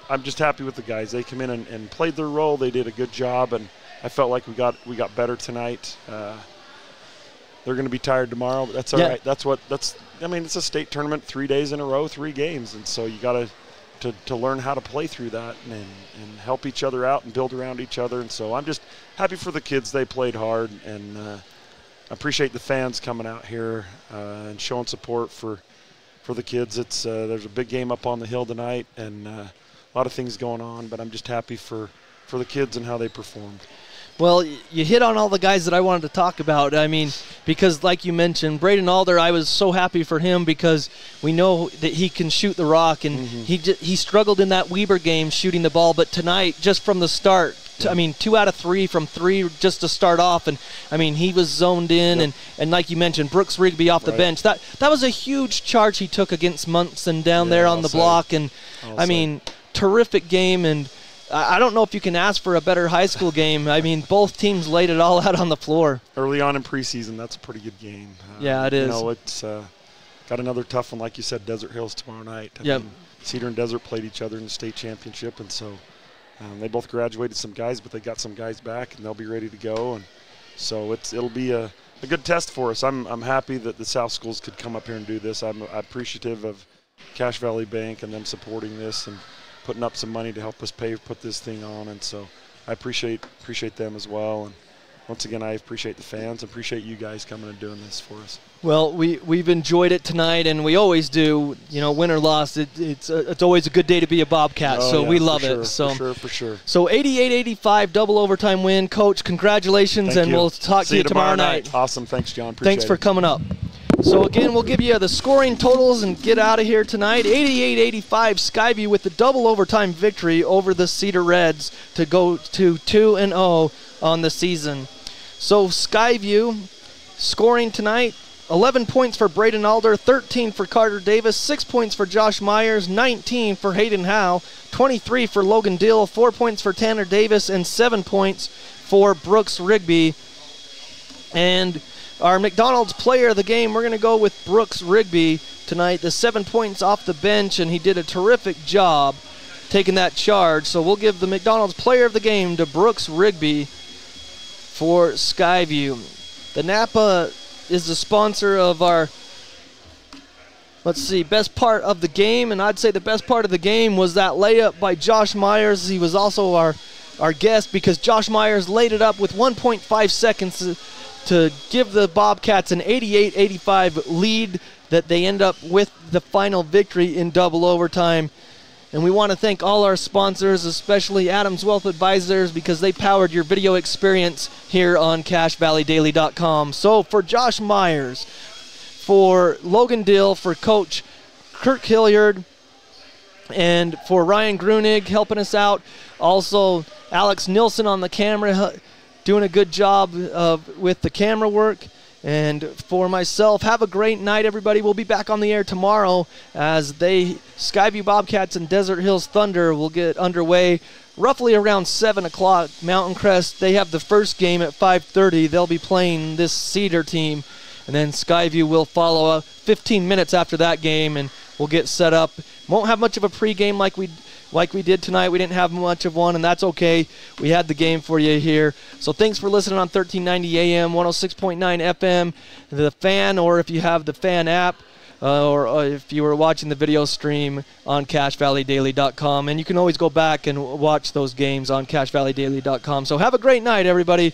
I'm just happy with the guys. They come in and played their role. They did a good job, and I felt like we got better tonight. They're going to be tired tomorrow, but that's all right. I mean, it's a state tournament, 3 days in a row, 3 games, and so you got to learn how to play through that and help each other out and build around each other. And so I'm just happy for the kids. They played hard, and I appreciate the fans coming out here and showing support for the kids. It's there's a big game up on the hill tonight, and a lot of things going on, but I'm just happy for the kids and how they performed. Well, you hit on all the guys that I wanted to talk about. I mean, because like you mentioned, Braden Alder, I was so happy for him because we know that he can shoot the rock, and he struggled in that Weber game shooting the ball, but tonight, just from the start, I mean, 2 out of 3 from 3 just to start off, and I mean, he was zoned in, and like you mentioned, Brooks Rigby off the bench. That was a huge charge he took against Munson down there on the block, and I mean, terrific game, and I don't know if you can ask for a better high school game. I mean, both teams laid it all out on the floor. Early on in preseason, that's a pretty good game. Yeah, it is. You know, it's got another tough one, like you said, Desert Hills tomorrow night. I mean, Cedar and Desert played each other in the state championship, and so they both graduated some guys, but they got some guys back, and they'll be ready to go. And so it'll be a good test for us. I'm happy that the South schools could come up here and do this. I'm appreciative of Cache Valley Bank and them supporting this and putting up some money to help us put this thing on, and so I appreciate them as well. And once again, I appreciate the fans, appreciate you guys coming and doing this for us. Well, we've enjoyed it tonight, and we always do. You know, win or loss, it's always a good day to be a Bobcat. So we love it. So for sure. So 88-85 double overtime win, Coach. Congratulations, and we'll talk to you tomorrow night. Awesome, thanks, John. Appreciate Thanks for coming up. So again, we'll give you the scoring totals and get out of here tonight. 88-85, Skyview with the double overtime victory over the Cedar Reds to go to 2-0 on the season. So Skyview scoring tonight, 11 points for Braden Alder, 13 for Carter Davis, 6 points for Josh Myers, 19 for Hayden Howe, 23 for Logan Dill, 4 points for Tanner Davis, and 7 points for Brooks Rigby. And our McDonald's player of the game, we're going to go with Brooks Rigby tonight. The 7 points off the bench, and he did a terrific job taking that charge. So we'll give the McDonald's player of the game to Brooks Rigby for Skyview. The Napa is the sponsor of our, best part of the game, and I'd say the best part of the game was that layup by Josh Myers. He was also our guest because Josh Myers laid it up with 1.5 seconds to give the Bobcats an 88-85 lead that they end up with the final victory in double overtime. And we want to thank all our sponsors, especially Adams Wealth Advisors, because they powered your video experience here on CacheValleyDaily.com. So for Josh Myers, for Logan Dill, for Coach Kirk Hilliard, and for Ryan Grunig helping us out, also Alex Nilsson on the camera, doing a good job with the camera work. And for myself, have a great night, everybody. We'll be back on the air tomorrow as Skyview Bobcats and Desert Hills Thunder will get underway roughly around 7 o'clock. Mountain Crest, they have the first game at 5:30. They'll be playing this Cedar team. And then Skyview will follow 15 minutes after that game, and we'll get set up. Won't have much of a pregame like we did tonight. We didn't have much of one, and that's okay. We had the game for you here. So thanks for listening on 1390 AM, 106.9 FM, the Fan, or if you have the Fan app, or if you were watching the video stream on CacheValleyDaily.com. And you can always go back and watch those games on CacheValleyDaily.com. So have a great night, everybody.